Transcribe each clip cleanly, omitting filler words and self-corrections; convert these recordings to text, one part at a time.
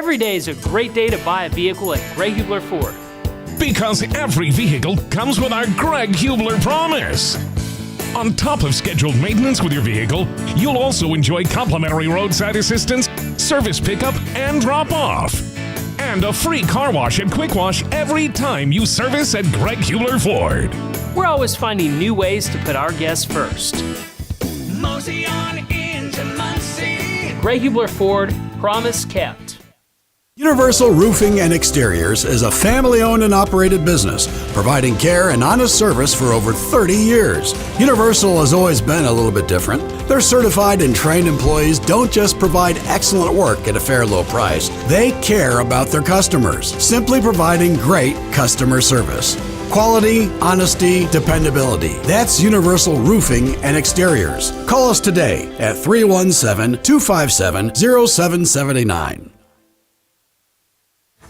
Every day is a great day to buy a vehicle at Greg Hubler Ford. Because every vehicle comes with our Greg Hubler promise. On top of scheduled maintenance with your vehicle, you'll also enjoy complimentary roadside assistance, service pickup, and drop-off. And a free car wash and quick wash every time you service at Greg Hubler Ford. We're always finding new ways to put our guests first. Mosey on into Muncie. Greg Hubler Ford, promise kept. Universal Roofing and Exteriors is a family-owned and operated business, providing care and honest service for over 30 years. Universal has always been a little bit different. Their certified and trained employees don't just provide excellent work at a fair low price. They care about their customers, simply providing great customer service. Quality, honesty, dependability. That's Universal Roofing and Exteriors. Call us today at 317-257-0779.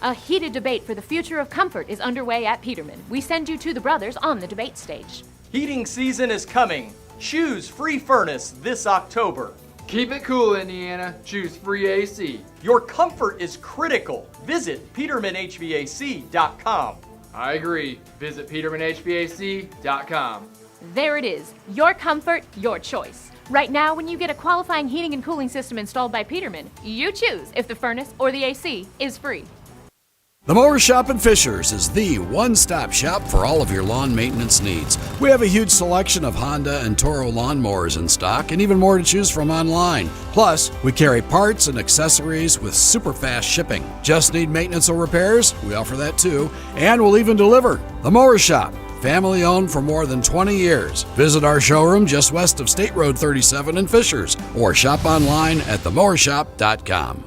A heated debate for the future of comfort is underway at Peterman. We send you to the brothers on the debate stage. Heating season is coming. Choose free furnace this October. Keep it cool, Indiana. Choose free AC. Your comfort is critical. Visit PetermanHVAC.com. I agree. Visit PetermanHVAC.com. There it is. Your comfort, your choice. Right now, when you get a qualifying heating and cooling system installed by Peterman, you choose if the furnace or the AC is free. The Mower Shop in Fishers is the one-stop shop for all of your lawn maintenance needs. We have a huge selection of Honda and Toro lawnmowers in stock and even more to choose from online. Plus, we carry parts and accessories with super fast shipping. Just need maintenance or repairs? We offer that too, and we'll even deliver. The Mower Shop, family owned for more than 20 years. Visit our showroom just west of State Road 37 in Fishers or shop online at themowershop.com.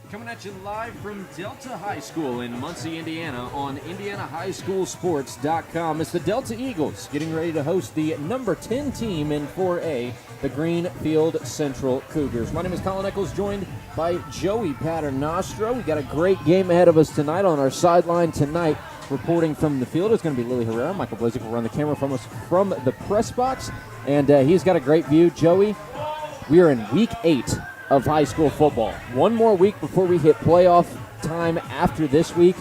Coming at you live from Delta High School in Muncie, Indiana on IndianaHighSchoolSports.com. It's the Delta Eagles getting ready to host the number 10 team in 4A, the Greenfield-Central Cougars. My name is Colin Eccles, joined by Joey Paternostro. We got a great game ahead of us tonight. On our sideline tonight, reporting from the field, is going to be Lily Herrera. Michael Blazik will run the camera from us from the press box, and he's got a great view. Joey, we are in Week 8 of high school football. One more week before we hit playoff time after this week.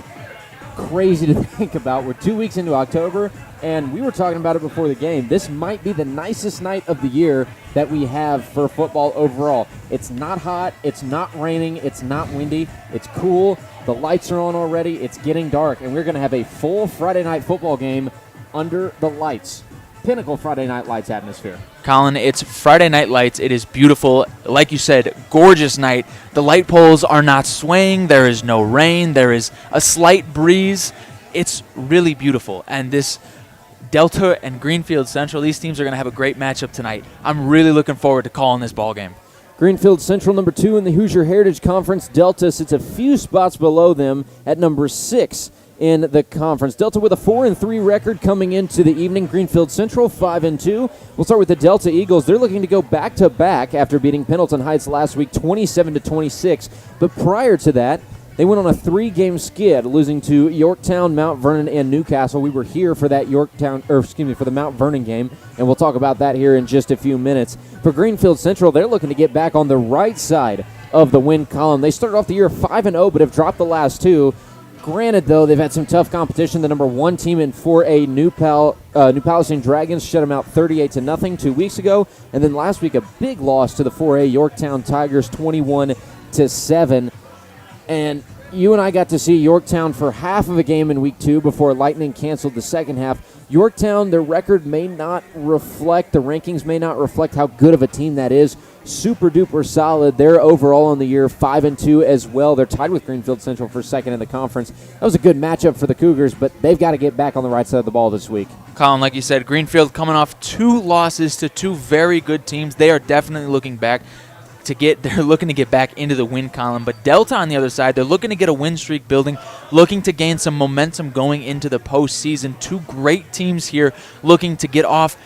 Crazy to think about. We're 2 weeks into October, and we were talking about it before the game. This might be the nicest night of the year that we have for football overall. It's not hot, it's not raining, it's not windy, it's cool, the lights are on already, it's getting dark, and we're going to have a full Friday night football game under the lights. Pinnacle Friday Night Lights atmosphere. Colin, it's Friday Night Lights. It is beautiful. Like you said, gorgeous night. The light poles are not swaying. There is no rain. There is a slight breeze. It's really beautiful. And this Delta and Greenfield-Central, these teams are going to have a great matchup tonight. I'm really looking forward to calling this ball game. Greenfield-Central, number 2 in the Hoosier Heritage Conference. Delta sits a few spots below them at number 6 in the conference. Delta with a 4-3 record coming into the evening. Greenfield-Central 5-2. We'll start with the Delta Eagles. They're looking to go back-to-back after beating Pendleton Heights last week 27-26. But prior to that, they went on a 3-game skid, losing to Yorktown, Mount Vernon, and Newcastle. We were here for that for the Mount Vernon game, and we'll talk about that here in just a few minutes. For Greenfield-Central, they're looking to get back on the right side of the win column. They started off the year 5-0, but have dropped the last 2. Granted, though, they've had some tough competition. The number 1 team in 4A, New Palestine Dragons, shut them out 38-0 2 weeks ago. And then last week, a big loss to the 4A Yorktown Tigers, 21-7. And you and I got to see Yorktown for half of a game in week 2 before Lightning canceled the second half. Yorktown, their record may not reflect, the rankings may not reflect how good of a team that is. Super duper solid. They're overall on the year 5-2 as well. They're tied with Greenfield-Central for second in the conference. That was a good matchup for the Cougars, but they've got to get back on the right side of the ball this week. Colin, like you said, Greenfield coming off 2 losses to 2 very good teams. They are definitely looking back. They're looking to get back into the win column. But Delta on the other side, they're looking to get a win streak building, looking to gain some momentum going into the postseason. 2 great teams here looking to get off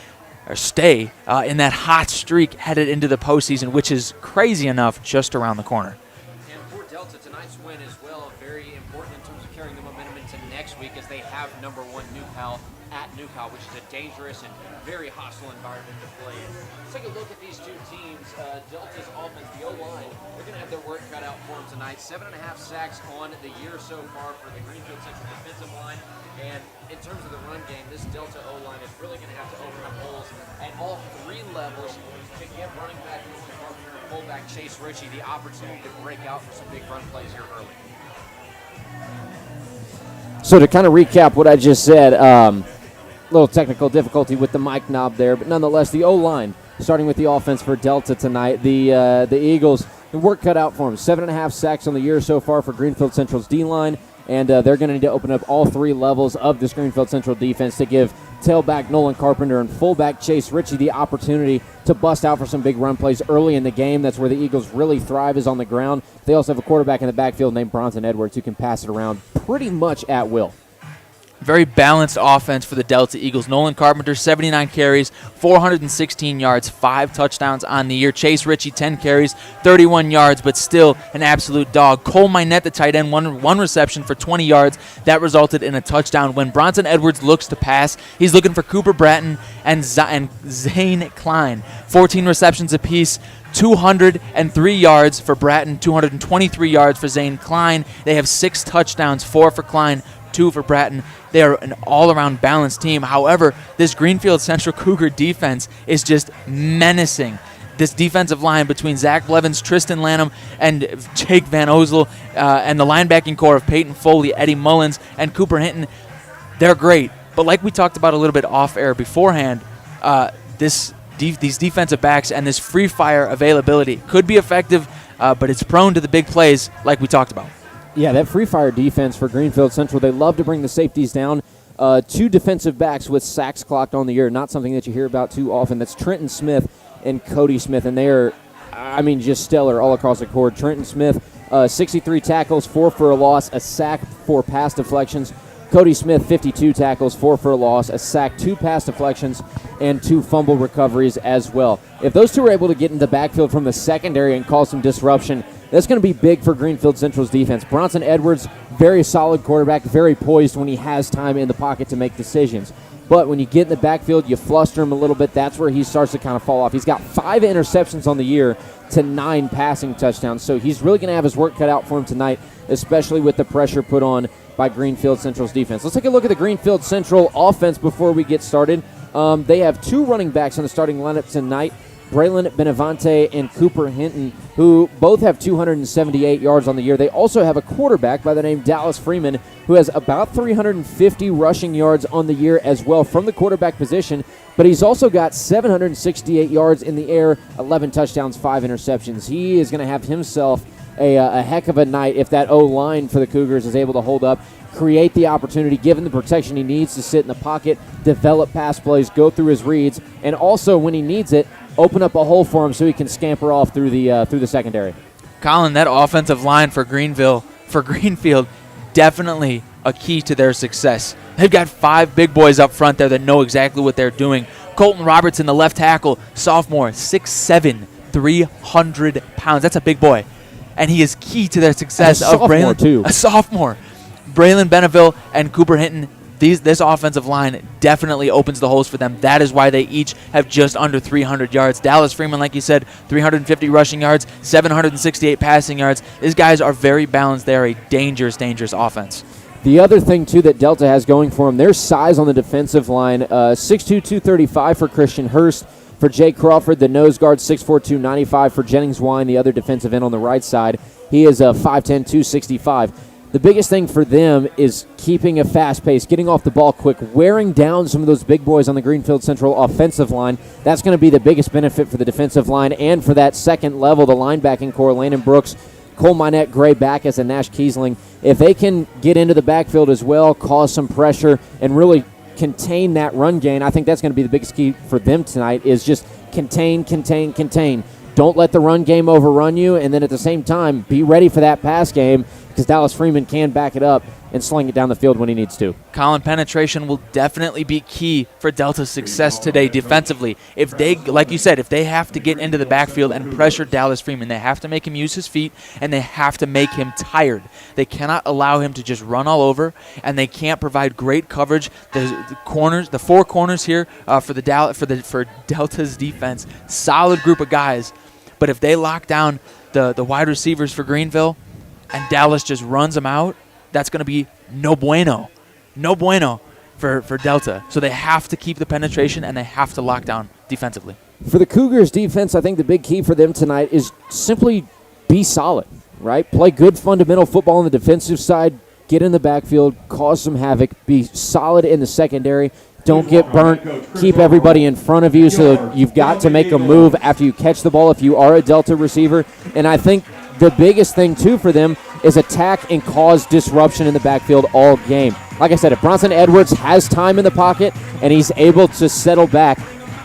or stay in that hot streak headed into the postseason, which is crazy enough just around the corner. And for Delta, Delta, tonight's win as well, very important in terms of carrying the momentum into next week as they have number 1 New Pal at New Pal, which is a dangerous and very hostile environment to play in. Let's take a look at these two teams. Delta's offense, the O-line, they're going to have their work cut out for them tonight. 7.5 sacks on the year so far for the Greenfield-Central defensive line. And in terms of the run game, this Delta O-line is really going to have to open up holes at all 3 levels to give running back Nolan Carpenter and fullback Chase Ritchie the opportunity to break out for some big run plays here early. So to kind of recap what I just said, little technical difficulty with the mic knob there, but nonetheless, the O-line, starting with the offense for Delta tonight, the Eagles, the work cut out for them. 7.5 sacks on the year so far for Greenfield Central's D-line, and they're going to need to open up all 3 levels of this Greenfield Central defense to give tailback Nolan Carpenter and fullback Chase Ritchie the opportunity to bust out for some big run plays early in the game. That's where the Eagles really thrive, is on the ground. They also have a quarterback in the backfield named Bronson Edwards who can pass it around pretty much at will. Very balanced offense for the Delta Eagles. Nolan Carpenter, 79 carries, 416 yards, 5 touchdowns on the year. Chase Ritchie, 10 carries, 31 yards, but still an absolute dog. Cole Minette, the tight end, one reception for 20 yards. That resulted in a touchdown. When Bronson Edwards looks to pass, he's looking for Cooper Bratton and Zane Klein. 14 receptions apiece. 203 yards for Bratton, 223 yards for Zane Klein. They have 6 touchdowns, 4 for Klein, 2 for Bratton. They are an all-around balanced team. However, this Greenfield Central Cougar defense is just menacing. This defensive line between Zach Blevins, Tristan Lanham, and Jake Van Ozel, and the linebacking core of Peyton Foley, Eddie Mullins, and Cooper Hinton, they're great. But like we talked about a little bit off-air beforehand, these defensive backs and this free-fire availability could be effective, but it's prone to the big plays like we talked about. Yeah, that free fire defense for Greenfield Central, they love to bring the safeties down. 2 defensive backs with sacks clocked on the year, not something that you hear about too often. That's Trenton Smith and Cody Smith, and they are, just stellar all across the board. Trenton Smith, 63 tackles, 4 for a loss, a sack, 4 pass deflections. Cody Smith, 52 tackles, 4 for a loss, a sack, 2 pass deflections, and 2 fumble recoveries as well. If those two are able to get in the backfield from the secondary and cause some disruption, that's going to be big for Greenfield Central's defense. Bronson Edwards, very solid quarterback, very poised when he has time in the pocket to make decisions. But when you get in the backfield, you fluster him a little bit, that's where he starts to kind of fall off. He's got 5 interceptions on the year to 9 passing touchdowns, so he's really going to have his work cut out for him tonight, especially with the pressure put on by Greenfield Central's defense. Let's take a look at the Greenfield Central offense before we get started. They have 2 running backs in the starting lineup tonight, Braylon Benavente and Cooper Hinton, who both have 278 yards on the year. They also have a quarterback by the name Dallas Freeman, who has about 350 rushing yards on the year as well from the quarterback position, but he's also got 768 yards in the air, 11 touchdowns, 5 interceptions. He is going to have himself a heck of a night if that O-line for the Cougars is able to hold up, create the opportunity, give him the protection he needs to sit in the pocket, develop pass plays, go through his reads, and also when he needs it, open up a hole for him so he can scamper off through the secondary. Colin, that offensive line for Greenfield, definitely a key to their success. They've got 5 big boys up front there that know exactly what they're doing. Colton Robertson, the left tackle, sophomore, 6'7", 300 pounds. That's a big boy. And he is key to their success. And a sophomore. Braylon Beneville and Cooper Hinton, this offensive line definitely opens the holes for them. That is why they each have just under 300 yards. Dallas Freeman, like you said, 350 rushing yards, 768 passing yards. These guys are very balanced. They are a dangerous, dangerous offense. The other thing, too, that Delta has going for them, their size on the defensive line, 6'2", 235 for Christian Hurst. For Jake Crawford, the nose guard, 6'4", 295 for Jennings Wine, the other defensive end on the right side. He is 5'10", 265. The biggest thing for them is keeping a fast pace, getting off the ball quick, wearing down some of those big boys on the Greenfield Central offensive line. That's going to be the biggest benefit for the defensive line and for that second level, the linebacking core, Landon Brooks, Cole Minette, Gray Backus, and Nash Kiesling. If they can get into the backfield as well, cause some pressure, and really contain that run game, I think that's going to be the biggest key for them tonight is just contain. don't let the run game overrun you, and then at the same time, be ready for that pass game because Dallas Freeman can back it up and sling it down the field when he needs to. Colin, penetration will definitely be key for Delta's success today defensively. If they, like you said, if they have to get into the backfield and pressure Dallas Freeman, they have to make him use his feet, and they have to make him tired. They cannot allow him to just run all over, and they can't provide great coverage. The corners, the four corners here for Delta's defense, solid group of guys. But if they lock down the wide receivers for Greenville, and Dallas just runs them out, that's going to be no bueno for Delta. So they have to keep the penetration, and they have to lock down defensively. For the Cougars defense, I think the big key for them tonight is simply be solid, right? Play good fundamental football on the defensive side, get in the backfield, cause some havoc, be solid in the secondary. Don't get burnt. Keep everybody in front of you, so you've got to make a move after you catch the ball if you are a Delta receiver. And I think the biggest thing, too, for them is attack and cause disruption in the backfield all game. Like I said, if Bronson Edwards has time in the pocket and he's able to settle back,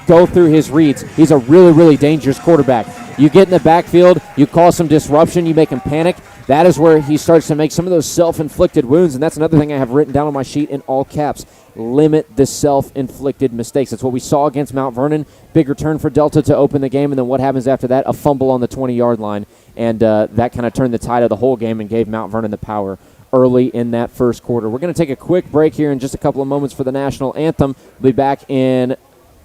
go through his reads, he's a really, really dangerous quarterback. You get in the backfield, you cause some disruption, you make him panic. That is where he starts to make some of those self-inflicted wounds, and that's another thing I have written down on my sheet in all caps. Limit the self-inflicted mistakes. That's what we saw against Mount Vernon. Big return for Delta to open the game, and then what happens after that? A fumble on the 20-yard line, and that kind of turned the tide of the whole game and gave Mount Vernon the power early in that first quarter. We're going to take a quick break here in just a couple of moments for the national anthem. We'll be back in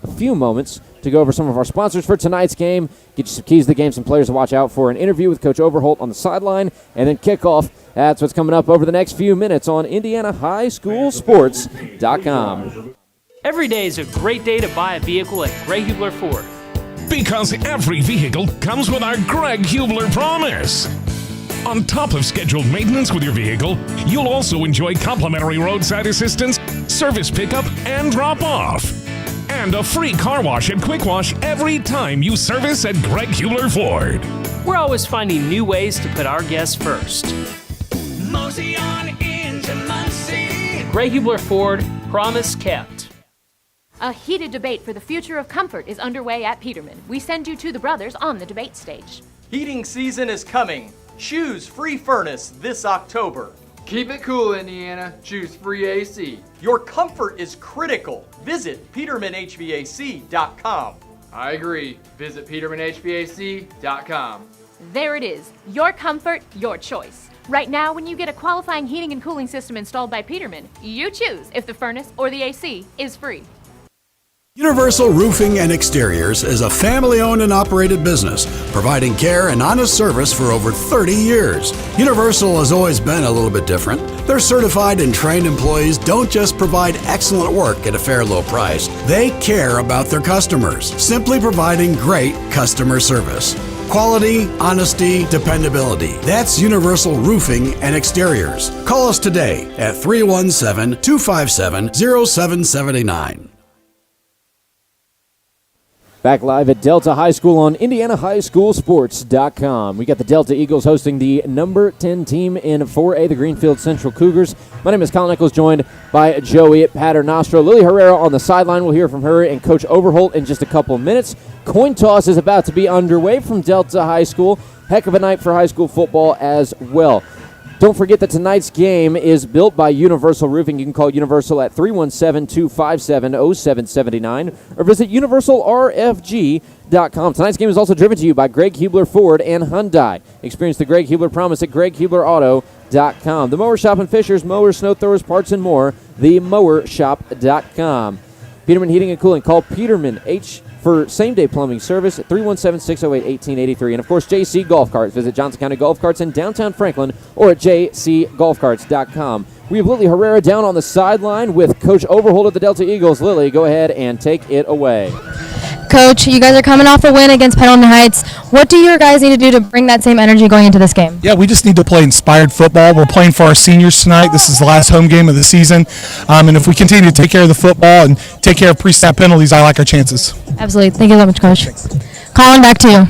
a few moments to go over some of our sponsors for tonight's game, get you some keys to the game, some players to watch out for, an interview with Coach Overholt on the sideline, and then kickoff. That's what's coming up over the next few minutes on IndianaHighSchoolSports.com. Every day is a great day to buy a vehicle at Greg Hubler Ford. Because every vehicle comes with our Greg Hubler promise. On top of scheduled maintenance with your vehicle, you'll also enjoy complimentary roadside assistance, service pickup, and drop-off. And a free car wash and quick wash every time you service at Greg Hubler Ford. We're always finding new ways to put our guests first. Mosey on into Muncie. Greg Hubler Ford, promise kept. A heated debate for the future of comfort is underway at Peterman. We send you to the brothers on the debate stage. Heating season is coming. Choose free furnace this October. Keep it cool, Indiana. Choose free AC. Your comfort is critical. Visit PetermanHVAC.com. I agree. Visit PetermanHVAC.com. There it is. Your comfort, your choice. Right now, when you get a qualifying heating and cooling system installed by Peterman, you choose if the furnace or the AC is free. Universal Roofing and Exteriors is a family-owned and operated business, providing care and honest service for over 30 years. Universal has always been a little bit different. Their certified and trained employees don't just provide excellent work at a fair low price. They care about their customers, simply providing great customer service. Quality, honesty, dependability. That's Universal Roofing and Exteriors. Call us today at 317-257-0779. Back live at Delta High School on IndianaHighSchoolSports.com. We got the Delta Eagles hosting the number 10 team in 4A, the Greenfield-Central Cougars. My name is Colin Nichols, joined by Joey Paternostro. Lily Herrera on the sideline. We'll hear from her and Coach Overholt in just a couple of minutes. Coin toss is about to be underway from Delta High School. Heck of a night for high school football as well. Don't forget that tonight's game is built by Universal Roofing. You can call Universal at 317-257-0779 or visit universalrfg.com. Tonight's game is also driven to you by Greg Hubler Ford and Hyundai. Experience the Greg Hubler promise at greghublerauto.com. The Mower Shop in Fishers, mowers, snow throwers, parts, and more. TheMowerShop.com. Peterman Heating and Cooling. Call Peterman for same-day plumbing service at 317-608-1883. And, of course, JC Golf Carts. Visit Johnson County Golf Carts in downtown Franklin or at jcgolfcarts.com. We have Lily Herrera down on the sideline with Coach Overholt of the Delta Eagles. Lily, go ahead and take it away. Coach, you guys are coming off a win against Pendleton Heights. What do your guys need to do to bring that same energy going into this game? Yeah, we just need to play inspired football. We're playing for our seniors tonight. This is the last home game of the season. And if we continue to take care of the football and take care of pre-snap penalties, I like our chances. Absolutely. Thank you so much, Coach. Colin, back to you.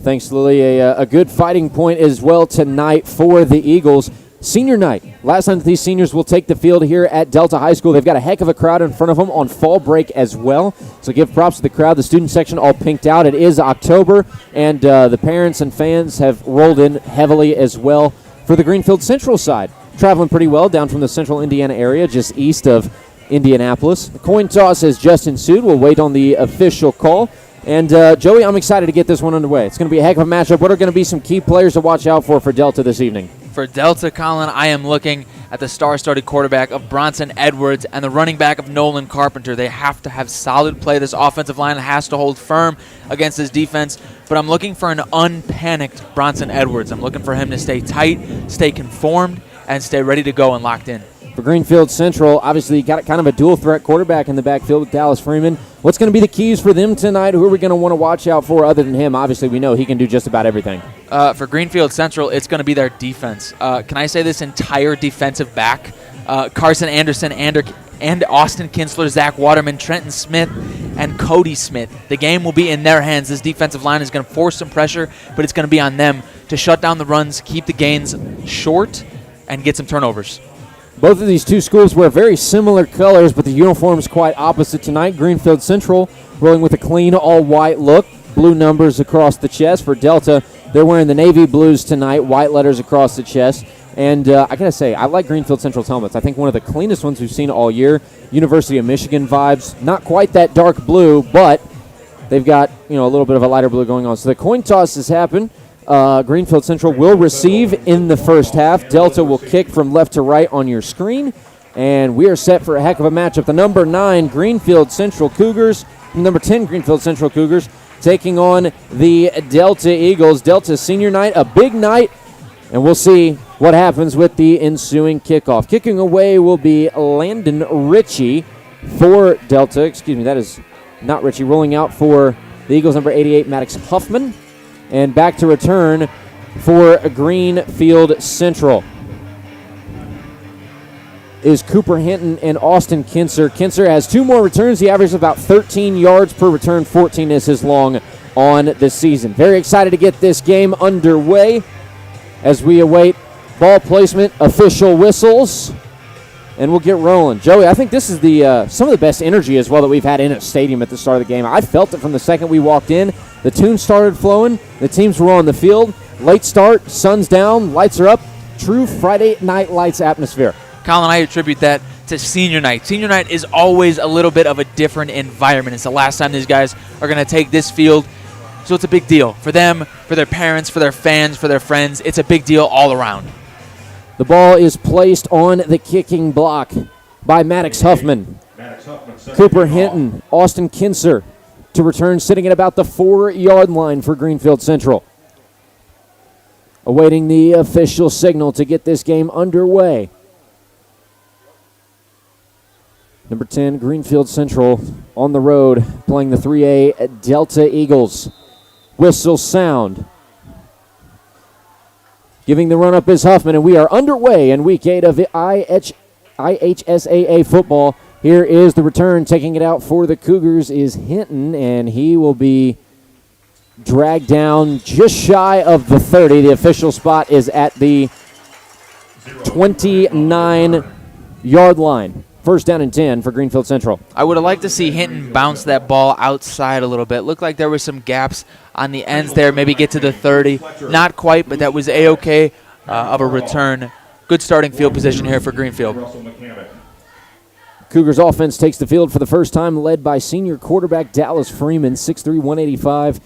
Thanks, Lily. A good fighting point as well tonight for the Eagles. Senior night. Last time that these seniors will take the field here at Delta High School. They've got a heck of a crowd in front of them on fall break as well. So give props to the crowd. The student section all pinked out. It is October, and the parents and fans have rolled in heavily as well for the Greenfield-Central side. Traveling pretty well down from the central Indiana area, just east of Indianapolis. The coin toss has just ensued. We'll wait on the official call. And, Joey, I'm excited to get this one underway. It's going to be a heck of a matchup. What are going to be some key players to watch out for Delta this evening? For Delta, Colin, I am looking at the star-studded quarterback of Bronson Edwards and the running back of Nolan Carpenter. They have to have solid play. This offensive line has to hold firm against this defense. But I'm looking for an unpanicked Bronson Edwards. I'm looking for him to stay tight, stay conformed, and stay ready to go and locked in. For Greenfield-Central, obviously you got kind of a dual-threat quarterback in the backfield with Dallas Freeman. What's going to be the keys for them tonight? Who are we going to want to watch out for other than him? Obviously, we know he can do just about everything. For Greenfield-Central, it's going to be their defense. Can I say this entire defensive back? Carson Anderson and Austin Kinsler, Zach Waterman, Trenton Smith, and Cody Smith. The game will be in their hands. This defensive line is going to force some pressure, but it's going to be on them to shut down the runs, keep the gains short, and get some turnovers. Both of these two schools wear very similar colors, but the uniforms quite opposite tonight. Greenfield-Central rolling with a clean all-white look. Blue numbers across the chest. For Delta, they're wearing the navy blues tonight, white letters across the chest. And I got to say, I like Greenfield-Central's helmets. I think one of the cleanest ones we've seen all year. University of Michigan vibes. Not quite that dark blue, but they've got a little bit of a lighter blue going on. So the coin toss has happened. Greenfield-Central will receive in the first half. Delta will kick from left to right on your screen. And we are set for a heck of a matchup. The number 9 Greenfield-Central Cougars, number 10 Greenfield-Central Cougars, taking on the Delta Eagles. Delta senior night, a big night. And we'll see what happens with the ensuing kickoff. Kicking away will be Landon Ritchie for Delta. Excuse me, that is not Ritchie. Rolling out for the Eagles, number 88, Maddox Huffman. And back to return for Greenfield-Central is Cooper Hinton and Austin Kinser. Kinser has 2 more returns. He averages about 13 yards per return. 14 is his long on the season. Very excited to get this game underway as we await ball placement, official whistles, and we'll get rolling. Joey, I think this is the some of the best energy as well that we've had in a stadium at the start of the game. I felt it from the second we walked in. The tune started flowing. The teams were on the field. Late start, sun's down, lights are up. True Friday Night Lights atmosphere. Colin, I attribute that to senior night. Senior night is always a little bit of a different environment. It's the last time these guys are going to take this field. So it's a big deal for them, for their parents, for their fans, for their friends. It's a big deal all around. The ball is placed on the kicking block by Maddox Huffman. Cooper Hinton, Austin Kinser to return, sitting at about the 4-yard line for Greenfield-Central. Awaiting the official signal to get this game underway. Number 10, Greenfield-Central on the road, playing the 3A Delta Eagles. Whistle sound. Giving the run-up is Huffman, and we are underway in Week 8 of the IHSAA football. Here is the return. Taking it out for the Cougars is Hinton, and he will be dragged down just shy of the 30. The official spot is at the 29-yard line. First down and 10 for Greenfield-Central. I would have liked to see Hinton bounce that ball outside a little bit. Looked like there were some gaps on the ends there, maybe get to the 30. Not quite, but that was A-OK of a return. Good starting field position here for Greenfield. Cougars offense takes the field for the first time, led by senior quarterback Dallas Freeman, 6'3", 185.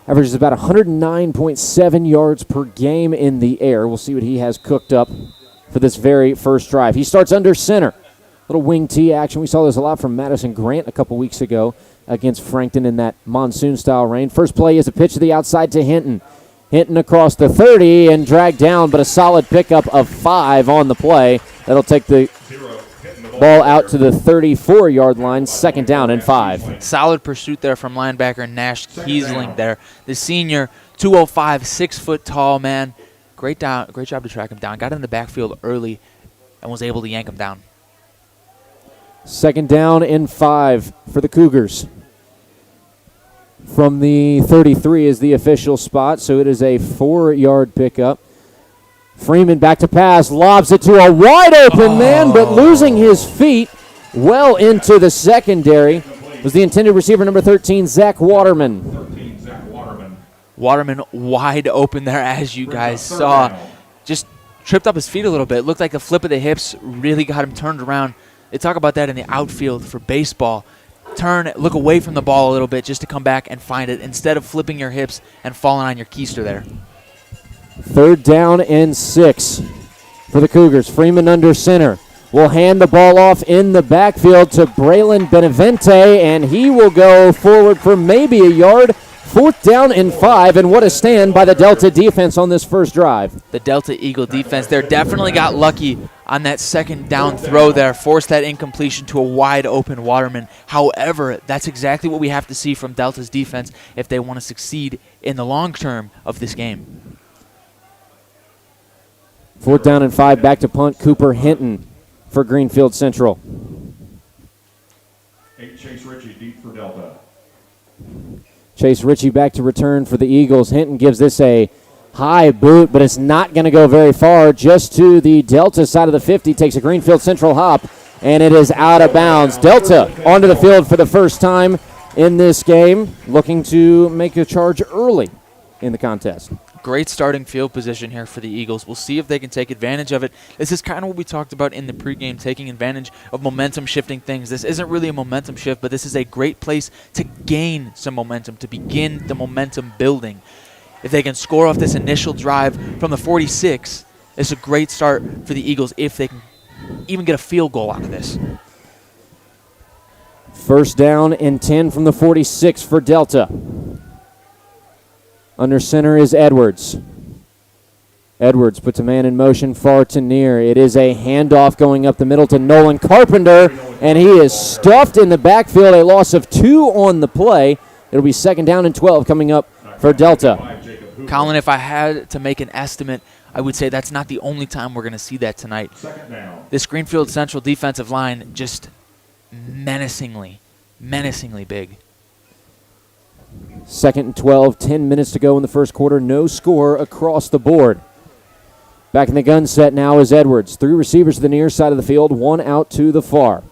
Averages about 109.7 yards per game in the air. We'll see what he has cooked up for this very first drive. He starts under center. Little wing T action. We saw this a lot from Madison Grant a couple weeks ago against Frankton in that monsoon-style rain. First play is a pitch to the outside to Hinton. Hinton across the 30 and dragged down, but a solid pickup of 5 on the play. That'll take the ball out to the 34-yard line, second down and 5. Solid pursuit there from linebacker Nash Kiesling there. The senior, 205, 6-foot-tall man. Great job to track him down. Got in the backfield early and was able to yank him down. Second down and 5 for the Cougars. From the 33 is the official spot, so it is a 4-yard pickup. Freeman back to pass, lobs it to a wide open man, but losing his feet well into the secondary was the intended receiver, number 13, Zach Waterman. Waterman wide open there, as you guys saw. Just tripped up his feet a little bit. Looked like a flip of the hips really got him turned around. They talk about that in the outfield for baseball. Turn, look away from the ball a little bit just to come back and find it instead of flipping your hips and falling on your keister there. 3rd down and 6 for the Cougars. Freeman under center. Will hand the ball off in the backfield to Braylon Benavente, and he will go forward for maybe a yard. 4th down and 5, and what a stand by the Delta defense on this first drive. The Delta Eagle defense there definitely got lucky on that 2nd down throw there, forced that incompletion to a wide open Waterman. However, that's exactly what we have to see from Delta's defense if they want to succeed in the long term of this game. 4th down and 5, back to punt, Cooper Hinton for Greenfield-Central. Chase Ritchie deep for Delta. Chase Ritchie back to return for the Eagles. Hinton gives this a high boot, but it's not going to go very far. Just to the Delta side of the 50, takes a Greenfield-Central hop, and it is out of bounds. Delta onto the field for the first time in this game, looking to make a charge early in the contest. Great starting field position here for the Eagles. We'll see if they can take advantage of it. This is kind of what we talked about in the pregame, taking advantage of momentum shifting things. This isn't really a momentum shift, but this is a great place to gain some momentum, to begin the momentum building. If they can score off this initial drive from the 46, it's a great start for the Eagles if they can even get a field goal out of this. 1st down and 10 from the 46 for Delta. Under center is Edwards. Edwards puts a man in motion far to near. It is a handoff going up the middle to Nolan Carpenter, and he is stuffed in the backfield. A loss of 2 on the play. It'll be 2nd down and 12 coming up for Delta. Colin, if I had to make an estimate, I would say that's not the only time we're going to see that tonight. This Greenfield-Central defensive line just menacingly big. 2nd and 12, 10 minutes to go in the first quarter. No score across the board. Back in the gun set now is Edwards. 3 receivers to the near side of the field, 1 out to the far.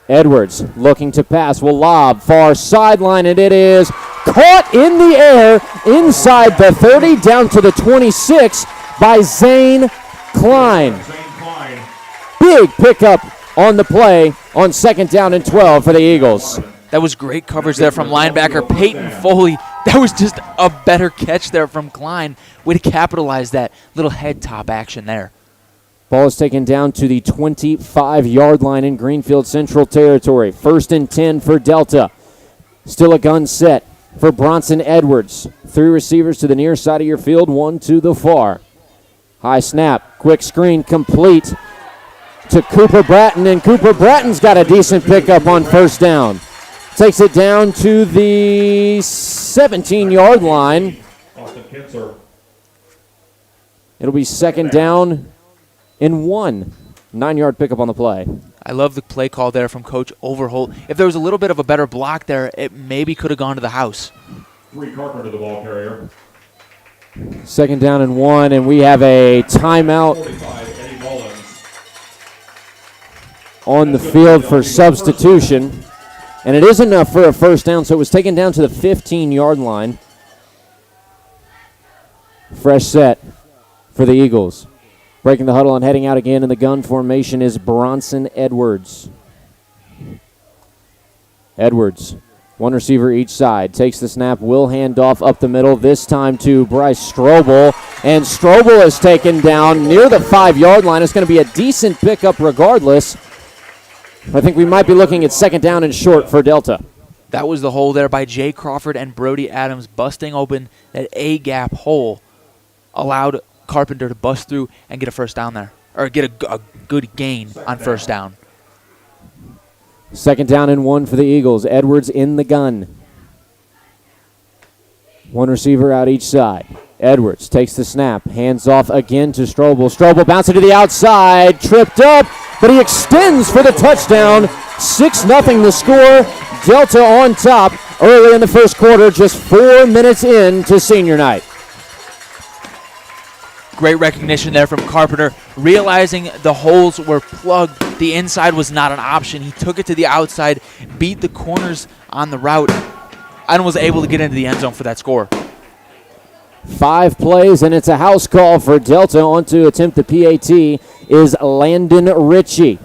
Edwards looking to pass, will lob far sideline, and it is caught in the air inside the 30 down to the 26 by Zane Klein. Big pickup on the play on 2nd down and 12 for the Eagles. That was great coverage there from linebacker Peyton Foley. That was just a better catch there from Klein. Way to capitalize that little head top action there. Ball is taken down to the 25-yard line in Greenfield-Central territory. 1st and 10 for Delta. Still a gun set for Bronson Edwards. 3 receivers to the near side of your field, 1 to the far. High snap, quick screen complete to Cooper Bratton, and Cooper Bratton's got a decent pickup on 1st down. Takes it down to the 17-yard line. It'll be 2nd down and 1. 9-yard pickup on the play. I love the play call there from Coach Overholt. If there was a little bit of a better block there, it maybe could have gone to the house. 3 Carpenter, the ball carrier. 2nd down and 1, and we have a timeout on the field for substitution. And it is enough for a 1st down, so it was taken down to the 15-yard line. Fresh set for the Eagles. Breaking the huddle and heading out again in the gun formation is Bronson Edwards. Edwards, 1 receiver each side, takes the snap, will hand off up the middle, this time to Bryce Strobel. And Strobel is taken down near the 5-yard line. It's going to be a decent pickup regardless. I think we might be looking at 2nd down and short for Delta. That was the hole there by Jay Crawford and Brody Adams, busting open that A-gap hole. Allowed Carpenter to bust through and get a 1st down there, or get a good gain on 1st down. 2nd down and 1 for the Eagles. Edwards in the gun. 1 receiver out each side. Edwards takes the snap, hands off again to Strobel. Strobel bouncing to the outside, tripped up, but he extends for the touchdown. 6-0 the score. Delta on top early in the first quarter, just 4 minutes in to senior night. Great recognition there from Carpenter. Realizing the holes were plugged, the inside was not an option. He took it to the outside, beat the corners on the route, and was able to get into the end zone for that score. 5 plays, and it's a house call for Delta. On to attempt the PAT is Landon Ritchie.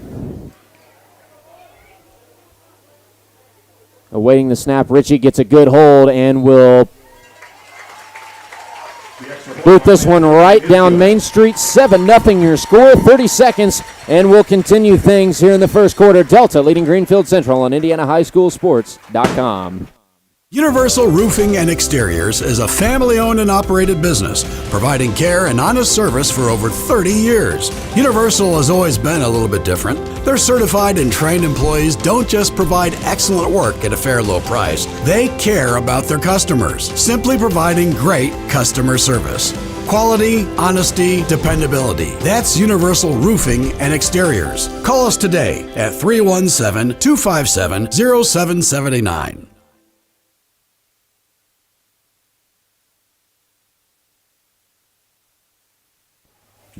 Awaiting the snap, Ritchie gets a good hold and will boot this one right down Main Street. 7-0 your score, 30 seconds, and we'll continue things here in the first quarter. Delta leading Greenfield Central on IndianaHighSchoolSports.com. Universal Roofing and Exteriors is a family-owned and operated business, providing care and honest service for over 30 years. Universal has always been a little bit different. Their certified and trained employees don't just provide excellent work at a fair low price. They care about their customers, simply providing great customer service. Quality, honesty, dependability. That's Universal Roofing and Exteriors. Call us today at 317-257-0779.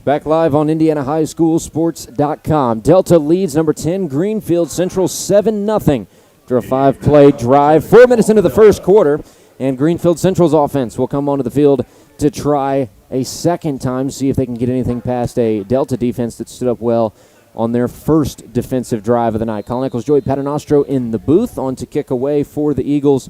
Back live on IndianaHighSchoolSports.com. Delta leads number 10, Greenfield-Central 7-0 after a 5-play drive. 4 minutes into the first quarter, and Greenfield-Central's offense will come onto the field to try a second time, see if they can get anything past a Delta defense that stood up well on their first defensive drive of the night. Colin Eccles, Joey Paternostro in the booth. On to kick away for the Eagles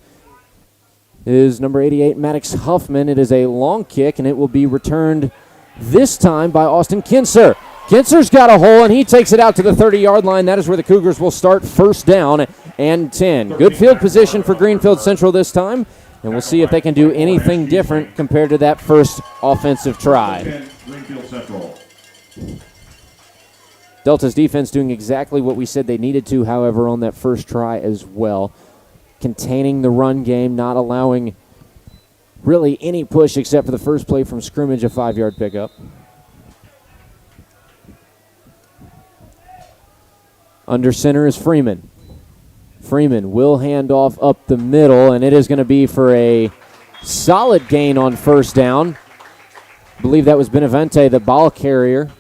is number 88, Maddox Huffman. It is a long kick, and it will be returned this time by Austin Kinser. Kinser's got a hole, and he takes it out to the 30-yard line. That is where the Cougars will start, first down and 10. Good field position for Greenfield Central this time, and we'll see if they can do anything different compared to that first offensive try. Greenfield Central. Delta's defense doing exactly what we said they needed to, however, on that first try as well. Containing the run game, not allowing really any push except for the first play from scrimmage, a 5-yard pickup. Under center is Freeman. Freeman will hand off up the middle, and it is going to be for a solid gain on first down. I believe that was Benavente, the ball carrier.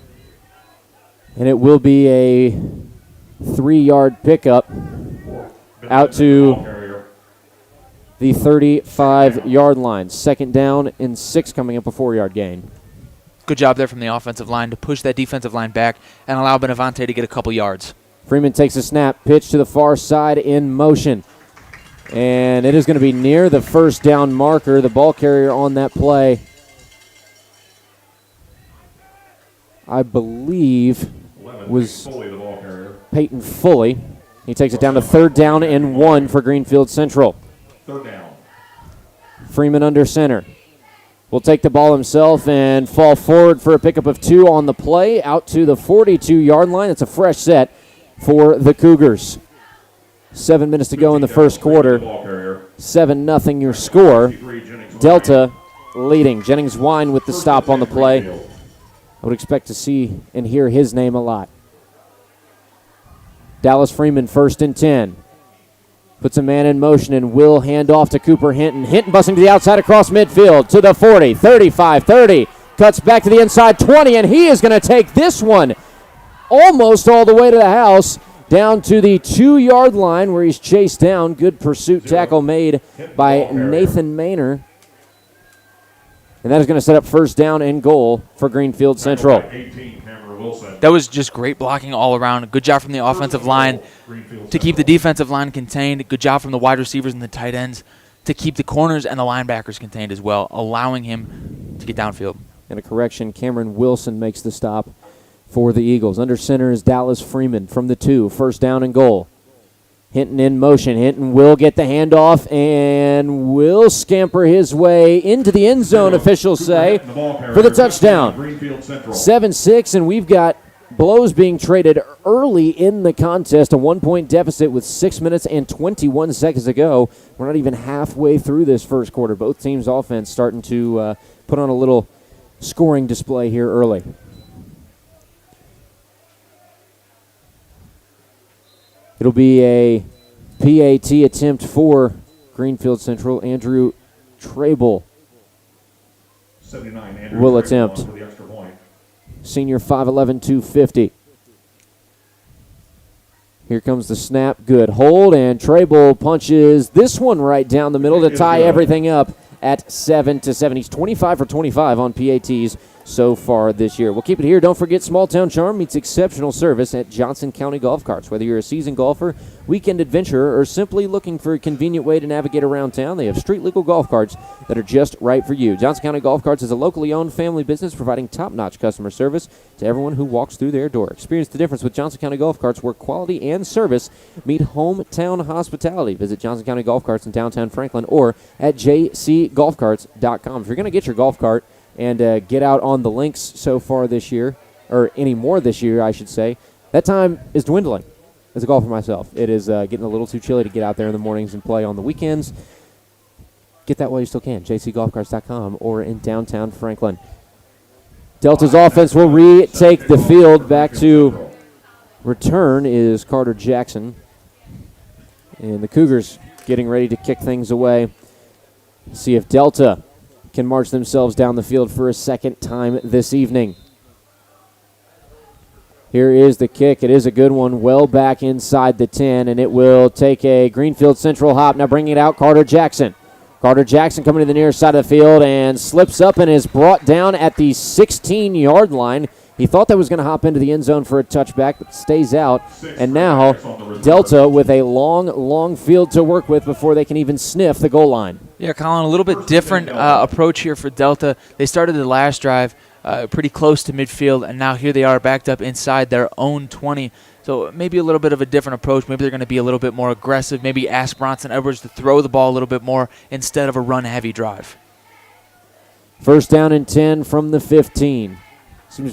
And it will be a 3-yard pickup out to the 35-yard line. Second down and 6 coming up, a 4-yard gain. Good job there from the offensive line to push that defensive line back and allow Benavente to get a couple yards. Freeman takes a snap, pitch to the far side in motion. And it is going to be near the first down marker. The ball carrier on that play, I believe, was Peyton Foley. He takes it down to 3rd down and 1 for Greenfield Central. 3rd down. Freeman under center. Will take the ball himself and fall forward for a pickup of 2 on the play, out to the 42-yard line. It's a fresh set for the Cougars. 7 minutes to go in the first quarter. 7-0 your score. Delta leading. Jennings Wine with the stop on the play. I would expect to see and hear his name a lot. Dallas Freeman 1st and 10. Puts a man in motion and will hand off to Cooper Hinton. Hinton busting to the outside across midfield to the 40, 35, 30. Cuts back to the inside 20, and he is going to take this one almost all the way to the house, down to the 2-yard line where he's chased down. Good pursuit tackle made by Nathan Maynor. And that is going to set up first down and goal for Greenfield Central. That was just great blocking all around. Good job from the offensive line to keep the defensive line contained. Good job from the wide receivers and the tight ends to keep the corners and the linebackers contained as well, allowing him to get downfield. And a correction, Cameron Wilson makes the stop for the Eagles. Under center is Dallas Freeman from the 2. First down and goal. Hinton in motion. Hinton will get the handoff and will scamper his way into the end zone, officials say, for the touchdown. 7-6, and we've got blows being traded early in the contest. A 1-point deficit with 6 minutes and 21 seconds to go. We're not even halfway through this first quarter. Both teams' offense starting to put on a little scoring display here early. It'll be a PAT attempt for Greenfield Central. Andrew Trable will attempt. Senior 5'11", 250. Here comes the snap. Good hold, and Trable punches this one right down the middle to tie everything up at 7-7. He's 25 for 25 on PATs so far this year. We'll keep it here. Don't forget, small town charm meets exceptional service at Johnson County Golf Carts. Whether you're a seasoned golfer, weekend adventurer, or simply looking for a convenient way to navigate around town, they have street legal golf carts that are just right for you. Johnson County Golf Carts is a locally owned family business providing top-notch customer service to everyone who walks through their door. Experience the difference with Johnson County Golf Carts, where quality and service meet hometown hospitality. Visit Johnson County Golf Carts in downtown Franklin or at jcgolfcarts.com. If you're going to get your golf cart and get out on the links so far this year, or any more this year, I should say, that time is dwindling as a golfer myself. It is getting a little too chilly to get out there in the mornings and play on the weekends. Get that while you still can, jcgolfcarts.com or in downtown Franklin. Delta's offense will retake the field. Back to return is Carter Jackson. And the Cougars getting ready to kick things away. See if Delta can march themselves down the field for a second time this evening. Here is the kick. It is a good one, well back inside the 10, and it will take a Greenfield-Central hop. Now bringing it out, Carter Jackson. Carter Jackson coming to the near side of the field and slips up and is brought down at the 16-yard line. He thought that was going to hop into the end zone for a touchback, but stays out. And now Delta with a long field to work with before they can even sniff the goal line. Yeah, Colin, a little bit different approach here for Delta. They started the last drive pretty close to midfield, and now here they are backed up inside their own 20. So maybe a little bit of a different approach. Maybe they're going to be a little bit more aggressive. Maybe ask Bronson Edwards to throw the ball a little bit more instead of a run-heavy drive. First down and 10 from the 15.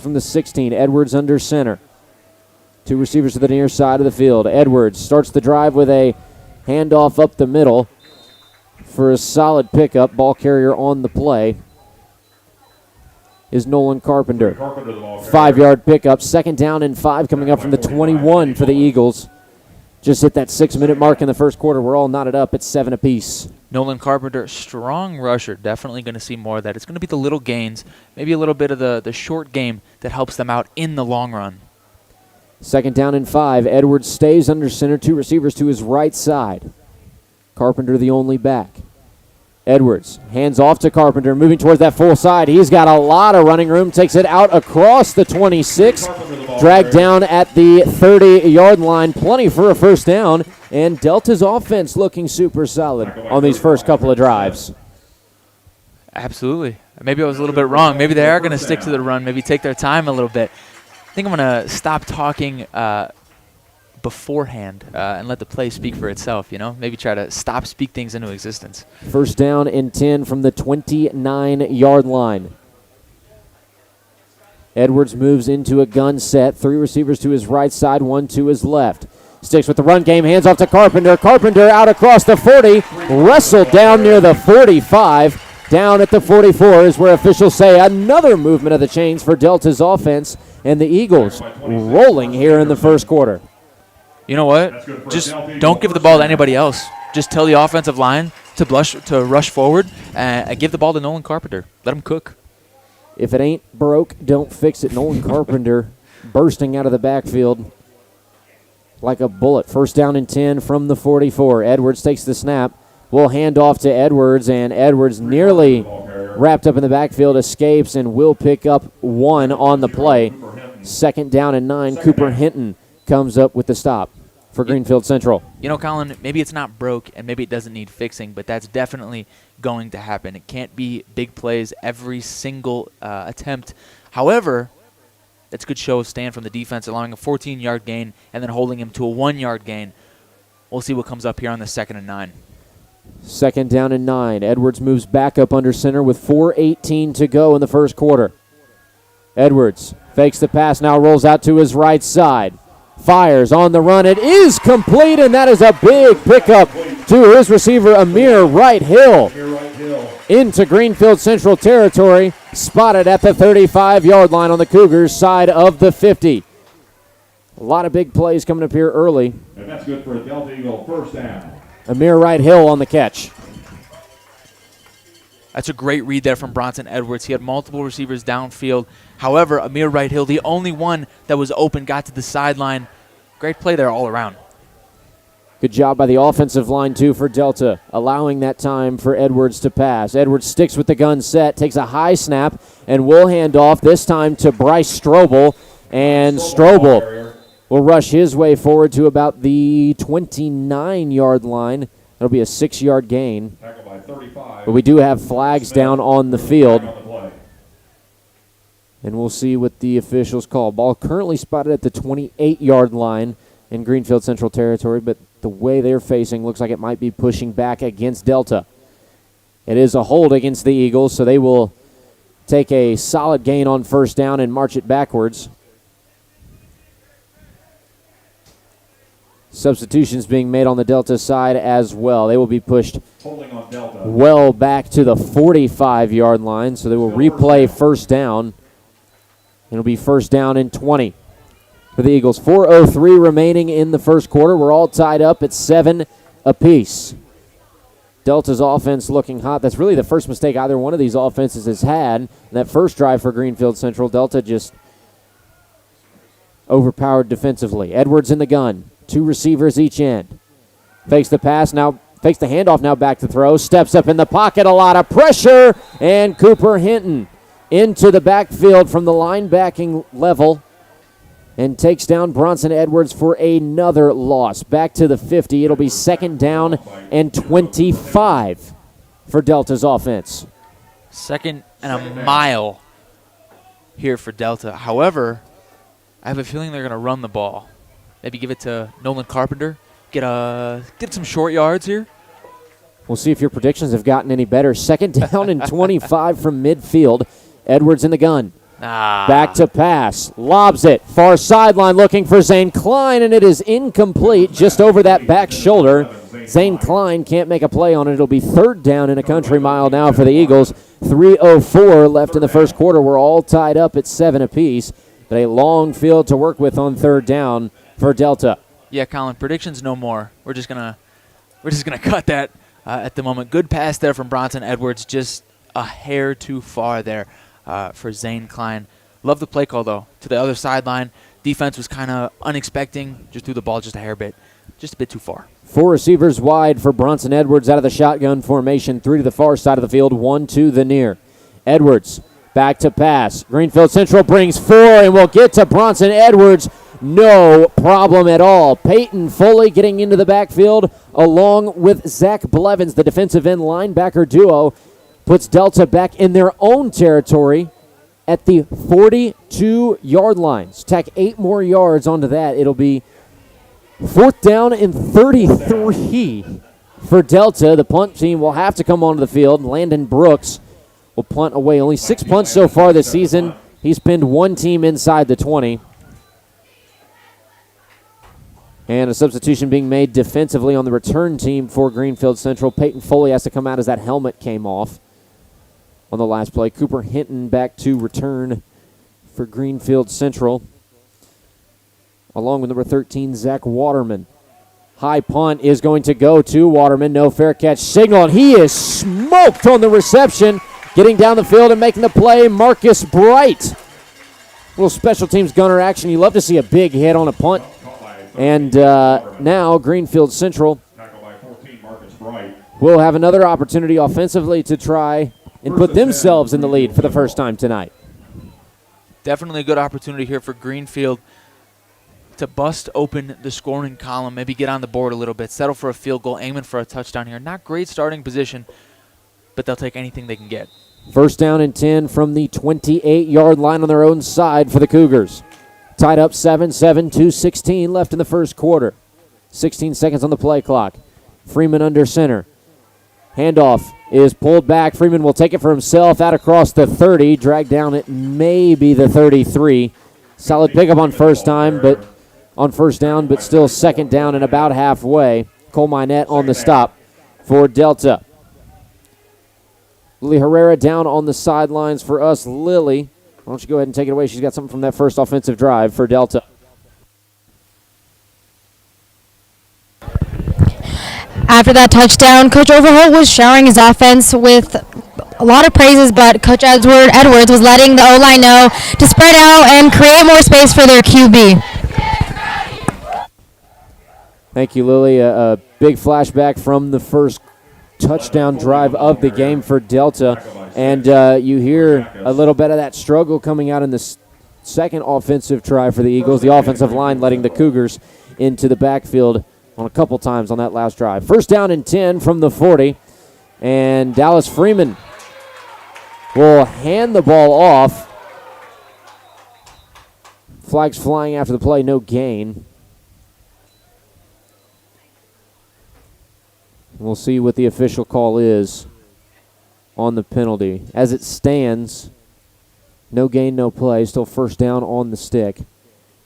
From the 16, Edwards under center. Two receivers to the near side of the field. Edwards starts the drive with a handoff up the middle for a solid pickup. Ball carrier on the play is Nolan Carpenter. 5-yard pickup. Second down and 5 coming up from the 21 for the Eagles. Just hit that 6-minute mark in the first quarter. We're all knotted up at 7 apiece. Nolan Carpenter, strong rusher. Definitely going to see more of that. It's going to be the little gains, maybe a little bit of the short game that helps them out in the long run. Second down and 5. Edwards stays under center. Two receivers to his right side. Carpenter the only back. Edwards hands off to Carpenter, moving towards that full side. He's got a lot of running room. Takes it out across the 26. Dragged down at the 30-yard line. Plenty for a first down. And Delta's offense looking super solid on these first couple of drives. Absolutely. Maybe I was a little bit wrong. Maybe they are going to stick to the run, maybe take their time a little bit. I think I'm going to stop talking beforehand and let the play speak for itself, Maybe try to speak things into existence. First down and 10 from the 29-yard line. Edwards moves into a gun set. Three receivers to his right side, one to his left. Sticks with the run game, hands off to Carpenter. Carpenter out across the 40, wrestled down near the 45. Down at the 44 is where officials say another movement of the chains for Delta's offense, and the Eagles rolling here in the first quarter. You know what? Just don't give the ball to anybody else. Just tell the offensive line to rush forward and give the ball to Nolan Carpenter. Let him cook. If it ain't broke, don't fix it. Nolan Carpenter bursting out of the backfield like a bullet. First down and 10 from the 44. Edwards takes the snap. Will hand off to Edwards, and Edwards nearly wrapped up in the backfield, escapes, and will pick up one on the play. Second down and 9. Cooper Hinton comes up with the stop for Greenfield-Central. Colin, maybe it's not broke and maybe it doesn't need fixing, but that's definitely going to happen. It can't be big plays every single attempt. However, that's a good show of stand from the defense, allowing a 14-yard gain and then holding him to a 1-yard gain. We'll see what comes up here on the 2nd and 9. Second down and 9. Edwards moves back up under center with 4:18 to go in the first quarter. Edwards fakes the pass, now rolls out to his right side. Fires on the run. It is complete, and that is a big pickup to his receiver, Amir Wright Hill. Into Greenfield-Central territory, spotted at the 35-yard line on the Cougars' side of the 50. A lot of big plays coming up here early. And that's good for a Delta Eagle first down. Amir Wright Hill on the catch. That's a great read there from Bronson Edwards. He had multiple receivers downfield, However, Amir Wright Hill, the only one that was open, got to the sideline. Great play there all around. Good job by the offensive line, too, for Delta, allowing that time for Edwards to pass. Edwards sticks with the gun set, takes a high snap, and will hand off this time to Bryce Strobel. And Strobel will rush his way forward to about the 29-yard line. That'll be a 6-yard gain. But we do have flags down on the field. And we'll see what the officials call. Ball currently spotted at the 28-yard line in Greenfield-Central territory, but the way they're facing looks like it might be pushing back against Delta. It is a hold against the Eagles, so they will take a solid gain on first down and march it backwards. Substitutions being made on the Delta side as well. They will be pushed well back to the 45-yard line, so they will replay first down. It'll be first down and 20 for the Eagles. 4:03 remaining in the first quarter. We're all tied up at 7 apiece. Delta's offense looking hot. That's really the first mistake either one of these offenses has had. That first drive for Greenfield-Central, Delta just overpowered defensively. Edwards in the gun. 2 receivers each end. Fakes the pass, now fakes the handoff, now back to throw. Steps up in the pocket, a lot of pressure, and Cooper Hinton into the backfield from the linebacking level and takes down Bronson Edwards for another loss. Back to the 50. It'll be second down and 25 for Delta's offense. Second and a mile here for Delta. However, I have a feeling they're going to run the ball. Maybe give it to Nolan Carpenter. Get some short yards here. We'll see if your predictions have gotten any better. Second down and 25 from midfield. Edwards in the gun. Back to pass. Lobs it. Far sideline looking for Zane Klein, and it is incomplete just over that back shoulder. Zane Klein can't make a play on it. It'll be third down and a country mile now for the Eagles. 3:04 left in the first quarter. We're all tied up at 7 apiece, but a long field to work with on third down for Delta. Yeah, Colin, predictions no more. We're just gonna cut that at the moment. Good pass there from Bronson Edwards, just a hair too far there for Zane Klein. Love the play call, though, to the other sideline. Defense was kind of unexpecting. Just threw the ball just a hair bit, just a bit too far. 4 receivers wide for Bronson Edwards out of the shotgun formation. 3 to the far side of the field, 1 to the near. Edwards back to pass. Greenfield-Central brings 4 and will get to Bronson Edwards. No problem at all. Peyton Foley getting into the backfield along with Zach Blevins, the defensive end linebacker duo, puts Delta back in their own territory at the 42-yard line. Tack 8 more yards onto that. It'll be fourth down and 33 for Delta. The punt team will have to come onto the field. Landon Brooks will punt away. Only 6 punts so far this season. He's pinned 1 team inside the 20. And a substitution being made defensively on the return team for Greenfield-Central. Peyton Foley has to come out as that helmet came off on the last play. Cooper Hinton back to return for Greenfield-Central, along with number 13, Zach Waterman. High punt is going to go to Waterman. No fair catch signal, and he is smoked on the reception. Getting down the field and making the play, Marcus Bright. Little special teams gunner action. You love to see a big hit on a punt. And now Greenfield-Central will have another opportunity offensively to try and put themselves in the lead for the first time tonight. Definitely a good opportunity here for Greenfield to bust open the scoring column, maybe get on the board a little bit, settle for a field goal, aiming for a touchdown here. Not great starting position, but they'll take anything they can get. First down and 10 from the 28-yard line on their own side for the Cougars. Tied up 7-7, 2:16 left in the first quarter. 16 seconds on the play clock. Freeman under center. Handoff is pulled back. Freeman will take it for himself out across the 30. Dragged down at maybe the 33. Solid pickup on first down, but still second down and about halfway. Cole Minette on the stop for Delta. Lily Herrera down on the sidelines for us. Lily, why don't you go ahead and take it away? She's got something from that first offensive drive for Delta. After that touchdown, Coach Overholt was showering his offense with a lot of praises, but Coach Edwards was letting the O-line know to spread out and create more space for their QB. Thank you, Lily. A big flashback from the first touchdown drive of the game for Delta. And you hear a little bit of that struggle coming out in the second offensive try for the Eagles. The offensive line letting the Cougars into the backfield on a couple times on that last drive. First down and 10 from the 40. And Dallas Freeman will hand the ball off. Flags flying after the play, no gain. We'll see what the official call is on the penalty. As it stands, no gain, no play. Still first down on the stick.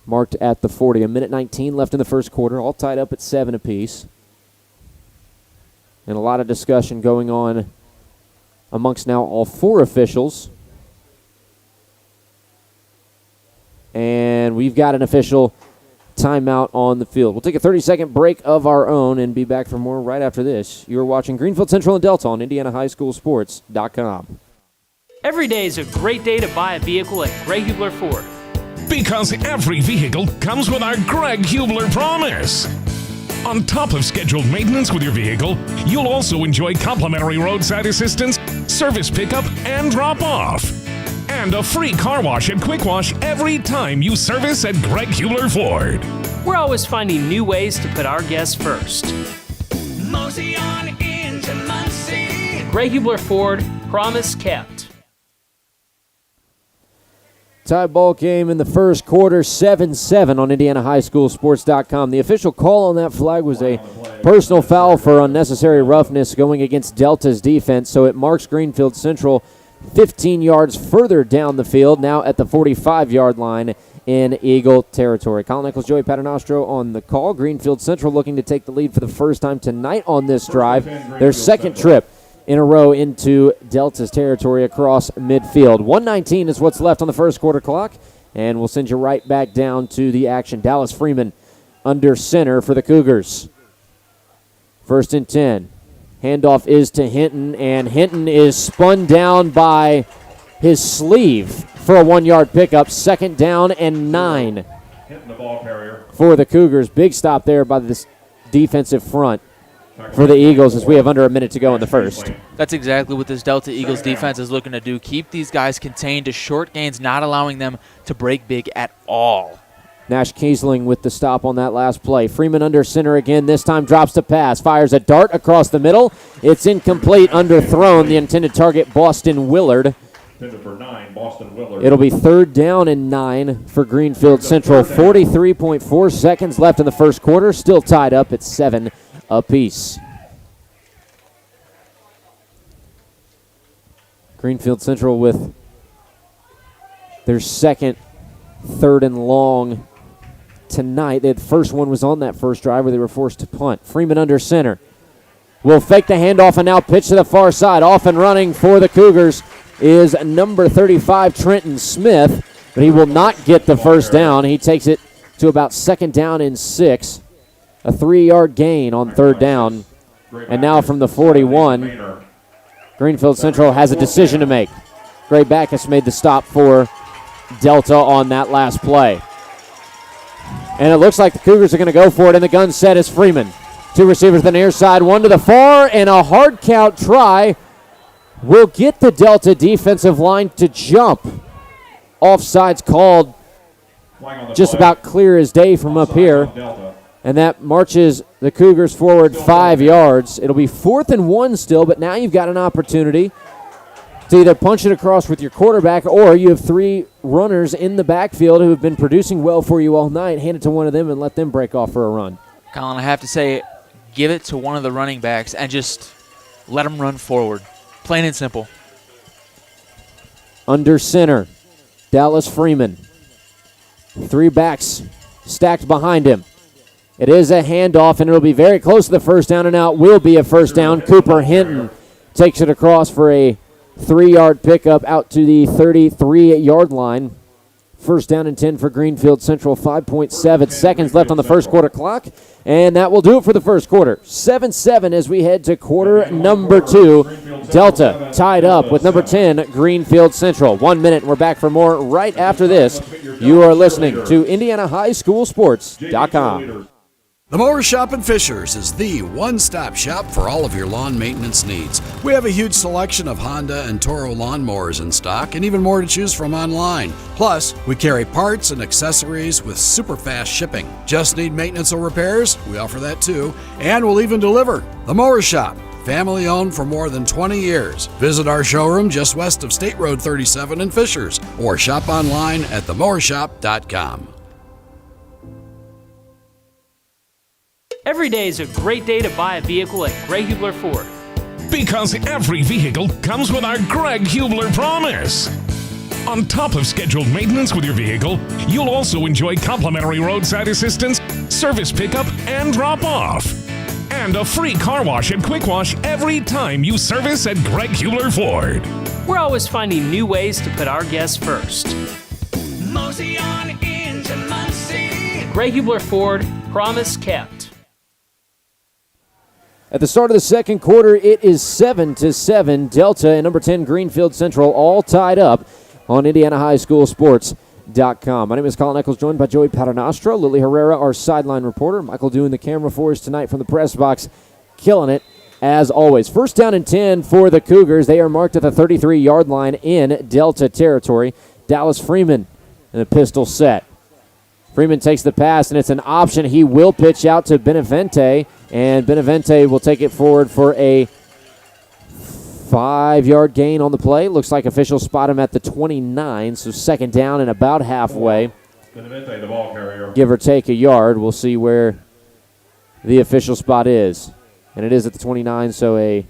Marked at the 40. A minute 19 left in the first quarter. All tied up at 7 apiece. And a lot of discussion going on amongst now all 4 officials. And we've got an official timeout on the field. We'll take a 30-second break of our own and be back for more right after this. You're watching Greenfield-Central and Delta on IndianaHighSchoolSports.com. Every day is a great day to buy a vehicle at Greg Hubler Ford. Because every vehicle comes with our Greg Hubler promise. On top of scheduled maintenance with your vehicle, you'll also enjoy complimentary roadside assistance, service pickup, and drop-off. And a free car wash and quick wash every time you service at Greg Hubler Ford. We're always finding new ways to put our guests first. Mosey on into Muncie. Greg Hubler Ford, promise kept. Tie ball game in the first quarter, 7-7 on IndianaHighSchoolSports.com. The official call on that flag was a personal foul for unnecessary roughness going against Delta's defense, so it marks Greenfield-Central 15 yards further down the field, now at the 45-yard line in Eagle territory. Colin Nichols, Joey Paternostro on the call. Greenfield-Central looking to take the lead for the first time tonight on this drive. Their second trip in a row into Delta's territory across midfield. 1:19 is what's left on the first quarter clock, and we'll send you right back down to the action. Dallas Freeman under center for the Cougars. First and 10. Handoff is to Hinton, and Hinton is spun down by his sleeve for a 1-yard pickup. Second down and 9 for the Cougars. Big stop there by the defensive front for the Eagles as we have under a minute to go in the first. That's exactly what this Delta Eagles defense is looking to do. Keep these guys contained to short gains, not allowing them to break big at all. Nash Kiesling with the stop on that last play. Freeman under center again. This time drops to pass. Fires a dart across the middle. It's incomplete, underthrown. The intended target, Boston Willard. It'll be third down and 9 for Greenfield-Central. 43.4 seconds left in the first quarter. Still tied up at 7 apiece. Greenfield-Central with their second third and long tonight. The first one was on that first drive where they were forced to punt. Freeman under center. Will fake the handoff and now pitch to the far side. Off and running for the Cougars is number 35, Trenton Smith, but he will not get the first down. He takes it to about second down and 6. A 3-yard gain on third down. And now from the 41, Greenfield-Central has a decision to make. Gray Backus made the stop for Delta on that last play. And it looks like the Cougars are going to go for it, and the gun set is Freeman. 2 receivers on the near side, 1 to the far, and a hard count try will get the Delta defensive line to jump. Offsides called just about clear as day from up here. And that marches the Cougars forward 5 yards. It'll be 4th and 1 still, but now you've got an opportunity to either punch it across with your quarterback, or you have 3 runners in the backfield who have been producing well for you all night. Hand it to one of them and let them break off for a run. Colin, I have to say, give it to one of the running backs and just let them run forward. Plain and simple. Under center, Dallas Freeman. 3 backs stacked behind him. It is a handoff, and it'll be very close to the first down, and now it will be a first down. Cooper Hinton takes it across for a 3-yard pickup out to the 33-yard line. First down and 10 for Greenfield-Central. 5.7 seconds left on the first quarter clock, and that will do it for the first quarter. 7-7 as we head to quarter number 2 Delta tied up with number 10, Greenfield-Central. 1 minute, and we're back for more right after this. You are listening to IndianaHighSchoolSports.com. The Mower Shop in Fishers is the one-stop shop for all of your lawn maintenance needs. We have a huge selection of Honda and Toro lawnmowers in stock and even more to choose from online. Plus, we carry parts and accessories with super fast shipping. Just need maintenance or repairs? We offer that too. And we'll even deliver. The Mower Shop, family owned for more than 20 years. Visit our showroom just west of State Road 37 in Fishers or shop online at themowershop.com. Every day is a great day to buy a vehicle at Greg Hubler Ford. Because every vehicle comes with our Greg Hubler promise. On top of scheduled maintenance with your vehicle, you'll also enjoy complimentary roadside assistance, service pickup, and drop-off. And a free car wash and quick wash every time you service at Greg Hubler Ford. We're always finding new ways to put our guests first. Mosey on into Muncie. Greg Hubler Ford, promise kept. At the start of the second quarter, it is 7-7. Delta and number 10 Greenfield-Central all tied up on IndianaHighSchoolSports.com. My name is Colin Eccles, joined by Joey Paternostro, Lily Herrera, our sideline reporter. Michael doing the camera for us tonight from the press box, killing it as always. First down and 10 for the Cougars. They are marked at the 33-yard line in Delta territory. Dallas Freeman in a pistol set. Freeman takes the pass, and it's an option. He will pitch out to Benavente, and Benavente will take it forward for a 5-yard gain on the play. Looks like officials spot him at the 29, so second down and about halfway. Benavente, the ball carrier. Give or take a yard. We'll see where the official spot is. And it is at the 29, so a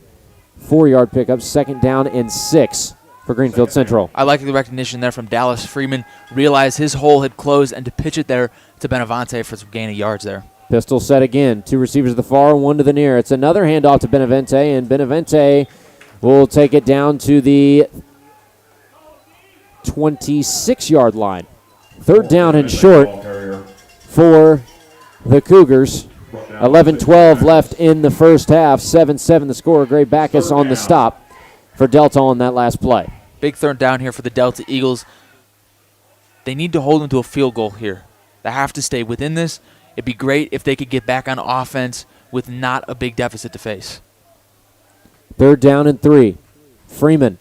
4-yard pickup. Second down and 6 for Greenfield-Central. I like the recognition there from Dallas Freeman. Realized his hole had closed, and to pitch it there to Benavente for some gain of yards there. Pistol set again. 2 receivers to the far, 1 to the near. It's another handoff to Benavente, and Benavente will take it down to the 26-yard line. Third down and short for the Cougars. 11-12 left in the first half. 7-7 the score. Gray Backus on the stop for Delta on that last play. Big third down here for the Delta Eagles. They need to hold them to a field goal here. They have to stay within this. It'd be great if they could get back on offense with not a big deficit to face. Third down and 3. Freeman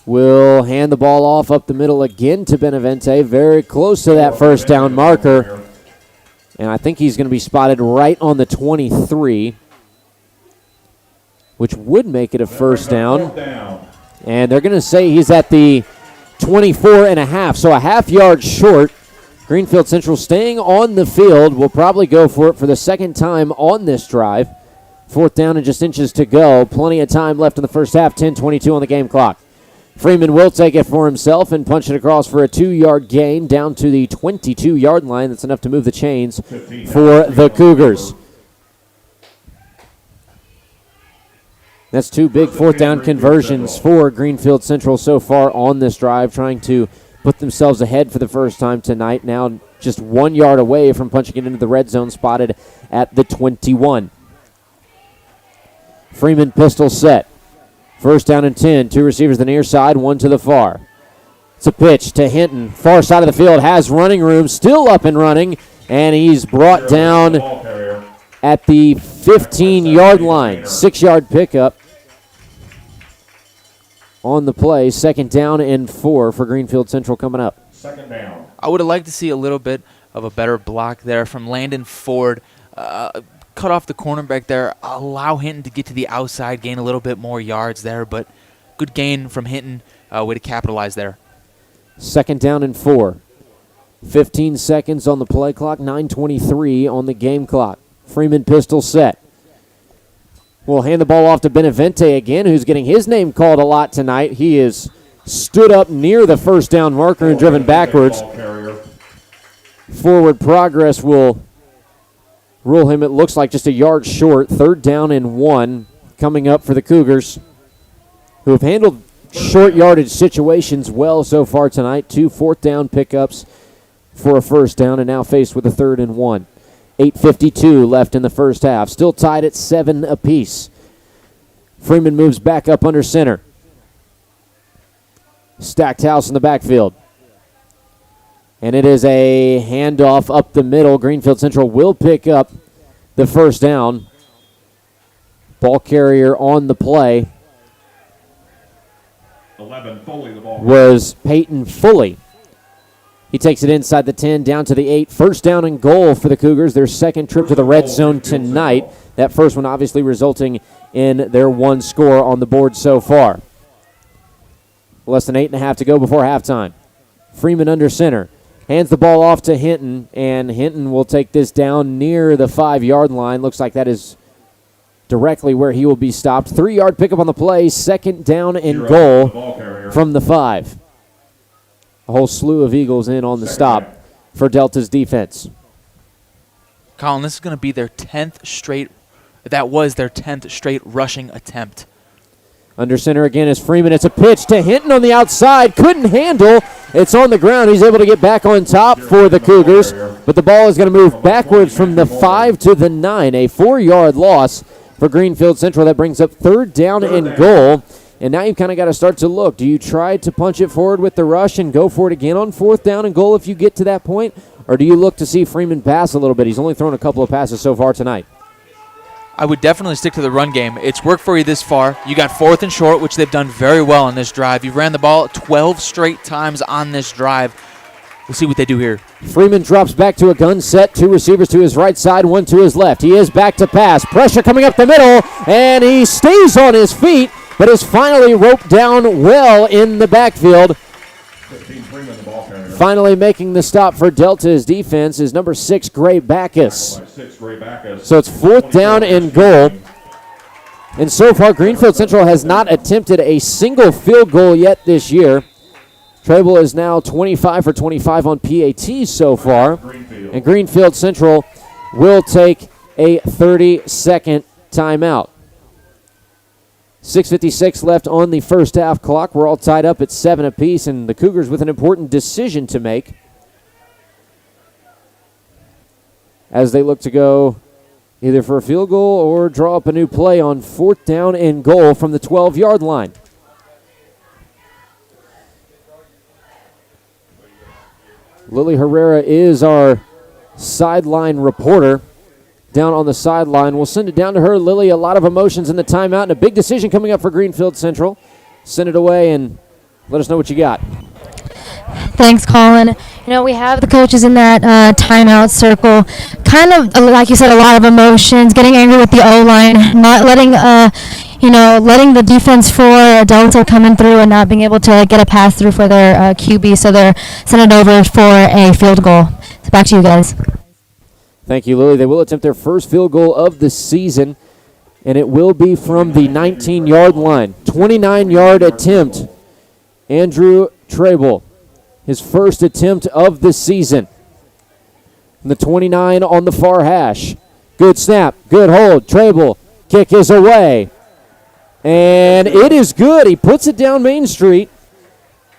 will hand the ball off up the middle again to Benavente. Very close to that first down marker. And I think he's going to be spotted right on the 23, which would make it a first down. And they're going to say he's at the 24 and a half, so a half yard short. Greenfield-Central staying on the field. Will probably go for it for the second time on this drive. Fourth down and just inches to go. Plenty of time left in the first half. 10:22 on the game clock. Freeman will take it for himself and punch it across for a 2-yard gain down to the 22-yard line. That's enough to move the chains for the Cougars. That's 2 big fourth down conversions for Greenfield-Central so far on this drive, trying to put themselves ahead for the first time tonight. Now just 1 yard away from punching it into the red zone, spotted at the 21. Freeman pistol set. First down and 10. 2 receivers to the near side, 1 to the far. It's a pitch to Hinton. Far side of the field, has running room, still up and running, and he's brought down at the 15-yard line. 6-yard pickup on the play. Second down and 4 for Greenfield-Central coming up. Second down. I would have liked to see a little bit of a better block there from Landon Ford. Cut off the cornerback there, allow Hinton to get to the outside, gain a little bit more yards there, but good gain from Hinton, way to capitalize there. Second down and 4. 15 seconds on the play clock, 9:23 on the game clock. Freeman pistol set. We'll hand the ball off to Benavente again, who's getting his name called a lot tonight. He is stood up near the first down marker and driven backwards. Forward progress will rule him, it looks like, just a yard short. Third down and 1 coming up for the Cougars, who have handled short yardage situations well so far tonight. 2 fourth down pickups for a first down, and now faced with a 3rd and 1. 8:52 left in the first half. Still tied at 7 apiece. Freeman moves back up under center. Stacked house in the backfield. And it is a handoff up the middle. Greenfield-Central will pick up the first down. Ball carrier on the play 11, Foley, the ball. was Peyton Foley. He takes it inside the 10, down to the 8. First down and goal for the Cougars, their second trip to the red zone tonight. That first one obviously resulting in their one score on the board so far. Less than 8.5 to go before halftime. Freeman under center. Hands the ball off to Hinton, and Hinton will take this down near the 5-yard line. Looks like that is directly where he will be stopped. 3-yard pickup on the play, second down and goal from the 5. A whole slew of Eagles in on the stop for Delta's defense. Colin, this is going to be their 10th straight. That was their 10th straight rushing attempt. Under center again is Freeman. It's a pitch to Hinton on the outside. Couldn't handle. It's on the ground. He's able to get back on top for the Cougars, but the ball is going to move backwards from the 5 to the 9. A 4-yard loss for Greenfield-Central. That brings up third down and goal. And now you've kind of got to start to look. Do you try to punch it forward with the rush and go for it again on fourth down and goal if you get to that point? Or do you look to see Freeman pass a little bit? He's only thrown a couple of passes so far tonight. I would definitely stick to the run game. It's worked for you this far. You got fourth and short, which they've done very well on this drive. You ran the ball 12 straight times on this drive. We'll see what they do here. Freeman drops back to a gun set. 2 receivers to his right side, 1 to his left. He is back to pass. Pressure coming up the middle, and he stays on his feet, but is finally roped down well in the backfield. 15, Freeman, the ball carrier. Finally making the stop for Delta's defense is number 6, Gray Backus. So it's fourth down and goal. And so far, Greenfield-Central has not attempted a single field goal yet this year. Treble is now 25 for 25 on PATs so far. And Greenfield-Central will take a 30-second timeout. 6:56 left on the first half clock. We're all tied up at 7 apiece, and the Cougars with an important decision to make as they look to go either for a field goal or draw up a new play on fourth down and goal from the 12-yard line. Lily Herrera is our sideline reporter down on the sideline. We'll send it down to her. Lily, a lot of emotions in the timeout and a big decision coming up for Greenfield-Central. Send it away and let us know what you got. Thanks, Colin. You know, we have the coaches in that timeout circle. Kind of, like you said, a lot of emotions, getting angry with the O-line, not letting, letting the defense for Delta coming through and not being able to get a pass through for their QB, so they're sending it over for a field goal. So back to you guys. Thank you, Lily. They will attempt their first field goal of the season, and it will be from the 19-yard line. 29-yard attempt. Andrew Treble, his first attempt of the season. And the 29 on the far hash. Good snap, good hold. Treble, kick is away. And it is good. He puts it down Main Street,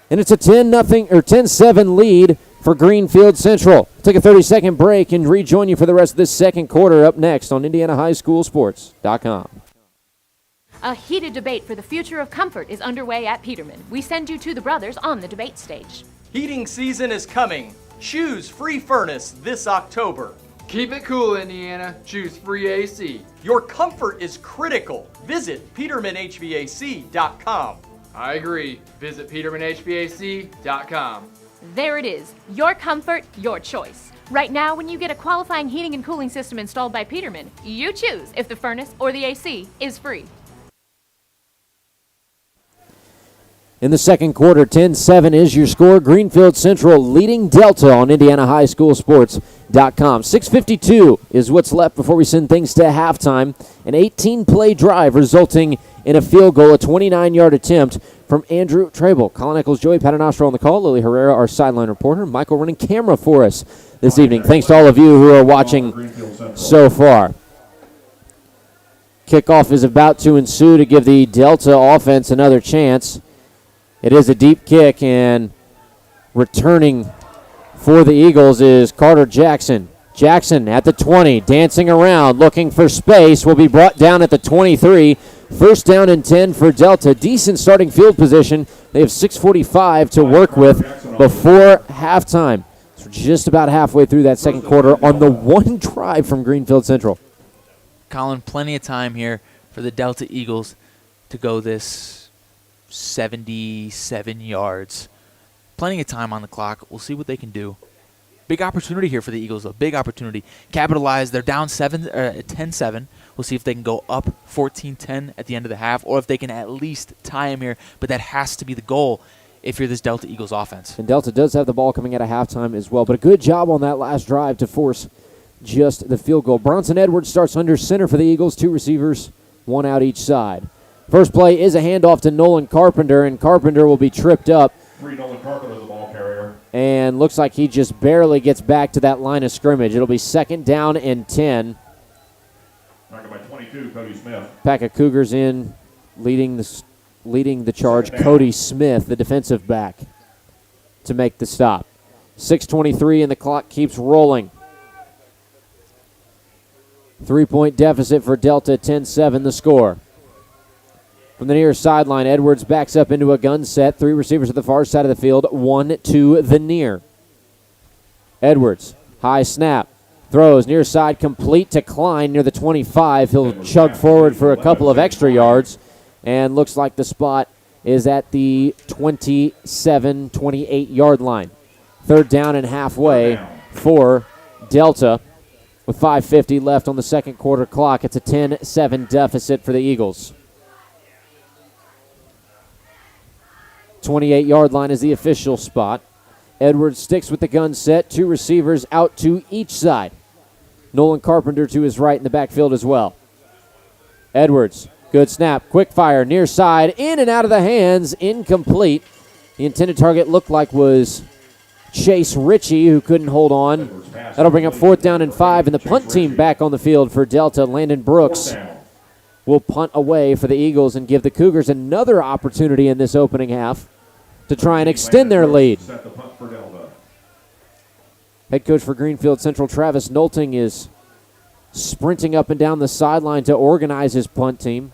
and it's a 10-7 lead for Greenfield-Central. Take a 30-second break and rejoin you for the rest of this second quarter up next on IndianaHighSchoolSports.com. A heated debate for the future of comfort is underway at Peterman. We send you to the brothers on the debate stage. Heating season is coming. Choose free furnace this October. Keep it cool, Indiana. Choose free AC. Your comfort is critical. Visit PetermanHVAC.com. I agree. Visit PetermanHVAC.com. There it is. Your comfort, your choice. Right now, when you get a qualifying heating and cooling system installed by Peterman, you choose if the furnace or the AC is free. In the second quarter, 10-7 is your score. Greenfield-Central leading Delta on IndianaHighSchoolSports.com. 6:52 is what's left before we send things to halftime. An 18-play drive resulting in a field goal, a 29-yard attempt from Andrew Treble. Colin Eccles, Joey Paternostro on the call. Lily Herrera, our sideline reporter. Michael running camera for us this evening. Thanks to all of you who are watching so far. Kickoff is about to ensue to give the Delta offense another chance. It is a deep kick, and returning for the Eagles is Carter Jackson. Jackson at the 20, dancing around, looking for space, will be brought down at the 23. First down and 10 for Delta. Decent starting field position. They have 6:45 to work with before halftime. So we're just about halfway through that second quarter on the one drive from Greenfield-Central. Colin, plenty of time here for the Delta Eagles to go this 77 yards. Plenty of time on the clock. We'll see what they can do. Big opportunity here for the Eagles, though. Big opportunity. Capitalize. They're down 10-7. We'll see if they can go up 14-10 at the end of the half, or if they can at least tie them here. But that has to be the goal if you're this Delta Eagles offense. And Delta does have the ball coming out of halftime as well. But a good job on that last drive to force just the field goal. Bronson Edwards starts under center for the Eagles. 2 receivers, 1 out each side. First play is a handoff to Nolan Carpenter, and Carpenter will be tripped up. Nolan Carpenter, the ball carrier. And looks like he just barely gets back to that line of scrimmage. It'll be second down and 10. Back by 22, Cody Smith. Pack of Cougars in, leading the charge. Cody Smith, the defensive back, to make the stop. 6:23 and the clock keeps rolling. 3-point deficit for Delta, 10-7 the score. From the near sideline, Edwards backs up into a gun set. 3 receivers at the far side of the field, 1 to the near. Edwards, high snap, throws near side, complete to Klein near the 25. He'll chug forward for a couple of extra yards, and looks like the spot is at the 27, 28-yard line. Third down and halfway for Delta. With 5:50 left on the second quarter clock, it's a 10-7 deficit for the Eagles. 28-yard line is the official spot. Edwards sticks with the gun set. 2 receivers out to each side. Nolan Carpenter to his right in the backfield as well. Edwards, good snap, quick fire, near side, in and out of the hands, incomplete. The intended target looked like was Chase Ritchie, who couldn't hold on. That'll bring up 4th down and 5, and the punt team back on the field for Delta. Landon Brooks will punt away for the Eagles and give the Cougars another opportunity in this opening half to try and extend their lead. Head coach for Greenfield-Central, Travis Nolting, is sprinting up and down the sideline to organize his punt team.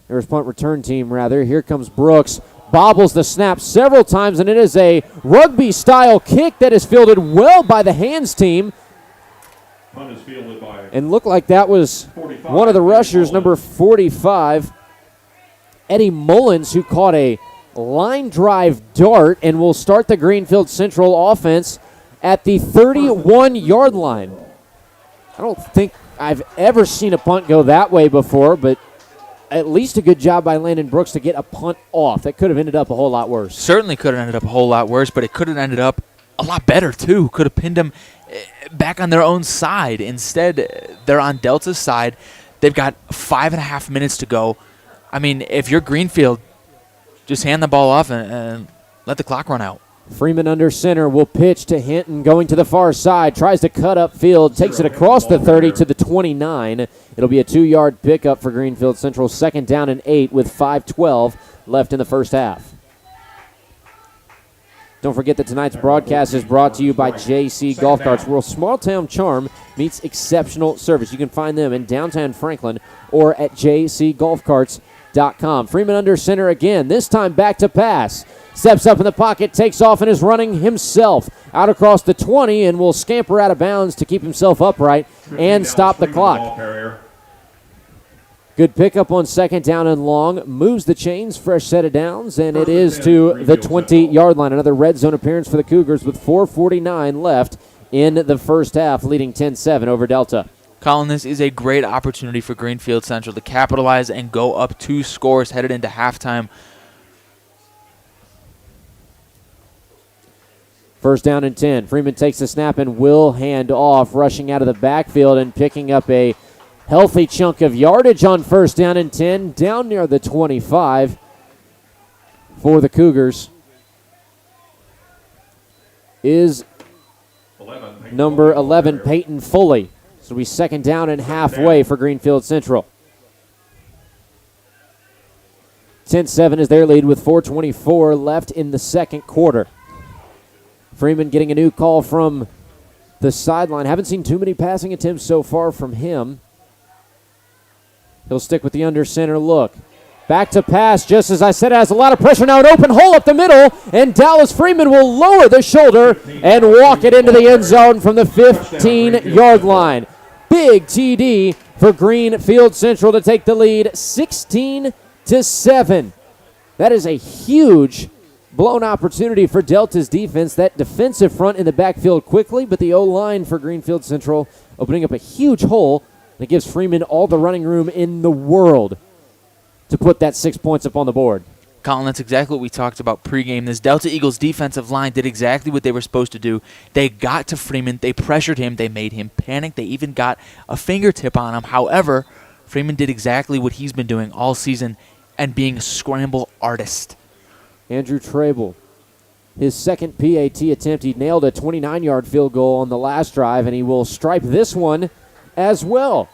Or his punt return team, rather. Here comes Brooks. Bobbles the snap several times, and it is a rugby-style kick that is fielded well by the hands team. And looked like that was one of the rushers, number 45, Eddie Mullins, who caught a line drive dart and will start the Greenfield-Central offense at the 31-yard line. I don't think I've ever seen a punt go that way before, but at least a good job by Landon Brooks to get a punt off. That could have ended up a whole lot worse. Certainly could have ended up a whole lot worse, but it could have ended up a lot better, too. Could have pinned them back on their own side. Instead, they're on Delta's side. They've got 5.5 minutes to go. I mean, if you're Greenfield, just hand the ball off and let the clock run out. Freeman under center will pitch to Hinton, going to the far side, tries to cut up field, takes it across the 30 to the 29. It'll be a 2-yard pickup for Greenfield-Central, second down and 8 with 5:12 left in the first half. Don't forget that tonight's broadcast is brought to you by JC Golf Carts, where small town charm meets exceptional service. You can find them in downtown Franklin or at jcgolfcarts.com. Freeman under center again, this time back to pass. Steps up in the pocket, takes off, and is running himself out across the 20 and will scamper out of bounds to keep himself upright and stop the clock. Good pickup on second down and long. Moves the chains, fresh set of downs, and it is to the 20-yard line. Another red zone appearance for the Cougars with 4:49 left in the first half, leading 10-7 over Delta. Colin, this is a great opportunity for Greenfield-Central to capitalize and go up 2 scores headed into halftime. First down and 10. Freeman takes the snap and will hand off, rushing out of the backfield and picking up a healthy chunk of yardage on first down and 10, down near the 25 for the Cougars is number 11, Peyton Foley. So it'll be second down and halfway for Greenfield-Central. 10-7 is their lead with 4:24 left in the second quarter. Freeman getting a new call from the sideline. Haven't seen too many passing attempts so far from him. He'll stick with the under center look. Back to pass, just as I said, has a lot of pressure now. An open hole up the middle, and Dallas Freeman will lower the shoulder and walk it into the end zone from the 15-yard line. Big TD for Greenfield-Central to take the lead 16-7. That is a huge blown opportunity for Delta's defense. That defensive front in the backfield quickly, but the O-line for Greenfield-Central opening up a huge hole that gives Freeman all the running room in the world to put that 6 points up on the board. Colin, that's exactly what we talked about pregame. This Delta Eagles defensive line did exactly what they were supposed to do. They got to Freeman. They pressured him. They made him panic. They even got a fingertip on him. However, Freeman did exactly what he's been doing all season and being a scramble artist. Andrew Trable, his second PAT attempt, he nailed a 29-yard field goal on the last drive, and he will stripe this one as well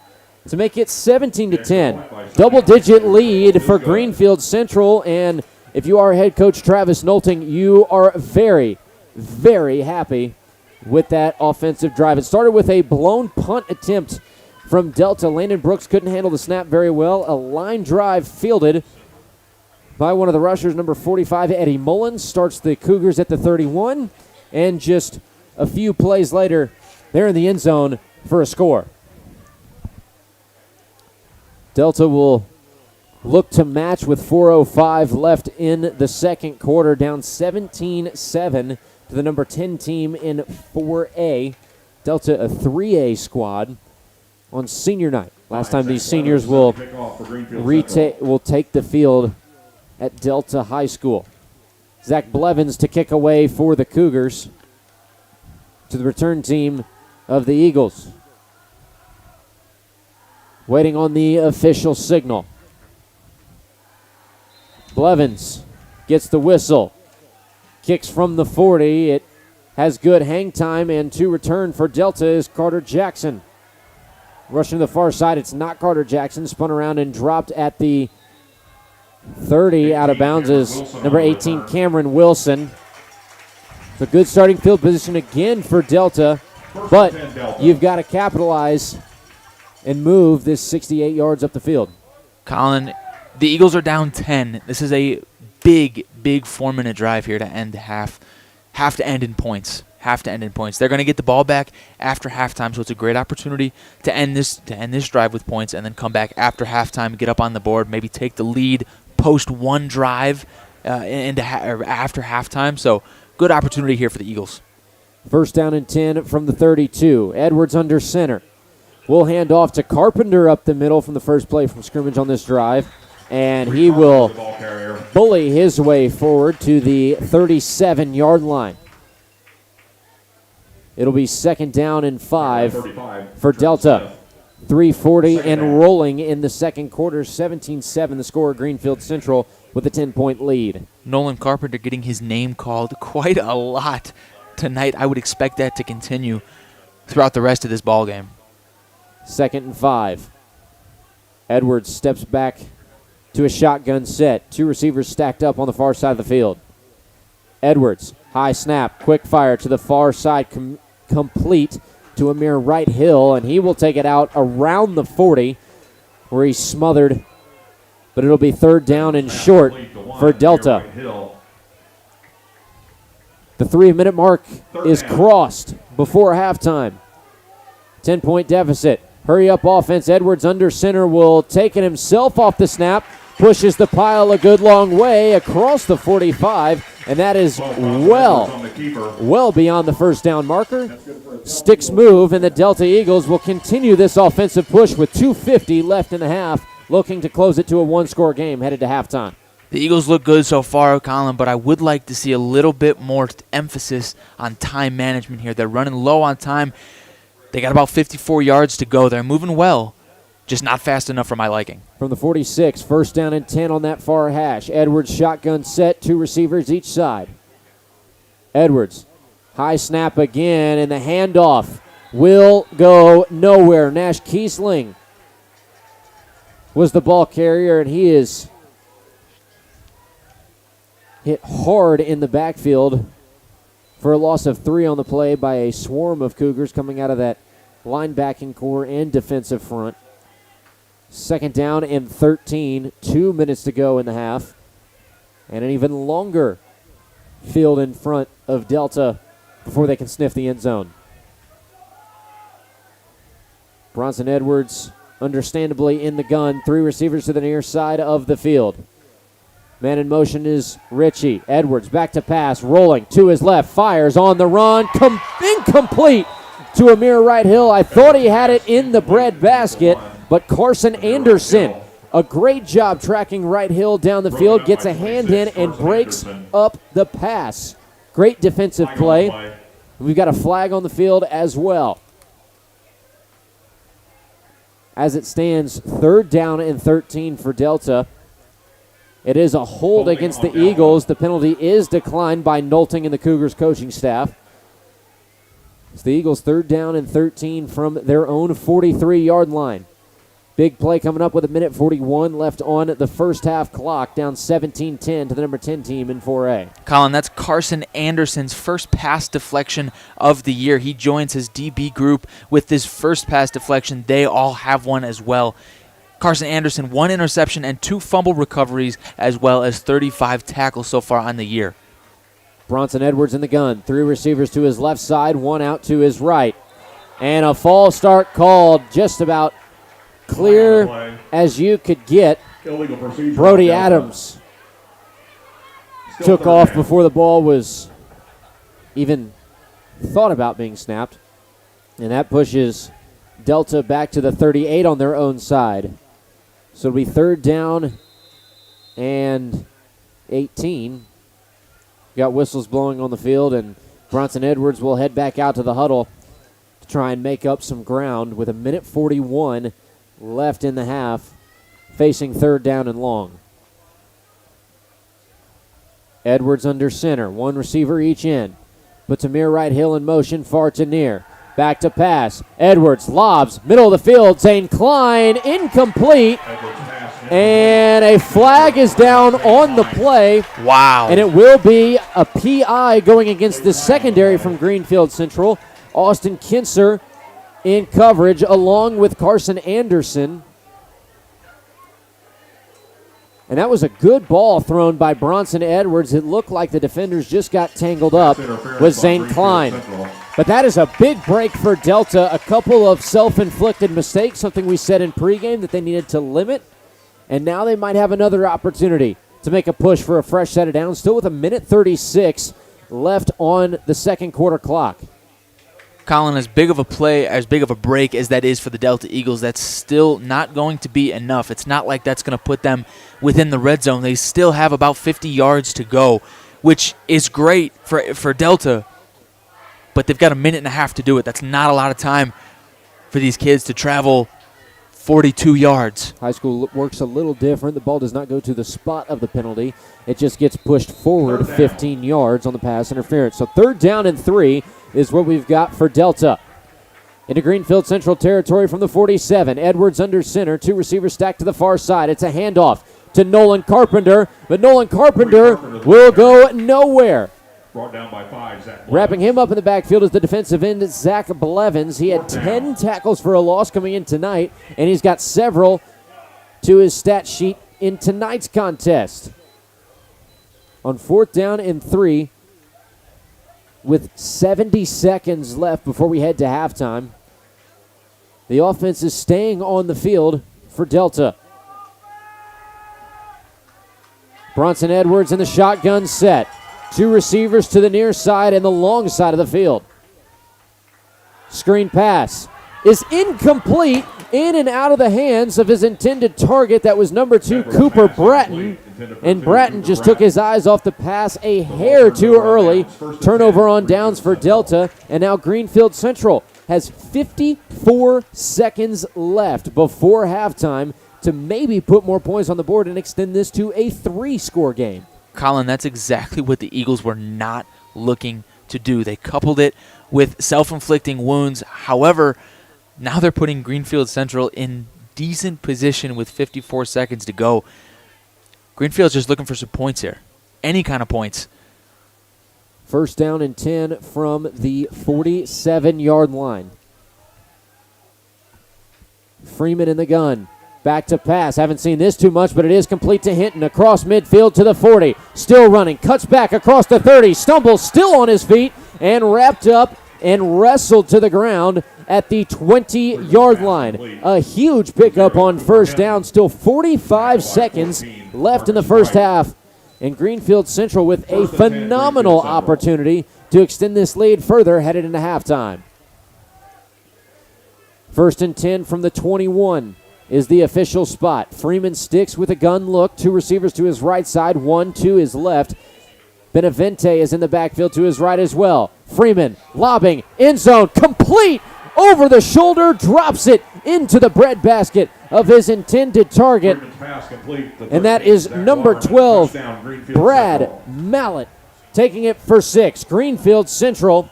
to make it 17-10. Double-digit lead for Greenfield-Central, and if you are head coach Travis Nolting, you are very, very happy with that offensive drive. It started with a blown punt attempt from Delta. Landon Brooks couldn't handle the snap very well. A line drive fielded by one of the rushers, number 45, Eddie Mullins, starts the Cougars at the 31, and just a few plays later, they're in the end zone for a score. Delta will look to match with 4:05 left in the second quarter, down 17-7 to the number 10 team in 4A. Delta, a 3A squad on senior night. Last time these seniors will take the field at Delta High School. Zach Blevins to kick away for the Cougars to the return team of the Eagles. Waiting on the official signal. Blevins gets the whistle. Kicks from the 40. It has good hang time, and to return for Delta is Carter Jackson. Rushing to the far side, it's not Carter Jackson. Spun around and dropped at the 30. Out of bounds is number 18, Cameron Wilson. It's a good starting field position again for Delta, but you've got to capitalize and move this 68 yards up the field. Colin, the Eagles are down 10. This is a big 4-minute drive here to end half. Have to end in points. They're going to get the ball back after halftime, so it's a great opportunity to end this drive with points and then come back after halftime, get up on the board, maybe take the lead, post one drive after halftime. So good opportunity here for the Eagles. First down and 10 from the 32. Edwards under center. We'll hand off to Carpenter up the middle from the first play from scrimmage on this drive. And he will bully his way forward to the 37-yard line. It'll be second down and 5 for Delta. 3:40 and rolling in the second quarter. 17-7 the score. Greenfield-Central with a 10-point lead. Nolan Carpenter getting his name called quite a lot tonight. I would expect that to continue throughout the rest of this ball game. Second and 5. Edwards steps back to a shotgun set. Two receivers stacked up on the far side of the field. Edwards, high snap, quick fire to the far side, complete to Amir Wright Hill, and he will take it out around the 40 where he's smothered, but it'll be third down and short for Delta. The 3-minute mark is crossed before halftime. 10-point deficit. Hurry up offense. Edwards under center will take it himself off the snap. Pushes the pile a good long way across the 45, and that is well beyond the first down marker. Sticks move, and the Delta Eagles will continue this offensive push with 2:50 left in the half, looking to close it to a one-score game headed to halftime. The Eagles look good so far, Colin, but I would like to see a little bit more emphasis on time management here. They're running low on time. They got about 54 yards to go. They're moving well, just not fast enough for my liking. From the 46, first down and 10 on that far hash. Edwards shotgun set, two receivers each side. Edwards, high snap again, and the handoff will go nowhere. Nash Kiesling was the ball carrier, and he is hit hard in the backfield for a loss of 3 on the play by a swarm of Cougars coming out of that linebacking core and defensive front. Second down and 13. 2 minutes to go in the half. And an even longer field in front of Delta before they can sniff the end zone. Bronson Edwards, understandably in the gun. 3 receivers to the near side of the field. Man in motion is Ritchie. Edwards back to pass, rolling to his left, fires on the run. Incomplete to Amir Wright Hill. I thought he had it in the bread basket, but Carson Anderson, a great job tracking Wright Hill down the field, gets a hand in and breaks up the pass. Great defensive play. We've got a flag on the field as well. As it stands, 3rd down and 13 for Delta. It is a hold against the Eagles. The penalty is declined by Nolting and the Cougars coaching staff. It's the Eagles 3rd down and 13 from their own 43-yard line. Big play coming up with 1:41 left on the first half clock, down 17-10 to the number 10 team in 4A. Colin, that's Carson Anderson's first pass deflection of the year. He joins his DB group with this first pass deflection. They all have one as well. Carson Anderson, 1 interception and 2 fumble recoveries, as well as 35 tackles so far on the year. Bronson Edwards in the gun. 3 receivers to his left side, 1 out to his right. And a false start called, just about clear as you could get. Brody Adams took off before the ball was even thought about being snapped. And that pushes Delta back to the 38 on their own side. So it'll be 3rd down and 18. Got whistles blowing on the field, and Bronson Edwards will head back out to the huddle to try and make up some ground with 1:41 left in the half, facing 3rd down and long. Edwards under center, 1 receiver each end. Puts Amir Wright Hill in motion, far to near. Back to pass. Edwards lobs, middle of the field. Zane Klein, incomplete. And a flag is down on the play. Wow. And it will be a PI going against the secondary from Greenfield-Central. Austin Kinser in coverage along with Carson Anderson. And that was a good ball thrown by Bronson Edwards. It looked like the defenders just got tangled up with Zane Klein. But that is a big break for Delta. A couple of self-inflicted mistakes, something we said in pregame that they needed to limit. And now they might have another opportunity to make a push for a fresh set of downs, still with 1:36 left on the second quarter clock. Colin, as big of a play, as big of a break as that is for the Delta Eagles, that's still not going to be enough. It's not like that's going to put them within the red zone. They still have about 50 yards to go, which is great for Delta, but they've got 1.5 minutes to do it. That's not a lot of time for these kids to travel 42 yards. High school works a little different. The ball does not go to the spot of the penalty. It just gets pushed forward 15 yards on the pass interference. So 3rd down and 3 is what we've got for Delta. Into Greenfield-Central territory from the 47. Edwards under center. 2 receivers stacked to the far side. It's a handoff to Nolan Carpenter, but Nolan Carpenter will go nowhere. Brought down by 5, Zach Blevins. Wrapping him up in the backfield is the defensive end, Zach Blevins. He had 10 tackles for a loss coming in tonight, and he's got several to his stat sheet in tonight's contest. On 4th down and 3, with 70 seconds left before we head to halftime, the offense is staying on the field for Delta. Bronson Edwards in the shotgun set. 2 receivers to the near side and the long side of the field. Screen pass is incomplete, in and out of the hands of his intended target. That was number 2, Cooper Bratton. And Bratton just took his eyes off the pass a hair too early. Turnover on downs for Delta. And now Greenfield-Central has 54 seconds left before halftime to maybe put more points on the board and extend this to a 3-score game. Colin, that's exactly what the Eagles were not looking to do. They coupled it with self-inflicting wounds. However, now they're putting Greenfield-Central in decent position with 54 seconds to go. Greenfield's just looking for some points here. Any kind of points. 1st down and 10 from the 47-yard line. Freeman in the gun. Back to pass. Haven't seen this too much, but it is complete to Hinton. Across midfield to the 40. Still running. Cuts back across the 30. Stumbles still on his feet and wrapped up and wrestled to the ground at the 20-yard line. A huge pickup on first down. Still 45 seconds left in the first half. And Greenfield-Central with a phenomenal opportunity to extend this lead further headed into halftime. 1st and 10 from the 21 is the official spot. Freeman sticks with a gun look. 2 receivers to his right side, 1 to his left. Benavente is in the backfield to his right as well. Freeman lobbing, end zone, complete, over the shoulder, drops it into the breadbasket of his intended target. And that is number 12, Brad Mallett, taking it for 6. Greenfield-Central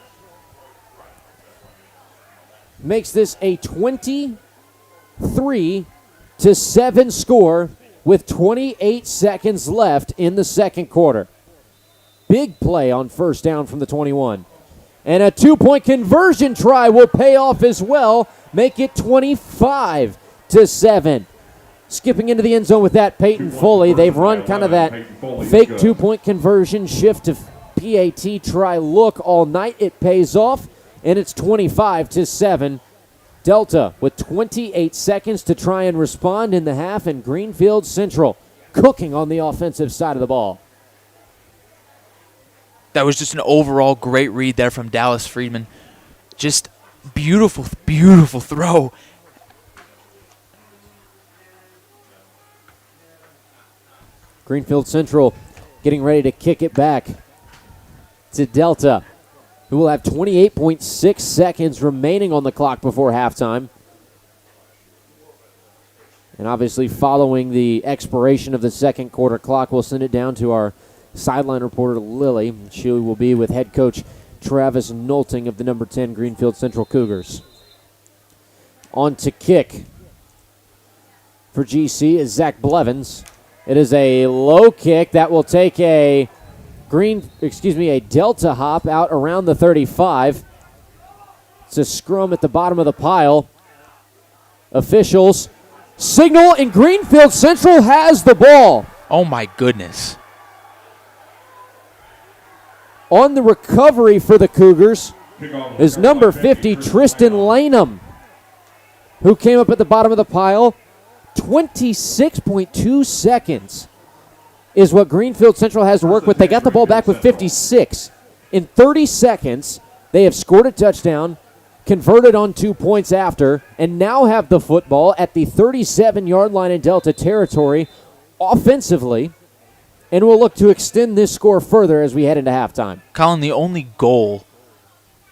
makes this a 23-7 score with 28 seconds left in the second quarter. Big play on first down from the 21. And a 2-point conversion try will pay off as well, make it 25-7. Skipping into the end zone with that, Peyton Foley. They've run kind of that fake 2-point conversion shift to PAT try look all night. It pays off, and it's 25-7. Delta with 28 seconds to try and respond in the half, and Greenfield-Central cooking on the offensive side of the ball. That was just an overall great read there from Dallas Freedman. Just beautiful, beautiful throw. Greenfield-Central getting ready to kick it back to Delta, who will have 28.6 seconds remaining on the clock before halftime. And obviously following the expiration of the second quarter clock, we'll send it down to our sideline reporter, Lily. She will be with head coach Travis Nolting of the number 10 Greenfield-Central Cougars. On to kick for GC is Zach Blevins. It is a low kick that will take a Delta hop out around the 35. It's a scrum at the bottom of the pile. Officials signal, and Greenfield-Central has the ball. Oh my goodness. On the recovery for the Cougars is number 50, Tristan Lanham, who came up at the bottom of the pile. 26.2 seconds is what Greenfield-Central has to work with. They got the ball back with 56. In 30 seconds, they have scored a touchdown, converted on 2 points after, and now have the football at the 37-yard line in Delta territory offensively, and will look to extend this score further as we head into halftime. Colin, the only goal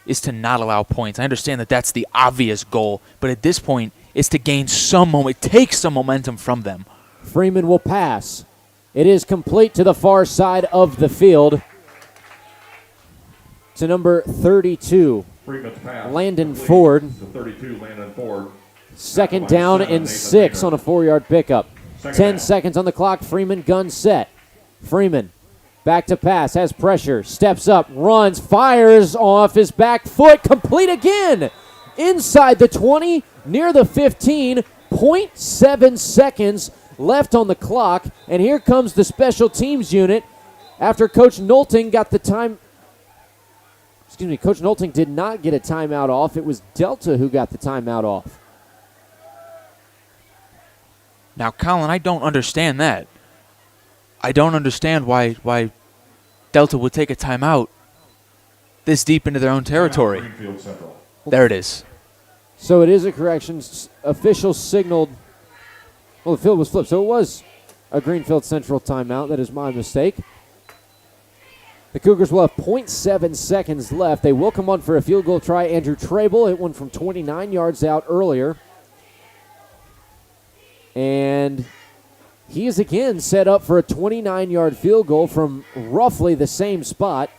is to not allow points. I understand that that's the obvious goal, but at this point, it's to gain some moment, take some momentum from them. Freeman will pass. It is complete to the far side of the field to number 32, Landon Ford. 32, Landon Ford. Second down and 6 on a 4-yard pickup. 10 seconds on the clock. Freeman gun set. Freeman back to pass, has pressure, steps up, runs, fires off his back foot, complete again. Inside the 20, near the 15, 0.7 seconds left on the clock, and here comes the special teams unit after Coach Nolting got the time. Coach Nolting did not get a timeout off. It was Delta who got the timeout off. Now, Colin, I don't understand that. I don't understand why Delta would take a timeout this deep into their own territory. There it is. So it is a correction. Officials signaled. Well, the field was flipped, so it was a Greenfield-Central timeout. That is my mistake. The Cougars will have 0.7 seconds left. They will come on for a field goal try. Andrew Trable hit one from 29 yards out earlier. And he is again set up for a 29-yard field goal from roughly the same spot.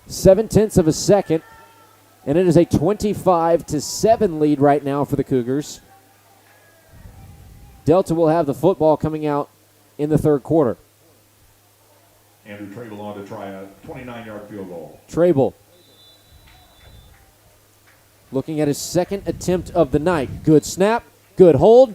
0.7 of a second. And it is a 25-7 lead right now for the Cougars. Delta will have the football coming out in the third quarter. Andrew Trable on to try a 29-yard field goal. Trable looking at his second attempt of the night. Good snap, good hold.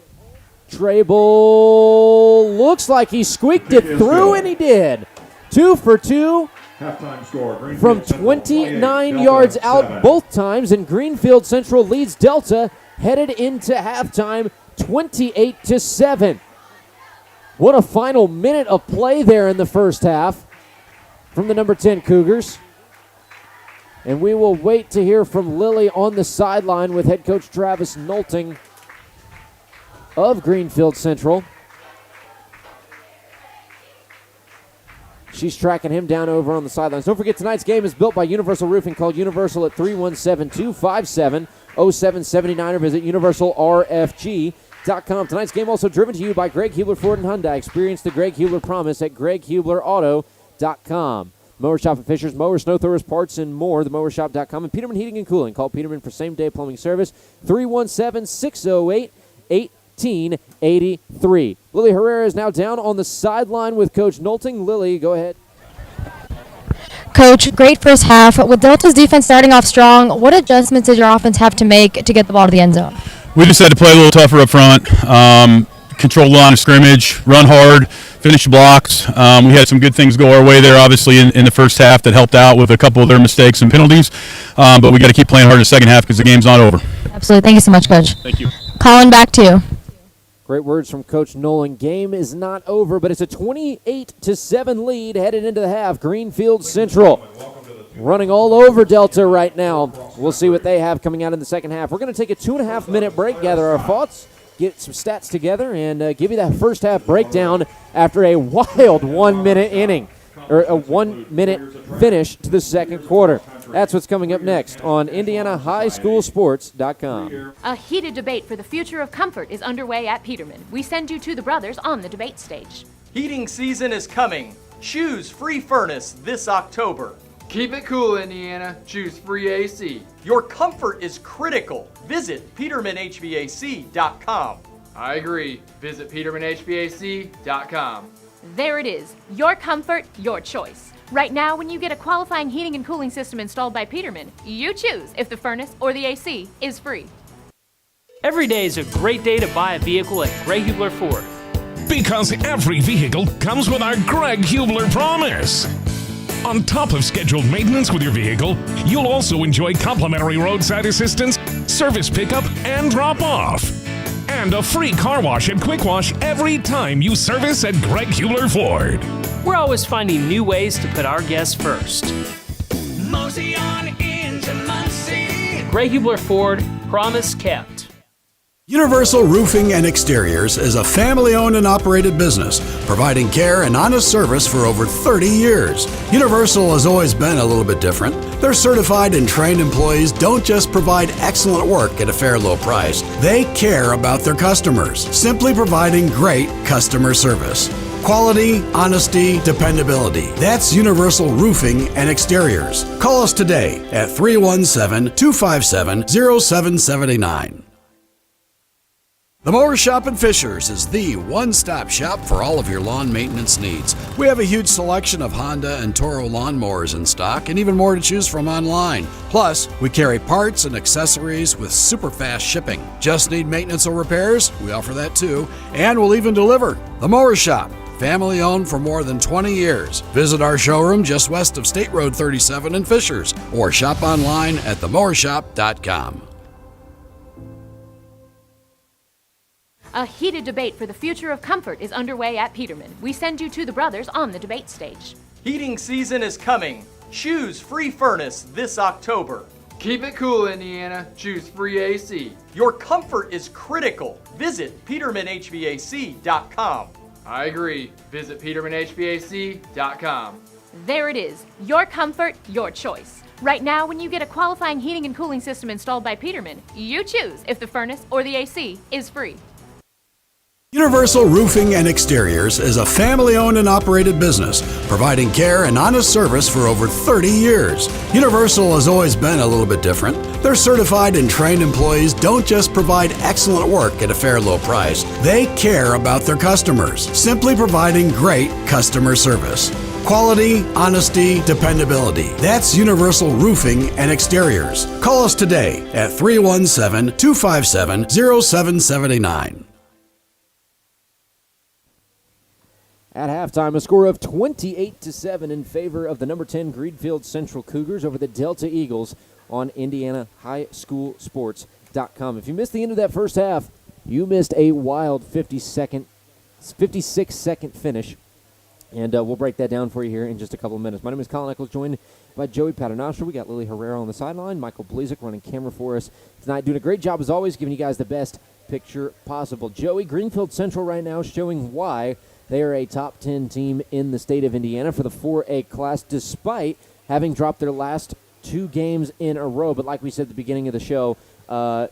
Trable looks like he squeaked it through, and he did. 2 for 2 Halftime score. from Greenfield-Central 29 28, yards Delta out 7. both times, and Greenfield-Central leads Delta headed into halftime 28-7. What a final minute of play there in the first half from the number 10 Cougars. And we will wait to hear from Lily on the sideline with head coach Travis Nolting of Greenfield-Central. She's tracking him down over on the sidelines. Don't forget, tonight's game is built by Universal Roofing. Call Universal at 317-257-0779 or visit universalrfg.com. Tonight's game also driven to you by Greg Hubler Ford and Hyundai. Experience the Greg Hubler promise at greghublerauto.com. Mower Shop and Fishers, mowers, snow throwers, parts, and more. TheMowerShop.com and Peterman Heating and Cooling. Call Peterman for same-day plumbing service. 317-608-1883. Lily Herrera is now down on the sideline with Coach Nolting. Lily, go ahead. Coach, great first half. With Delta's defense starting off strong, what adjustments did your offense have to make to get the ball to the end zone? We just had to play a little tougher up front, control the line of scrimmage, run hard, finish blocks. We had some good things go our way there, obviously, in the first half that helped out with a couple of their mistakes and penalties. But we got to keep playing hard in the second half because the game's not over. Absolutely. Thank you so much, Coach. Thank you. Colin, back to you. Great words from Coach Nolan. Game is not over, but it's a 28-7 lead headed into the half. Greenfield-Central running all over Delta right now. We'll see what they have coming out in the second half. We're going to take a 2.5-minute break, gather our thoughts, get some stats together, and give you that first half breakdown after a wild 1-minute inning, or a 1-minute finish to the second quarter. That's what's coming up next on IndianaHighSchoolSports.com. A heated debate for the future of comfort is underway at Peterman. We send you to the brothers on the debate stage. Heating season is coming. Choose free furnace this October. Keep it cool, Indiana. Choose free AC. Your comfort is critical. Visit PetermanHVAC.com. I agree. Visit PetermanHVAC.com. There it is. Your comfort, your choice. Right now, when you get a qualifying heating and cooling system installed by Peterman, you choose if the furnace or the AC is free. Every day is a great day to buy a vehicle at Greg Hubler Ford. Because every vehicle comes with our Greg Hubler promise. On top of scheduled maintenance with your vehicle, you'll also enjoy complimentary roadside assistance, service pickup, and drop-off. And a free car wash and quick wash every time you service at Greg Hubler Ford. We're always finding new ways to put our guests first. Mosey on into Muncie. Greg Hubler Ford, promise kept. Universal Roofing and Exteriors is a family-owned and operated business, providing care and honest service for over 30 years. Universal has always been a little bit different. Their certified and trained employees don't just provide excellent work at a fair low price. They care about their customers, simply providing great customer service. Quality, honesty, dependability. That's Universal Roofing and Exteriors. Call us today at 317-257-0779. The Mower Shop in Fishers is the one-stop shop for all of your lawn maintenance needs. We have a huge selection of Honda and Toro lawnmowers in stock and even more to choose from online. Plus, we carry parts and accessories with super fast shipping. Just need maintenance or repairs? We offer that too. And we'll even deliver. The Mower Shop, family owned for more than 20 years. Visit our showroom just west of State Road 37 in Fishers or shop online at themowershop.com. A heated debate for the future of comfort is underway at Peterman. We send you to the brothers on the debate stage. Heating season is coming. Choose free furnace this October. Keep it cool, Indiana. Choose free AC. Your comfort is critical. Visit PetermanHVAC.com. I agree. Visit PetermanHVAC.com. There it is. Your comfort, your choice. Right now, when you get a qualifying heating and cooling system installed by Peterman, you choose if the furnace or the AC is free. Universal Roofing and Exteriors is a family-owned and operated business, providing care and honest service for over 30 years. Universal has always been a little bit different. Their certified and trained employees don't just provide excellent work at a fair low price. They care about their customers, simply providing great customer service. Quality, honesty, dependability. That's Universal Roofing and Exteriors. Call us today at 317-257-0779. At halftime, a score of 28-7 in favor of the number 10 Greenfield-Central Cougars over the Delta Eagles on IndianaHighSchoolSports.com. If you missed the end of that first half, you missed a wild 56-second finish. And we'll break that down for you here in just a couple of minutes. My name is Colin Eccles, joined by Joey Paternoster. We got Lily Herrera on the sideline, Michael Blazek running camera for us tonight, doing a great job as always, giving you guys the best picture possible. Joey, Greenfield-Central right now showing why they are a top 10 team in the state of Indiana for the 4A class, despite having dropped their last 2 games in a row. But like we said at the beginning of the show,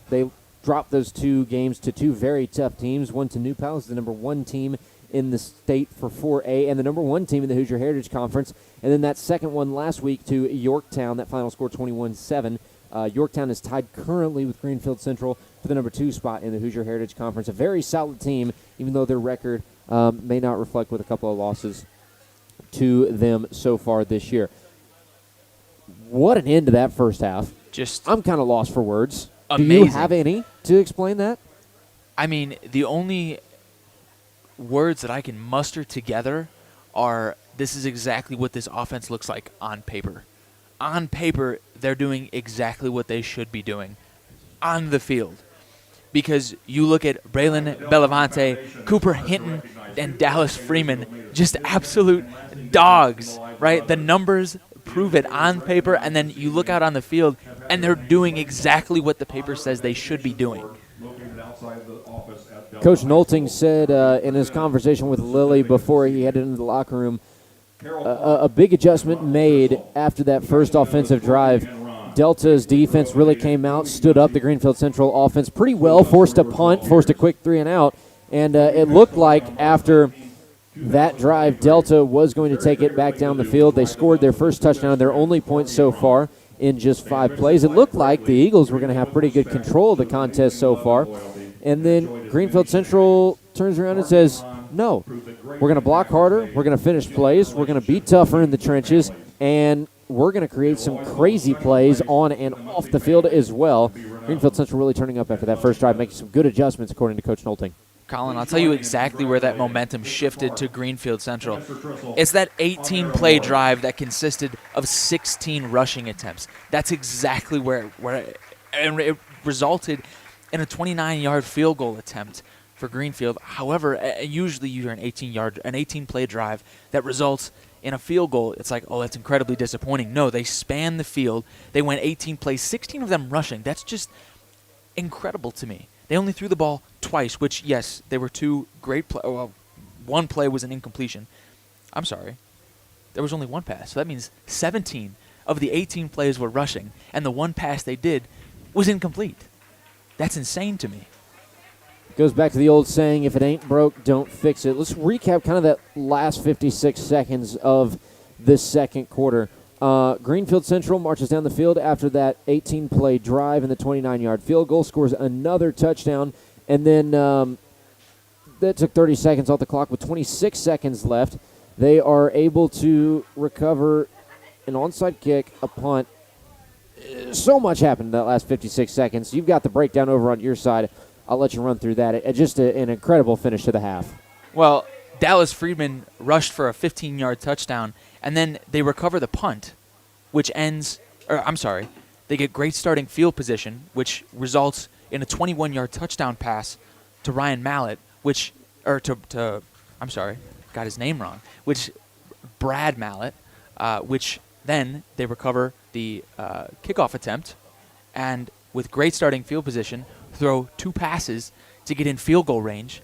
they dropped those 2 games to 2 very tough teams. One to New Pals, the number 1 team in the state for 4A, and the number 1 team in the Hoosier Heritage Conference. And then that second one last week to Yorktown, that final score 21-7. Yorktown is tied currently with Greenfield-Central for the number 2 spot in the Hoosier Heritage Conference. A very solid team, even though their record may not reflect with a couple of losses to them so far this year. What an end to that first half. I'm kind of lost for words. Amazing. Do you have any to explain that? I mean, the only words that I can muster together are, this is exactly what this offense looks like on paper. On paper, they're doing exactly what they should be doing on the field. Because you look at Braylon Bellavante, Cooper Hinton, and Dallas Freeman, just absolute dogs, right? The numbers prove it on paper, and then you look out on the field, and they're doing exactly what the paper says they should be doing. Coach Nolting said in his conversation with Lily before he headed into the locker room, a big adjustment made after that first offensive drive. Delta's defense really came out, stood up the Greenfield-Central offense pretty well, forced a punt, forced a quick 3 and out, and it looked like after that drive, Delta was going to take it back down the field. They scored their first touchdown, their only point so far in just 5 plays. It looked like the Eagles were going to have pretty good control of the contest so far, and then Greenfield-Central turns around and says, no, we're going to block harder, we're going to finish plays, we're going to be tougher in the trenches, and we're going to create some crazy plays on and off the field as well. Greenfield-Central really turning up after that first drive, making some good adjustments according to Coach Nolting. Colin, I'll tell you exactly where that momentum shifted to Greenfield-Central. It's that 18-play drive that consisted of 16 rushing attempts. That's exactly where it resulted in a 29-yard field goal attempt for Greenfield. However, usually you hear an 18-play drive that results in a field goal. It's like, oh, that's incredibly disappointing. No, they spanned the field. They went 18 plays, 16 of them rushing. That's just incredible to me. They only threw the ball twice, which, yes, they were 2 great plays. Well, 1 play was an incompletion. I'm sorry. There was only 1 pass. So that means 17 of the 18 plays were rushing, and the 1 pass they did was incomplete. That's insane to me. Goes back to the old saying, if it ain't broke, don't fix it. Let's recap kind of that last 56 seconds of this second quarter. Greenfield-Central marches down the field after that 18-play drive and the 29-yard field goal, scores another touchdown, and then that took 30 seconds off the clock with 26 seconds left. They are able to recover an onside kick, a punt. So much happened in that last 56 seconds. You've got the breakdown over on your side. I'll let you run through that. Just an incredible finish to the half. Well, Dallas Freeman rushed for a 15-yard touchdown, and then they recover the punt, which ends – they get great starting field position, which results in a 21-yard touchdown pass to Ryan Mallett, got his name wrong, Brad Mallett, which then they recover the kickoff attempt, and with great starting field position, throw 2 passes to get in field goal range.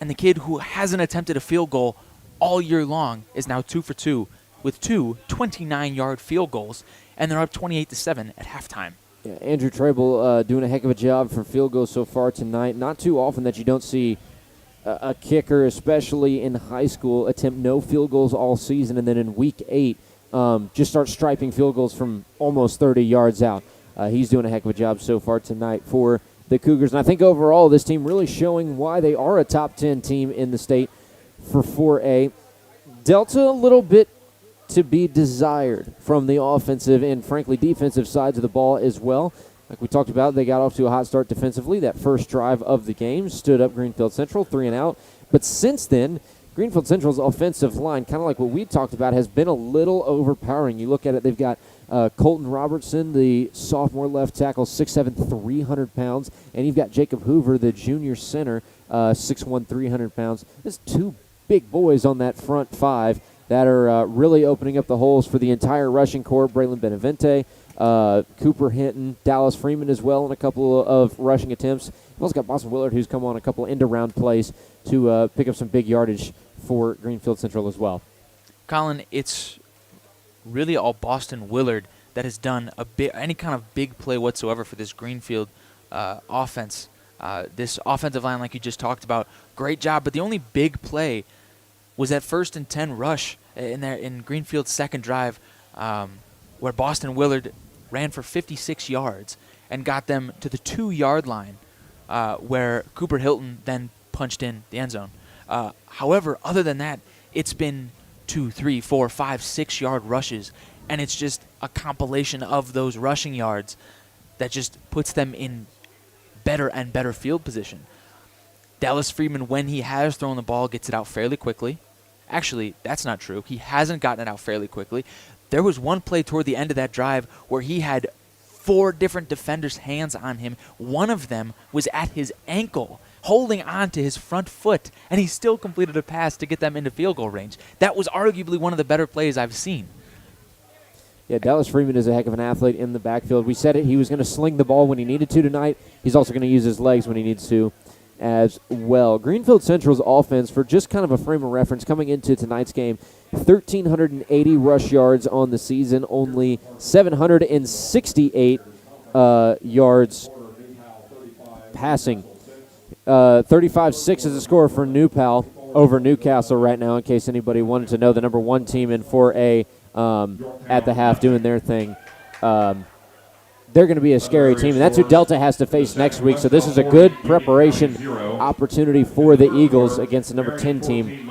And the kid who hasn't attempted a field goal all year long is now 2 for 2 with 2 29-yard field goals, and they're up 28-7 at halftime. Yeah, Andrew Trable doing a heck of a job for field goals so far tonight. Not too often that you don't see a kicker, especially in high school, attempt no field goals all season, and then in week 8 just start striping field goals from almost 30 yards out. He's doing a heck of a job so far tonight for the Cougars. And I think overall this team really showing why they are a top 10 team in the state for 4A. Delta a little bit to be desired from the offensive and, frankly, defensive sides of the ball as well. Like we talked about, they got off to a hot start defensively. That first drive of the game stood up Greenfield-Central, 3 and out. But since then, Greenfield Central's offensive line, kind of like what we talked about, has been a little overpowering. You look at it, they've got Colton Robertson, the sophomore left tackle, 6'7", 300 pounds, and you've got Jacob Hoover, the junior center, 6'1", 300 pounds. There's two big boys on that front five that are really opening up the holes for the entire rushing corps. Braylon Benavente, Cooper Hinton, Dallas Freeman as well in a couple of rushing attempts. We've also got Boston Willard, who's come on a couple end-around plays to pick up some big yardage for Greenfield Central as well. Colin, it's really all Boston Willard that has done any kind of big play whatsoever for this Greenfield offense. This offensive line, like you just talked about, great job. But the only big play was that 1st and 10 rush in Greenfield's second drive, where Boston Willard ran for 56 yards and got them to the 2-yard line, where Cooper Hilton then punched in the end zone. However, other than that, it's been 2, 3, 4, 5, 6-yard rushes, and it's just a compilation of those rushing yards that just puts them in better and better field position. Dallas Freeman, when he has thrown the ball, gets it out fairly quickly. Actually, that's not true. He hasn't gotten it out fairly quickly. There was one play toward the end of that drive where he had 4 different defenders' hands on him. One of them was at his ankle, holding on to his front foot, and he still completed a pass to get them into field goal range. That was arguably one of the better plays I've seen. Yeah, Dallas Freeman is a heck of an athlete in the backfield. We said it, he was going to sling the ball when he needed to tonight. He's also going to use his legs when he needs to as well. Greenfield Central's offense, for just kind of a frame of reference, coming into tonight's game, 1,380 rush yards on the season, only 768 yards passing. 35-6 is the score for New Pal over Newcastle right now, in case anybody wanted to know. The number 1 team in 4A at the half doing their thing. They're going to be a scary team, and that's who Delta has to face next week. So this is a good preparation opportunity for the Eagles against the number 10 team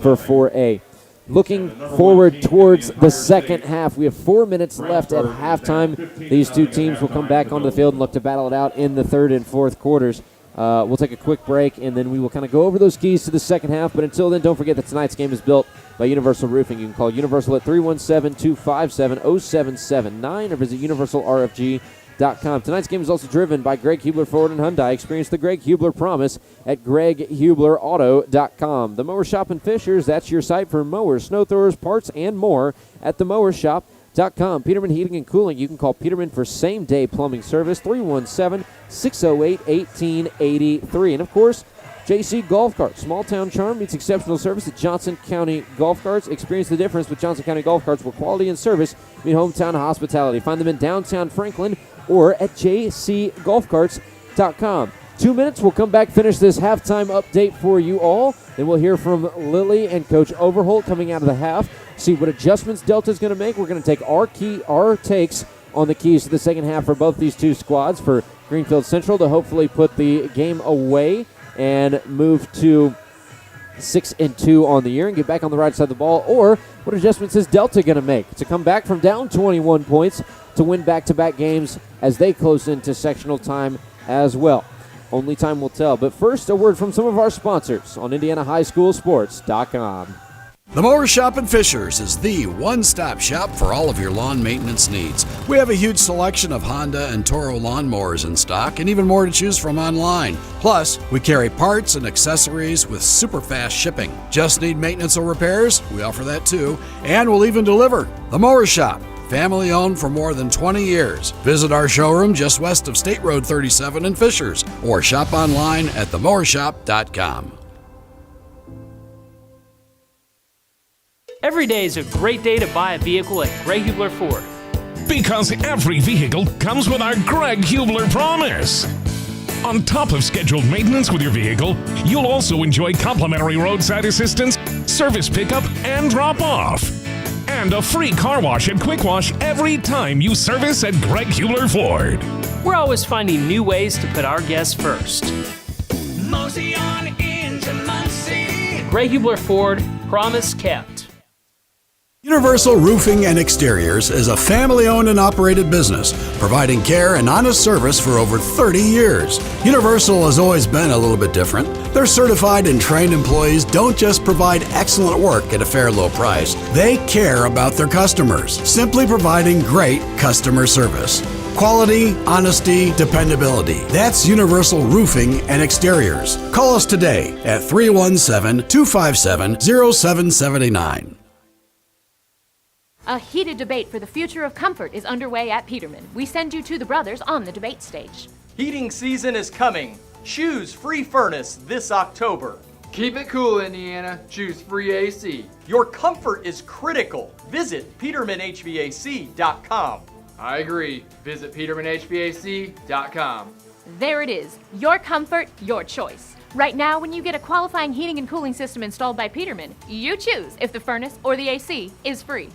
for 4A. Looking forward towards the second half, we have 4 minutes left at halftime. These two teams will come back onto the field and look to battle it out in the third and fourth quarters. We'll take a quick break, and then we will kind of go over those keys to the second half. But until then, don't forget that tonight's game is built by Universal Roofing. You can call Universal at 317-257-0779 or visit universalrfg.com. Tonight's game is also driven by Greg Hubler Ford and Hyundai. Experience the Greg Hubler promise at greghublerauto.com. The Mower Shop in Fishers, that's your site for mowers, snow throwers, parts, and more at themowershop.com. Peterman Heating and Cooling. You can call Peterman for same-day plumbing service, 317-608-1883. And, of course, JC Golf Carts. Small town charm meets exceptional service at Johnson County Golf Carts. Experience the difference with Johnson County Golf Carts, where quality and service meet hometown hospitality. Find them in downtown Franklin or at jcgolfcarts.com. 2 minutes. We'll come back, finish this halftime update for you all. Then we'll hear from Lily and Coach Overholt coming out of the half. See what adjustments Delta's going to make. We're going to take our takes on the keys to the second half for both these two squads, for Greenfield Central to hopefully put the game away and move to 6-2 on the year and get back on the right side of the ball, or what adjustments is Delta going to make to come back from down 21 points to win back-to-back games as they close into sectional time as well. Only time will tell. But first, a word from some of our sponsors on IndianaHighSchoolSports.com. The Mower Shop in Fishers is the one-stop shop for all of your lawn maintenance needs. We have a huge selection of Honda and Toro lawnmowers in stock, and even more to choose from online. Plus, we carry parts and accessories with super fast shipping. Just need maintenance or repairs? We offer that too, and we'll even deliver. The Mower Shop, family owned for more than 20 years. Visit our showroom just west of State Road 37 in Fishers, or shop online at themowershop.com. Every day is a great day to buy a vehicle at Greg Hubler Ford. Because every vehicle comes with our Greg Hubler promise. On top of scheduled maintenance with your vehicle, you'll also enjoy complimentary roadside assistance, service pickup, and drop-off. And a free car wash and quick wash every time you service at Greg Hubler Ford. We're always finding new ways to put our guests first. Mosey on into Muncie. Greg Hubler Ford, promise kept. Universal Roofing and Exteriors is a family-owned and operated business, providing care and honest service for over 30 years. Universal has always been a little bit different. Their certified and trained employees don't just provide excellent work at a fair low price. They care about their customers, simply providing great customer service. Quality, honesty, dependability. That's Universal Roofing and Exteriors. Call us today at 317-257-0779. A heated debate for the future of comfort is underway at Peterman. We send you to the brothers on the debate stage. Heating season is coming. Choose free furnace this October. Keep it cool, Indiana. Choose free AC. Your comfort is critical. Visit PetermanHVAC.com. I agree. Visit PetermanHVAC.com. There it is. Your comfort, your choice. Right now, when you get a qualifying heating and cooling system installed by Peterman, you choose if the furnace or the AC is free.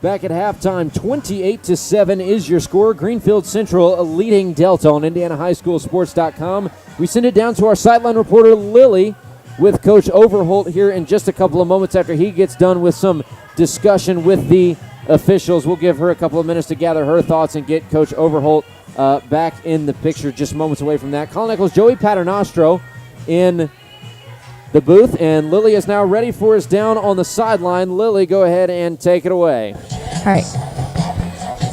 Back at halftime, 28-7 is your score. Greenfield-Central leading Delta on IndianaHighSchoolSports.com. We send it down to our sideline reporter, Lily, with Coach Overholt here in just a couple of moments after he gets done with some discussion with the officials. We'll give her a couple of minutes to gather her thoughts and get Coach Overholt back in the picture just moments away from that. Colin Eccles, Joey Paternostro in the booth, and Lily is now ready for us down on the sideline. Lily, go ahead and take it away. All right.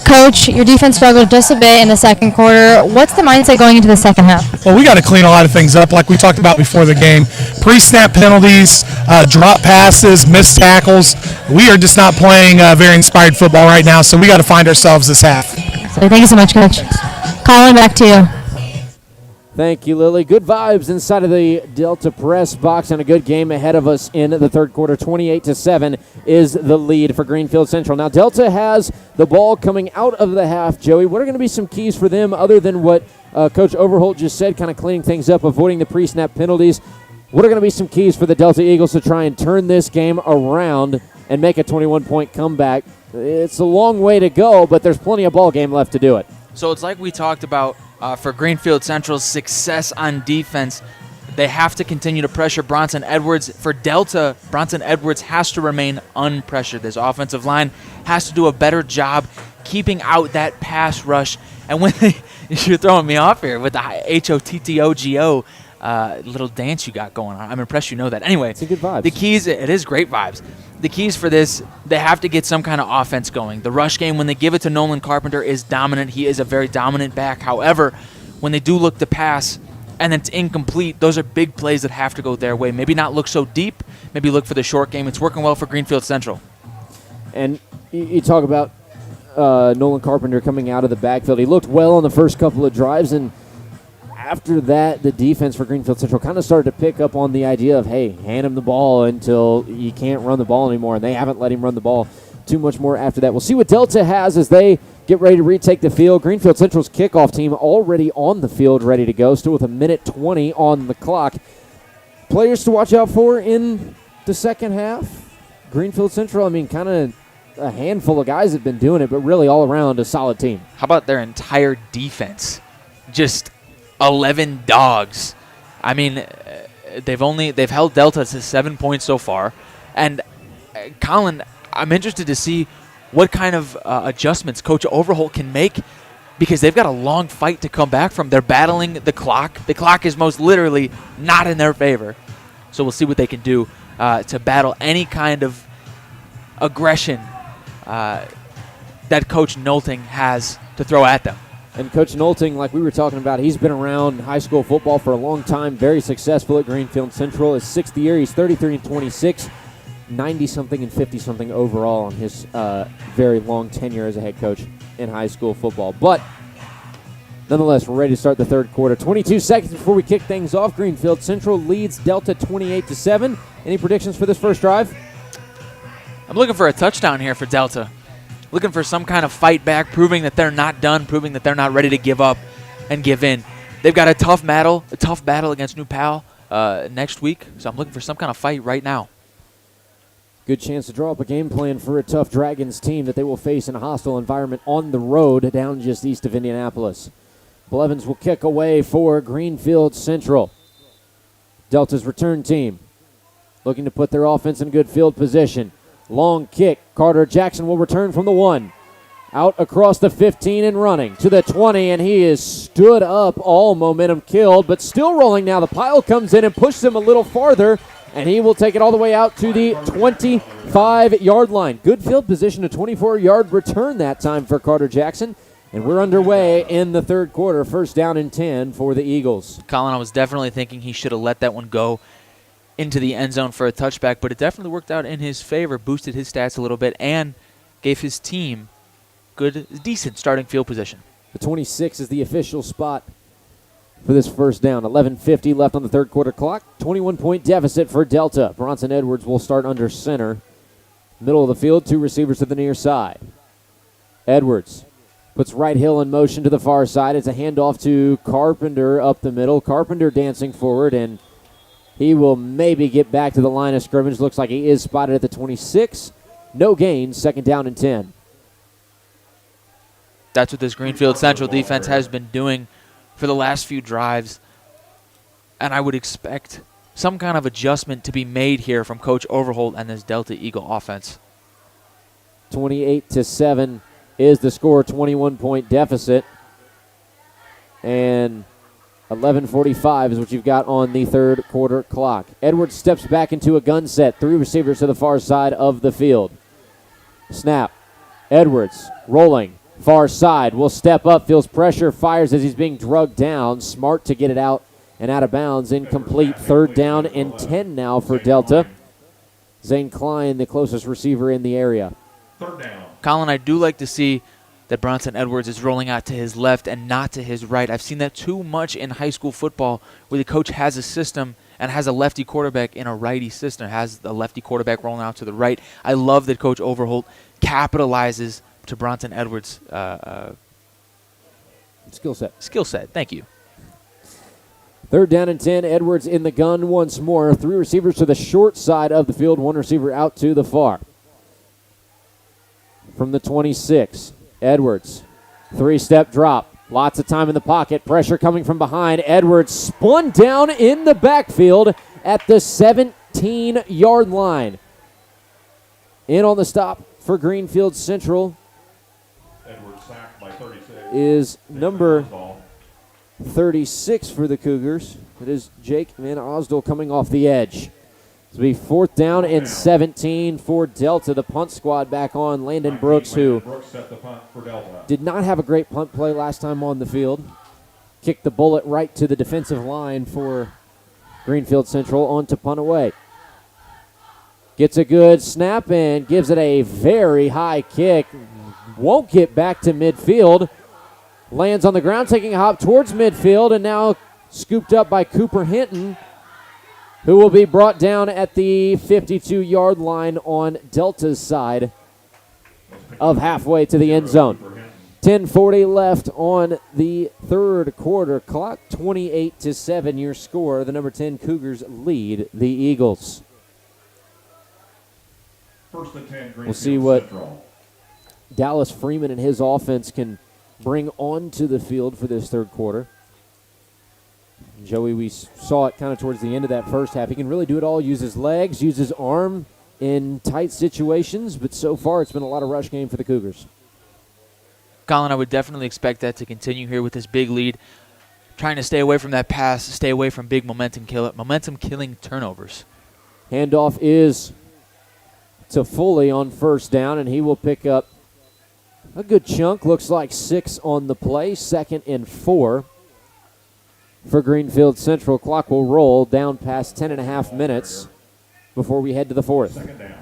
Coach, your defense struggled just a bit in the second quarter. What's the mindset going into the second half? Well, we got to clean a lot of things up like we talked about before the game. Pre-snap penalties, drop passes, missed tackles. We are just not playing very inspired football right now, so we got to find ourselves this half. So thank you so much, Coach. Colin, back to you. Thank you, Lily. Good vibes inside of the Delta press box and a good game ahead of us in the third quarter. 28-7 is the lead for Greenfield-Central. Now, Delta has the ball coming out of the half. Joey, what are going to be some keys for them other than what Coach Overholt just said, kind of cleaning things up, avoiding the pre-snap penalties? What are going to be some keys for the Delta Eagles to try and turn this game around and make a 21-point comeback? It's a long way to go, but there's plenty of ball game left to do it. So it's like we talked about for Greenfield-Central's success on defense. They have to continue to pressure Bronson Edwards. For Delta, Bronson Edwards has to remain unpressured. This offensive line has to do a better job keeping out that pass rush. And when you're throwing me off here with the HOTTOGO little dance you got going on. I'm impressed you know that. Anyway, it's a good vibe. The keys, it is great vibes. The keys for this, they have to get some kind of offense going. The rush game, when they give it to Nolan Carpenter, is dominant. He is a very dominant back. However, when they do look to pass and it's incomplete, those are big plays that have to go their way. Maybe not look so deep. Maybe look for the short game. It's working well for Greenfield-Central. And you talk about Nolan Carpenter coming out of the backfield. He looked well on the first couple of drives, and after that, the defense for Greenfield-Central kind of started to pick up on the idea of, hey, hand him the ball until you can't run the ball anymore, and they haven't let him run the ball too much more after that. We'll see what Delta has as they get ready to retake the field. Greenfield-Central's kickoff team already on the field, ready to go, still with a minute 20 on the clock. Players to watch out for in the second half. Greenfield-Central, I mean, kind of a handful of guys have been doing it, but really all around a solid team. How about their entire defense? Just 11 dogs. I mean, they've held Delta to 7 points so far. And Colin, I'm interested to see what kind of adjustments Coach Overholt can make, because they've got a long fight to come back from. They're battling the clock. The clock is most literally not in their favor. So we'll see what they can do to battle any kind of aggression that Coach Nolting has to throw at them. And Coach Nolting, like we were talking about, he's been around high school football for a long time, very successful at Greenfield-Central. His sixth year, he's 33-26, 90-something and 50-something overall on his very long tenure as a head coach in high school football. But nonetheless, we're ready to start the third quarter. 22 seconds before we kick things off. Greenfield-Central leads Delta 28-7. Any predictions for this first drive? I'm looking for a touchdown here for Delta. Looking for some kind of fight back, proving that they're not done, proving that they're not ready to give up and give in. They've got a tough battle against New Pal next week, so I'm looking for some kind of fight right now. Good chance to draw up a game plan for a tough Dragons team that they will face in a hostile environment on the road down just east of Indianapolis. Blevins will kick away for Greenfield-Central. Delta's return team. looking to put their offense in good field position. Long kick. Carter Jackson will return from the 1. Out across the 15 and running to the 20, and he is stood up. All momentum killed, but still rolling now. The pile comes in and pushes him a little farther, and he will take it all the way out to the 25-yard line. Good field position, a 24-yard return that time for Carter Jackson. And we're underway in the third quarter. First down and 10 for the Eagles. Colin, I was definitely thinking he should have let that one go into the end zone for a touchback, but it definitely worked out in his favor, boosted his stats a little bit, and gave his team decent starting field position. The 26 is the official spot for this first down. 11:50 left on the third quarter clock. 21-point deficit for Delta. Bronson Edwards will start under center. Middle of the field, 2 receivers to the near side. Edwards puts Wright Hill in motion to the far side. It's a handoff to Carpenter up the middle. Carpenter dancing forward, and he will maybe get back to the line of scrimmage. Looks like he is spotted at the 26. No gain, second down and 10. That's what this Greenfield-Central defense has been doing for the last few drives, and I would expect some kind of adjustment to be made here from Coach Overholt and this Delta Eagle offense. 28-7 is the score, 21-point deficit. And 11:45 is what you've got on the third quarter clock. Edwards steps back into a gun set. 3 receivers to the far side of the field. Snap. Edwards rolling. Far side will step up, feels pressure, fires as he's being drugged down. Smart to get it out and out of bounds. Incomplete. Third down and 10 now for Delta. Zane Klein, the closest receiver in the area. Third down. Colin, I do like to see that Bronson Edwards is rolling out to his left and not to his right. I've seen that too much in high school football where the coach has a system and has a lefty quarterback in a righty system, has the lefty quarterback rolling out to the right. I love that Coach Overholt capitalizes to Bronson Edwards' skill set. Skill set, thank you. Third down and 10, Edwards in the gun once more. 3 receivers to the short side of the field, 1 receiver out to the far. From the 26, Edwards, 3-step drop. Lots of time in the pocket. Pressure coming from behind. Edwards spun down in the backfield at the 17-yard line. In on the stop for Greenfield-Central Edwards sacked by 36. is number 36 for the Cougars. It is Jake Van Osdol coming off the edge. It'll be 4th down and 17 for Delta. The punt squad back on. Landon Brooks, who set the punt for Delta. did not have a great punt play last time on the field. Kicked the bullet right to the defensive line for Greenfield-Central on to punt away. Gets a good snap and gives it a very high kick. Won't get back to midfield. Lands on the ground, taking a hop towards midfield, and now scooped up by Cooper Hinton, who will be brought down at the 52-yard line on Delta's side of halfway to the end zone. 10:40 left on the third quarter clock. 28-7 your score. The number 10 Cougars lead the Eagles. First and 10, We'll see what Central. Dallas Freeman and his offense can bring onto the field for this third quarter. Joey, we saw it kind of towards the end of that first half. He can really do it all, use his legs, use his arm in tight situations, but so far it's been a lot of rush game for the Cougars. Colin, I would definitely expect that to continue here with this big lead. Trying to stay away from that pass, stay away from big momentum-killing turnovers. Handoff is to Foley on first down, and he will pick up a good chunk. Looks like 6 on the play, 2nd and 4 for Greenfield-Central. Clock will roll down past 10.5 minutes before we head to the 4th. Second down.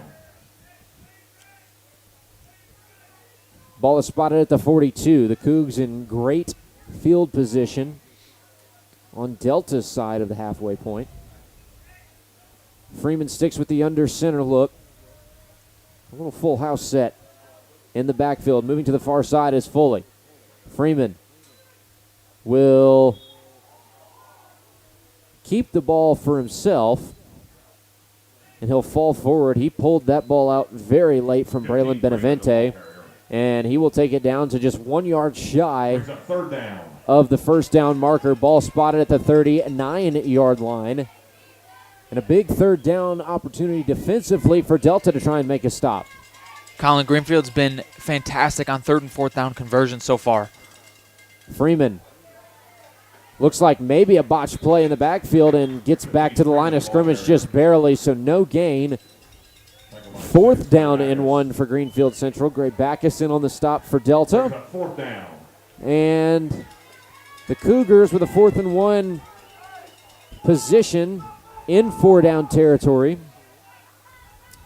Ball is spotted at the 42. The Cougs in great field position on Delta's side of the halfway point. Freeman sticks with the under center look. A little full house set in the backfield. Moving to the far side is Foley. Freeman will keep the ball for himself, and he'll fall forward. He pulled that ball out very late from Braylon Benavente, and he will take it down to just 1 yard shy Third down. of the first down marker. Ball spotted at the 39-yard line. And a big third down opportunity defensively for Delta to try and make a stop. Colin, Greenfield's been fantastic on 3rd and 4th down conversion so far. Freeman looks like maybe a botched play in the backfield and gets back to the line of scrimmage just barely, so no gain. 4th down and 1 for Greenfield Central. Gray Backus in on the stop for Delta. 4th down. And the Cougars with a 4th and 1 position in 4-down territory.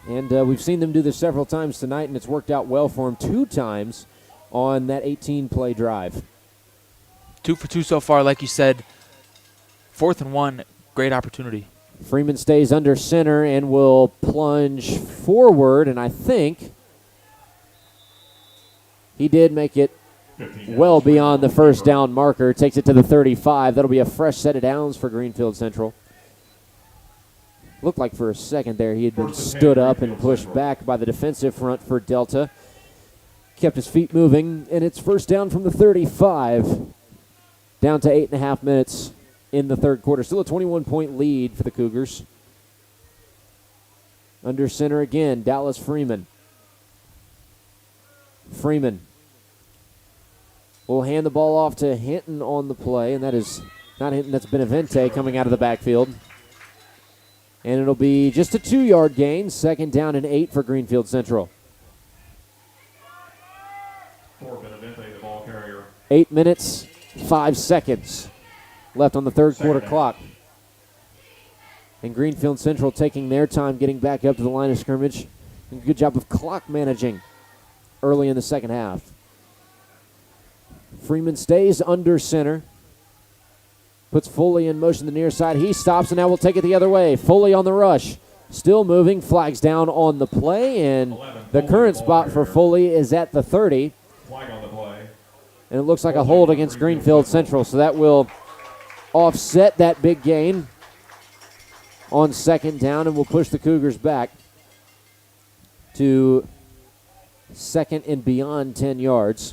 And we've seen them do this several times tonight, and it's worked out well for them 2 times on that 18-play drive. 2 for 2 so far, like you said. 4th and 1, great opportunity. Freeman stays under center and will plunge forward, and I think he did make it well beyond the first down marker. Takes it to the 35. That'll be a fresh set of downs for Greenfield Central. Looked like for a second there he had been stood up and pushed back by the defensive front for Delta. Kept his feet moving, and it's first down from the 35. Down to 8.5 minutes in the third quarter. Still a 21-point lead for the Cougars. Under center again, Dallas Freeman. Freeman will hand the ball off to Hinton on the play, and that is not Hinton, that's Benavente coming out of the backfield. And it'll be just a 2-yard gain, 2nd down and 8 for Greenfield Central. For Benavente, the ball carrier. 8 minutes, 5 seconds left on the third quarter clock. And Greenfield Central taking their time getting back up to the line of scrimmage. Good job of clock managing early in the second half. Freeman stays under center. Puts Foley in motion to the near side. He stops, and now will take it the other way. Foley on the rush. Still moving. Flags down on the play, and the current spot for Foley is at the 30. Flag on the play. And it looks like a hold against Greenfield Central, so that will offset that big gain on 2nd down, and will push the Cougars back to 2nd and beyond 10 yards.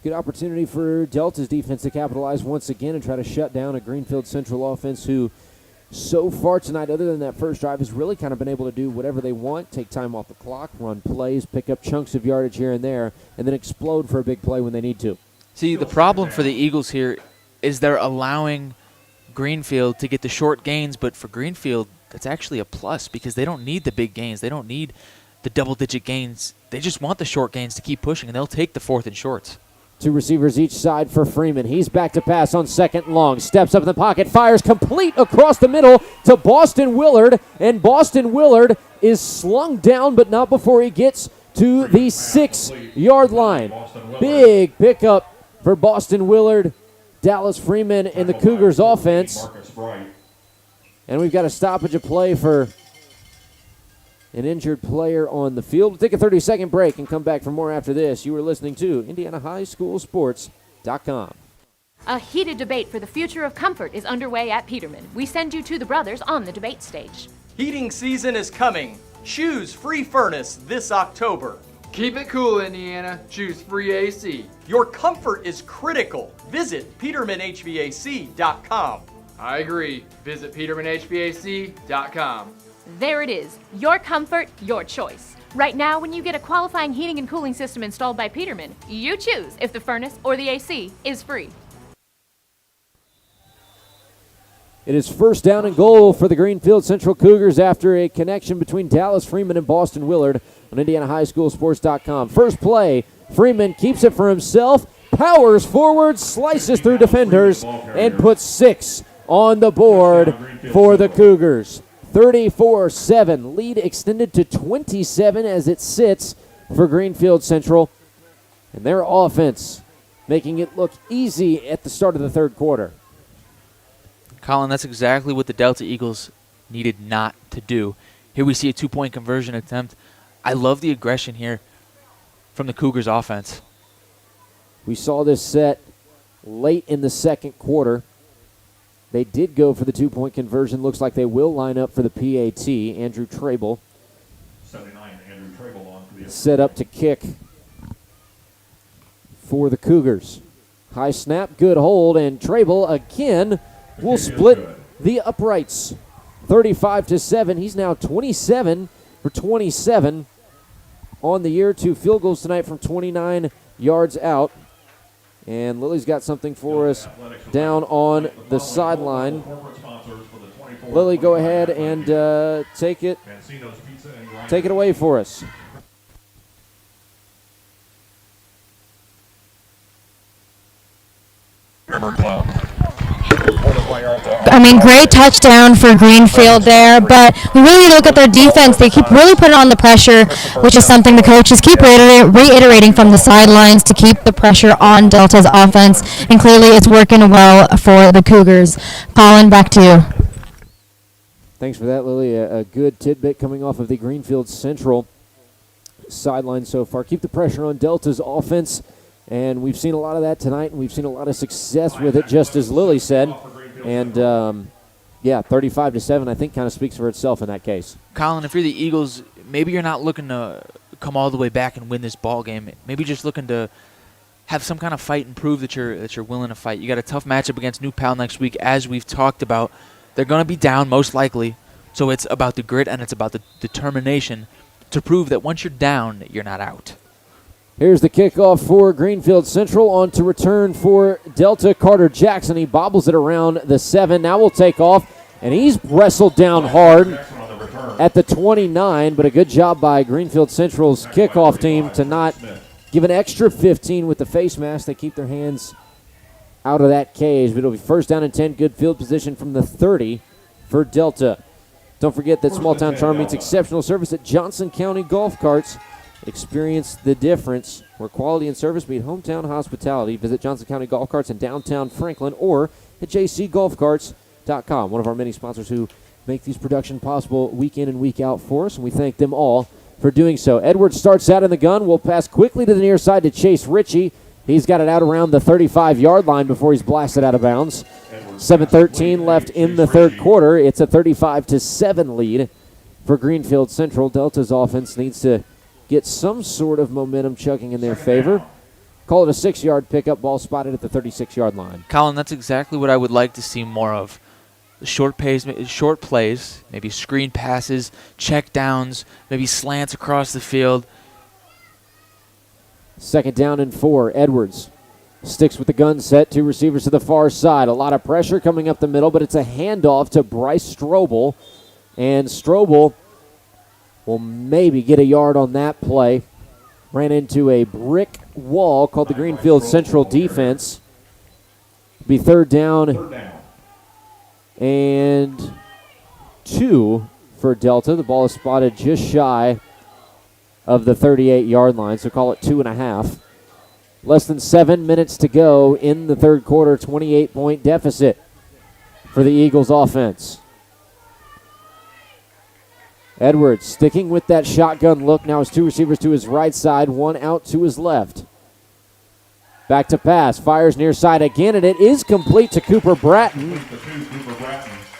Good opportunity for Delta's defense to capitalize once again and try to shut down a Greenfield Central offense who so far tonight, other than that first drive, has really kind of been able to do whatever they want, take time off the clock, run plays, pick up chunks of yardage here and there, and then explode for a big play when they need to. See, the problem for the Eagles here is they're allowing Greenfield to get the short gains, but for Greenfield, that's actually a plus because they don't need the big gains. They don't need the double-digit gains. They just want the short gains to keep pushing, and they'll take the 4th and shorts. 2 receivers each side for Freeman. He's back to pass on 2nd and long. Steps up in the pocket, fires complete across the middle to Boston Willard, and Boston Willard is slung down, but not before he gets to the 6-yard line. Big pickup for Boston Willard, Dallas Freeman, and the Cougars offense. And we've got a stoppage of play for an injured player on the field. We'll take a 30-second break and come back for more after this. You are listening to IndianaHighSchoolSports.com. A heated debate for the future of comfort is underway at Peterman. We send you to the brothers on the debate stage. Heating season is coming. Choose free furnace this October. Keep it cool, Indiana. Choose free AC. Your comfort is critical. Visit PetermanHVAC.com. I agree. Visit PetermanHVAC.com. There it is. Your comfort, your choice. Right now, when you get a qualifying heating and cooling system installed by Peterman, you choose if the furnace or the AC is free. It is first down and goal for the Greenfield Central Cougars after a connection between Dallas Freeman and Boston Willard on IndianaHighSchoolSports.com. First play, Freeman keeps it for himself, powers forward, slices through defenders, and puts 6 on the board for the Cougars. 34-7. Lead extended to 27 as it sits for Greenfield Central. And their offense making it look easy at the start of the third quarter. Colin, that's exactly what the Delta Eagles needed not to do. Here we see a 2-point conversion attempt. I love the aggression here from the Cougars offense. We saw this set late in the second quarter. They did go for the 2-point conversion. Looks like they will line up for the PAT. Andrew Trable 79, Andrew Trable on for the set up to kick for the Cougars. High snap, good hold, and Trable again will split the uprights. 35-7. He's now 27 for 27 on the year. 2 field goals tonight from 29 yards out. And Lily's got something for us down on the sideline. Lily, go ahead and take it away for us. I mean, great touchdown for Greenfield there, but we really look at their defense. They keep really putting on the pressure, which is something the coaches keep reiterating from the sidelines to keep the pressure on Delta's offense, and clearly it's working well for the Cougars. Colin, back to you. Thanks for that, Lily. A good tidbit coming off of the Greenfield-Central sideline so far. Keep the pressure on Delta's offense. And we've seen a lot of that tonight, and we've seen a lot of success with it, just as Lily said. And, 35-7, I think, kind of speaks for itself in that case. Colin, if you're the Eagles, maybe you're not looking to come all the way back and win this ball game. Maybe just looking to have some kind of fight and prove that you're willing to fight. You got a tough matchup against New Pal next week, as we've talked about. They're going to be down, most likely. So it's about the grit and it's about the determination to prove that once you're down, you're not out. Here's the kickoff for Greenfield-Central. On to return for Delta. Carter Jackson. He bobbles it around the 7. Now will take off, and he's wrestled down hard at the 29, but a good job by Greenfield-Central's kickoff team to not give an extra 15 with the face mask. They keep their hands out of that cage, but it'll be first down and 10. Good field position from the 30 for Delta. Don't forget that Small Town Charm meets exceptional service at Johnson County Golf Carts. Experience the difference where quality and service meet hometown hospitality. Visit Johnson County Golf Carts in downtown Franklin or at jcgolfcarts.com. One of our many sponsors who make these production possible week in and week out for us, and we thank them all for doing so. Edwards starts out in the gun. Will pass quickly to the near side to Chase Ritchie. He's got it out around the 35-yard line before he's blasted out of bounds. 7:13 left in the third quarter. It's a 35-7 lead for Greenfield-Central. Delta's offense needs to get some sort of momentum chugging in their favor. Call it a 6-yard pickup, ball spotted at the 36-yard line. Colin, that's exactly what I would like to see more of. Short plays, maybe screen passes, check downs, maybe slants across the field. 2nd down and 4. Edwards sticks with the gun set. 2 receivers to the far side. A lot of pressure coming up the middle, but it's a handoff to Bryce Strobel. And Strobel will maybe get a yard on that play. Ran into a brick wall called the Greenfield-Central defense. Be 3rd down and 2 for Delta. The ball is spotted just shy of the 38-yard line, so call it 2.5. Less than 7 minutes to go in the third quarter, 28-point deficit for the Eagles offense. Edwards sticking with that shotgun look. Now his 2 receivers to his right side, 1 out to his left. Back to pass, fires near side again, and it is complete to Cooper Bratton.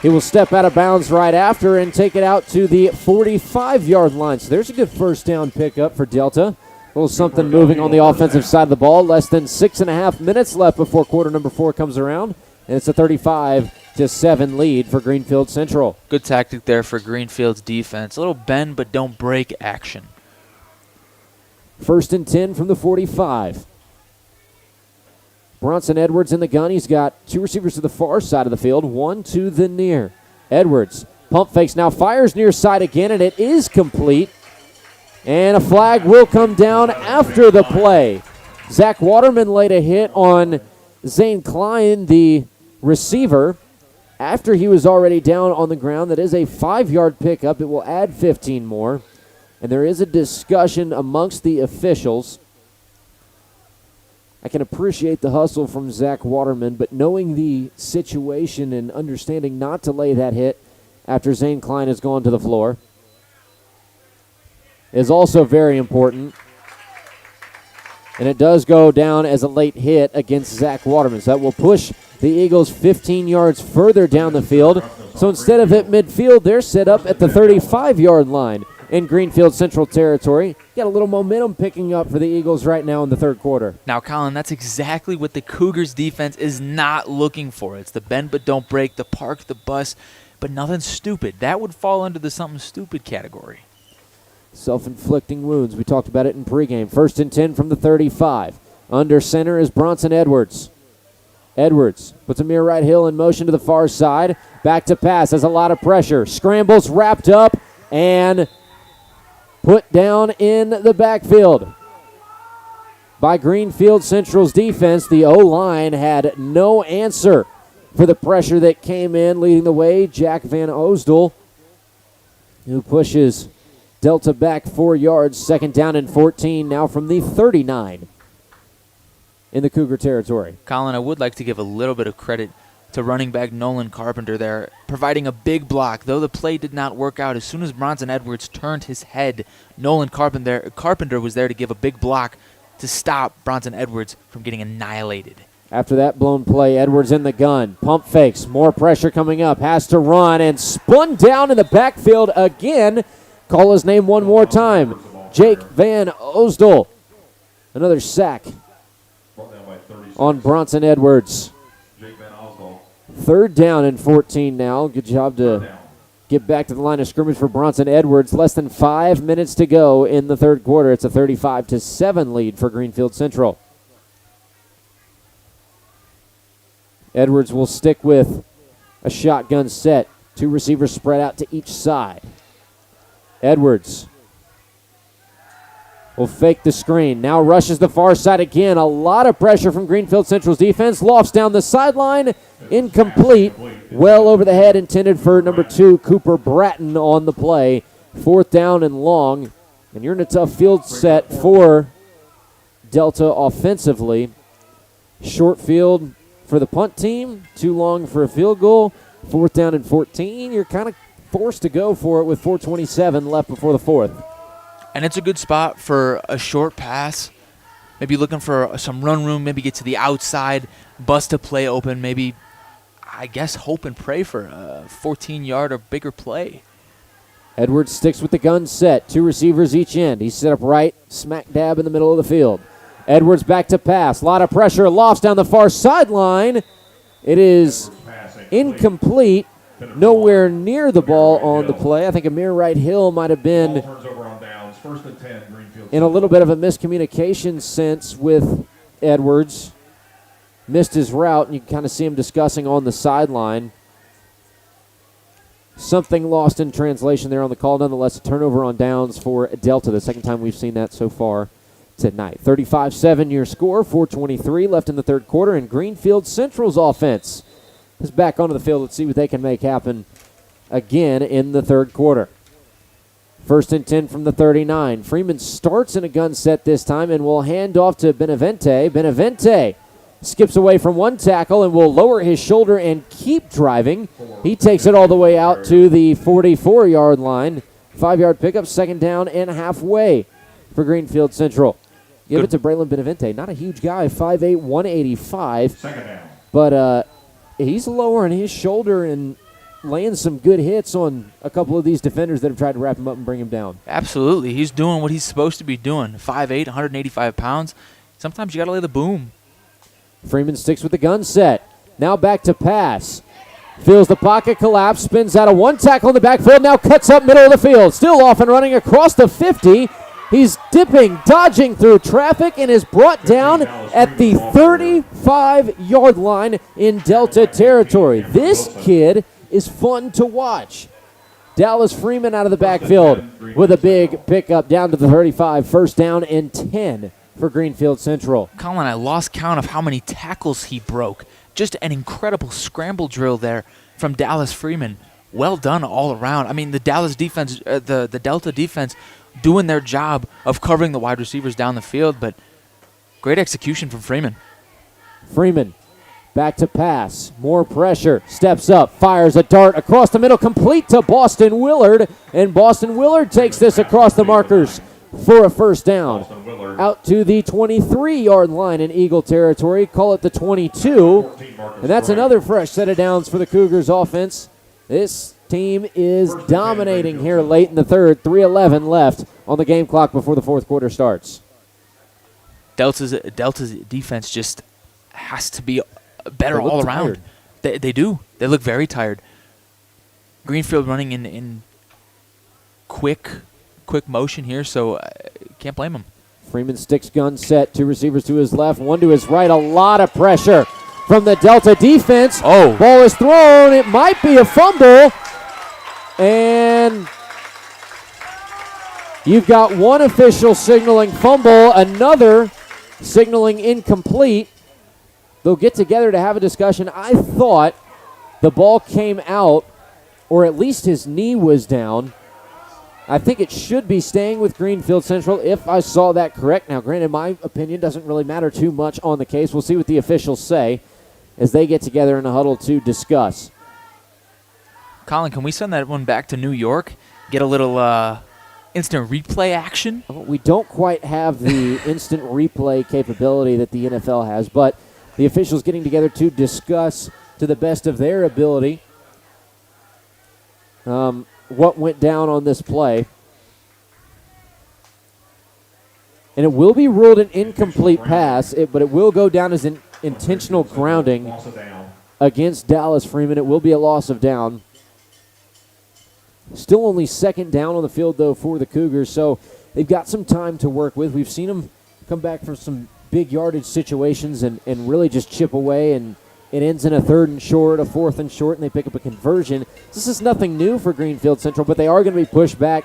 He will step out of bounds right after and take it out to the 45-yard line. So there's a good first down pickup for Delta. A little something moving on the offensive side of the ball. Less than 6.5 minutes left before quarter number 4 comes around. And it's a 35-7 lead for Greenfield-Central. Good tactic there for Greenfield's defense. A little bend but don't break action. 1st and 10 from the 45. Bronson Edwards in the gun. He's got 2 receivers to the far side of the field, 1 to the near. Edwards, pump fakes, now fires near side again, and it is complete. And a flag will come down after the play. Zach Waterman laid a hit on Zane Klein, the receiver, after he was already down on the ground. That is a 5-yard pickup. It will add 15 more. And there is a discussion amongst the officials. I can appreciate the hustle from Zach Waterman, but knowing the situation and understanding not to lay that hit after Zane Klein has gone to the floor is also very important. And it does go down as a late hit against Zach Waterman. So that will push the Eagles 15 yards further down the field. So instead of at midfield, they're set up at the 35-yard line. in Greenfield-Central territory. Got a little momentum picking up for the Eagles right now in the third quarter. Now, Colin, that's exactly what the Cougars defense is not looking for. It's the bend but don't break, the park the bus, but nothing stupid. That would fall under the something stupid category. Self-inflicting wounds. We talked about it in pregame. 1st and 10 from the 35. Under center is Bronson Edwards. Edwards puts Amir Wright Hill in motion to the far side. Back to pass. Has a lot of pressure. Scrambles, wrapped up, and put down in the backfield by Greenfield Central's defense. The O-line had no answer for the pressure that came in. Leading the way, Jack Van Osdel, who pushes Delta back 4 yards. 2nd down and 14 now from the 39 in the Cougar territory. Colin, I would like to give a little bit of credit to running back Nolan Carpenter there, providing a big block. Though the play did not work out, as soon as Bronson Edwards turned his head, Nolan Carpenter was there to give a big block to stop Bronson Edwards from getting annihilated. After that blown play, Edwards in the gun. Pump fakes. More pressure coming up. Has to run and spun down in the backfield again. Call his name one more time. Jake Van Osdel. Another sack on Bronson Edwards. 3rd down and 14 now. Good job to get back to the line of scrimmage for Bronson Edwards. Less than 5 minutes to go in the third quarter. It's a 35-7 lead for Greenfield Central. Edwards will stick with a shotgun set. 2 receivers spread out to each side. Edwards will fake the screen. Now rushes the far side again. A lot of pressure from Greenfield Central's defense. Lofts down the sideline. Incomplete. Well over the head, intended for number 2, Cooper Bratton on the play. 4th down and long. And you're in a tough field set for Delta offensively. Short field for the punt team. Too long for a field goal. 4th down and 14. You're kind of forced to go for it with 4:27 left before the 4th. And it's a good spot for a short pass. Maybe looking for some run room, maybe get to the outside, bust a play open, maybe, I guess, hope and pray for a 14-yard or bigger play. Edwards sticks with the gun set. 2 receivers each end. He's set up right, smack dab in the middle of the field. Edwards back to pass. A lot of pressure. Lofts down the far sideline. It is incomplete. Nowhere near the ball on the play. I think Amir Wright Hill might have been in a little bit of a miscommunication sense with Edwards. Missed his route, and you can kind of see him discussing on the sideline. Something lost in translation there on the call. Nonetheless, a turnover on downs for Delta. The second time we've seen that so far tonight. 35-7 your score. 4:23 left in the third quarter, and Greenfield Central's offense is back onto the field. Let's see what they can make happen again in the third quarter. 1st and 10 from the 39. Freeman starts in a gun set this time and will hand off to Benavente. Benavente skips away from one tackle and will lower his shoulder and keep driving. He takes it all the way out to the 44-yard line. 5-yard pickup, 2nd down and halfway for Greenfield Central. Give it to Braylon Benavente. Not a huge guy, 5'8", 185. But he's lowering his shoulder and laying some good hits on a couple of these defenders that have tried to wrap him up and bring him down. Absolutely. He's doing what he's supposed to be doing. 5'8", 185 pounds. Sometimes you got to lay the boom. Freeman sticks with the gun set. Now back to pass. Feels the pocket collapse. Spins out of one tackle in the backfield. Now cuts up middle of the field. Still off and running across the 50. He's dipping, dodging through traffic, and is brought down at the 35-yard line in Delta territory. This kid is fun to watch. Dallas Freeman out of the backfield with a big pickup down to the 35. 1st down and 10 for Greenfield Central. Colin, I lost count of how many tackles he broke. Just an incredible scramble drill there from Dallas Freeman. Well done all around. I mean, the Dallas defense, the Delta defense, doing their job of covering the wide receivers down the field, but great execution from Freeman. Freeman back to pass. More pressure. Steps up. Fires a dart across the middle. Complete to Boston Willard. And Boston Willard takes this across the markers for a 1st down. Out to the 23-yard line in Eagle territory. Call it the 22. And that's another fresh set of downs for the Cougars offense This team is dominating here late in the third. 3:11 left on the game clock before the fourth quarter starts. Delta's defense just has to be better They look all around. tired. They do. They look very tired. Greenfield running in quick motion here, so can't blame him. Freeman sticks gun set. Two receivers to his left, one to his right. A lot of pressure from the Delta defense. Oh. Ball is thrown. It might be a fumble. And you've got one official signaling fumble, another signaling incomplete. They'll get together to have a discussion. I thought the ball came out, or at least his knee was down. I think it should be staying with Greenfield-Central if I saw that correct. Now, granted, my opinion doesn't really matter too much on the case. We'll see what the officials say as they get together in a huddle to discuss. Colin, can we send that one back to New York? Get a little instant replay action? We don't quite have the instant replay capability that the NFL has, but the officials getting together to discuss to the best of their ability what went down on this play. And it will be ruled an incomplete pass, but it will go down as an intentional grounding against Dallas Freeman. It will be a loss of down. Still only second down on the field, though, for the Cougars, so they've got some time to work with. We've seen them come back from some big yardage situations and really just chip away, and it ends in a 3rd and short, a 4th and short, and they pick up a conversion. This is nothing new for Greenfield-Central, but they are going to be pushed back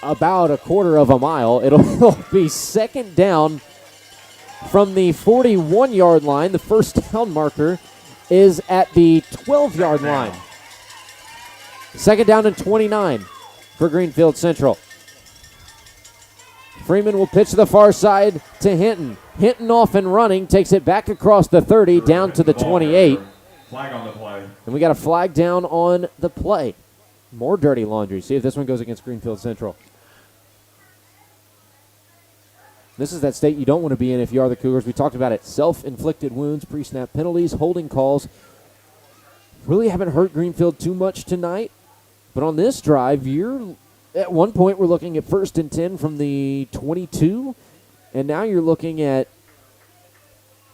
about a quarter of a mile. It'll be second down from the 41-yard line. The first down marker is at the 12-yard line. Second down and 29 for Greenfield-Central. Freeman will pitch to the far side to Hinton. Hinton off and running, takes it back across the 30 down to the 28. Flag on the play. And we got a flag down on the play. More dirty laundry. See if this one goes against Greenfield-Central. This is that state you don't want to be in if you are the Cougars. We talked about it. Self-inflicted wounds, pre-snap penalties, holding calls. Really haven't hurt Greenfield too much tonight. But on this drive, at one point we're looking at 1st and 10 from the 22. And now you're looking at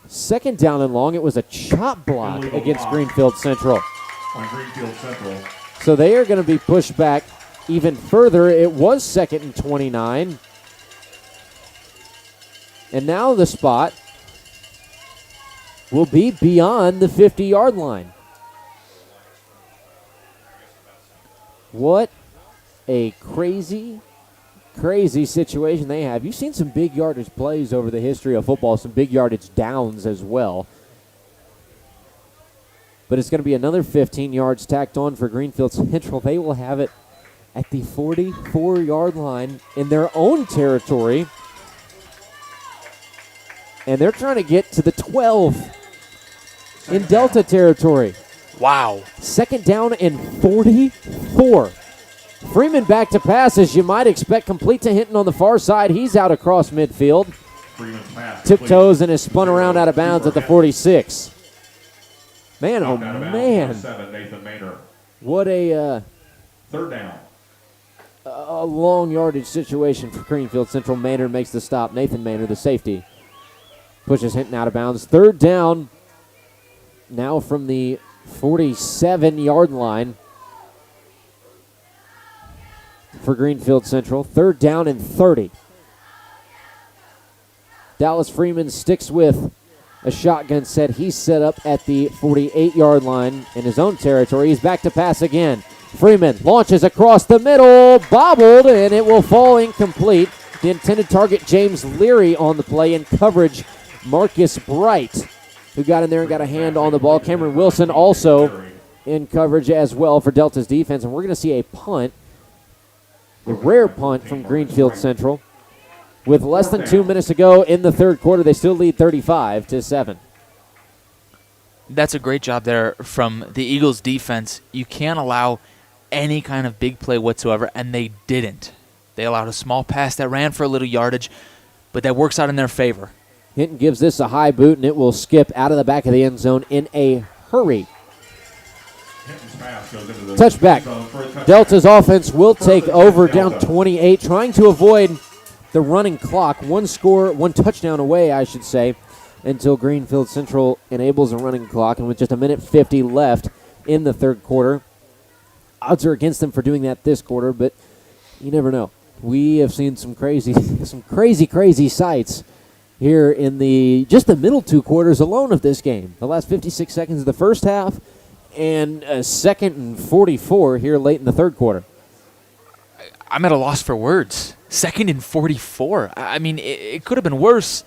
second down and long. It was a chop block against Greenfield-Central. On Greenfield-Central. So they are going to be pushed back even further. It was 2nd and 29. And now the spot will be beyond the 50-yard line. What a crazy situation they have. You've seen some big yardage plays over the history of football, some big yardage downs as well. But it's going to be another 15 yards tacked on for Greenfield-Central. They will have it at the 44-yard line in their own territory. And they're trying to get to the 12 in Delta territory. Wow. Second down and 44. Freeman back to pass, as you might expect, complete to Hinton on the far side. He's out across midfield. Tiptoes and is spun around out of bounds at the 46. Man, oh man. What a 3rd down. A long yardage situation for Greenfield-Central. Maynard makes the stop. Nathan Maynard, the safety, pushes Hinton out of bounds. 3rd down now from the 47-yard line for Greenfield-Central. 3rd down and 30. Dallas Freeman sticks with a shotgun set. He's set up at the 48-yard line in his own territory. He's back to pass again. Freeman launches across the middle, bobbled, and it will fall incomplete. The intended target, James Leary, on the play. In coverage, Marcus Bright, who got in there and got a hand on the ball. Cameron Wilson also in coverage as well for Delta's defense. And we're going to see a punt, a rare punt from Greenfield-Central. With less than 2 minutes to go in the third quarter, they still lead 35-7. That's a great job there from the Eagles' defense. You can't allow any kind of big play whatsoever, and they didn't. They allowed a small pass that ran for a little yardage, but that works out in their favor. Hinton gives this a high boot, and it will skip out of the back of the end zone in a hurry. Touchback. Delta's offense will take over down 28, trying to avoid the running clock. One touchdown away, I should say, until Greenfield Central enables a running clock. And with just 1:50 left in the third quarter, odds are against them for doing that this quarter, but you never know. We have seen some crazy sights here in just the middle two quarters alone of this game. The last 56 seconds of the first half and a 2nd and 44 here late in the third quarter. I'm at a loss for words. 2nd and 44. I mean, it could have been worse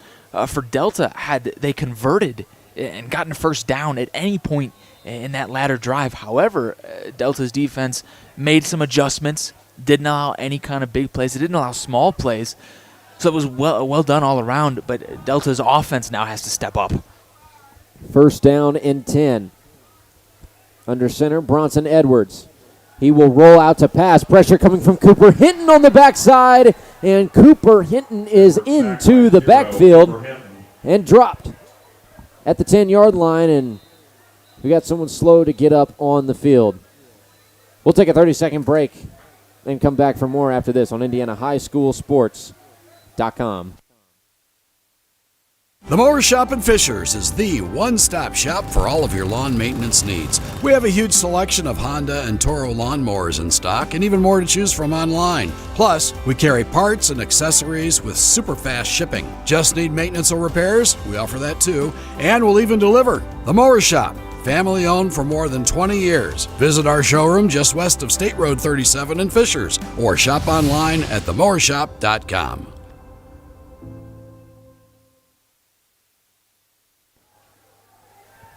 for Delta had they converted and gotten a first down at any point in that latter drive. However, Delta's defense made some adjustments, didn't allow any kind of big plays. It didn't allow small plays. So it was well done all around, but Delta's offense now has to step up. First down and 10. Under center, Bronson Edwards. He will roll out to pass. Pressure coming from Cooper Hinton on the backside, and Cooper Hinton is into the backfield and dropped at the 10-yard line, and we got someone slow to get up on the field. We'll take a 30-second break and come back for more after this on IndianaHighSchoolSports.com. The Mower Shop in Fishers is the one-stop shop for all of your lawn maintenance needs. We have a huge selection of Honda and Toro lawnmowers in stock and even more to choose from online. Plus, we carry parts and accessories with super fast shipping. Just need maintenance or repairs? We offer that too. And we'll even deliver. The Mower Shop, family owned for more than 20 years. Visit our showroom just west of State Road 37 in Fishers or shop online at themowershop.com.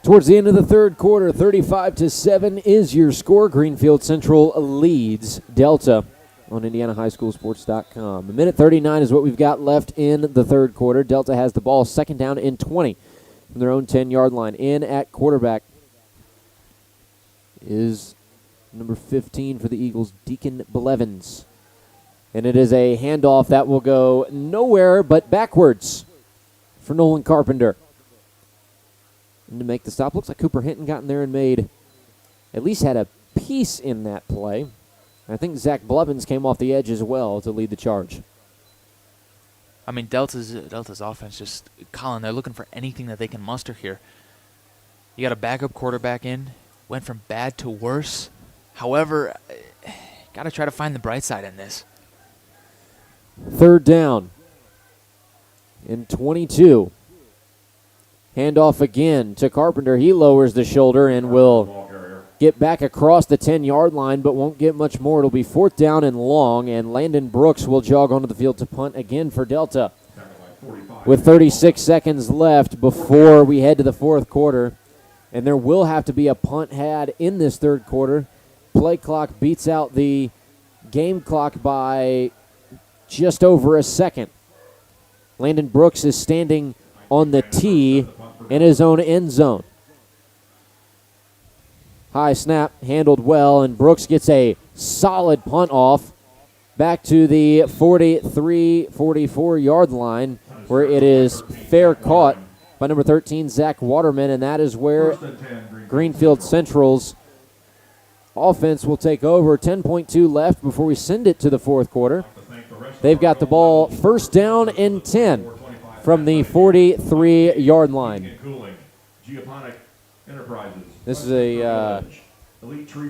Towards the end of the third quarter, 35-7 is your score. Greenfield Central leads Delta on IndianaHighSchoolSports.com. A minute 39 is what we've got left in the third quarter. Delta has the ball, 2nd down and 20 from their own 10-yard line. In at quarterback is number 15 for the Eagles, Deacon Blevins. And it is a handoff that will go nowhere but backwards for Nolan Carpenter. And to make the stop, looks like Cooper Hinton got in there and at least had a piece in that play. I think Zach Blevins came off the edge as well to lead the charge. I mean, Delta's offense just, Colin, they're looking for anything that they can muster here. You got a backup quarterback in, went from bad to worse. However, got to try to find the bright side in this. 3rd down and 22. Handoff again to Carpenter. He lowers the shoulder and will get back across the 10-yard line, but won't get much more. It'll be 4th down and long, and Landon Brooks will jog onto the field to punt again for Delta. With 36 seconds left before we head to the fourth quarter, and there will have to be a punt had in this third quarter. Play clock beats out the game clock by just over a second. Landon Brooks is standing on the tee in his own end zone. High snap, handled well, and Brooks gets a solid punt off back to the 44-yard line, where it is fair caught by number 13, Zach Waterman, and that is where Greenfield Central's offense will take over. 10.2 left before we send it to the fourth quarter. They've got the ball 1st down and 10 from the 43-yard line. This is a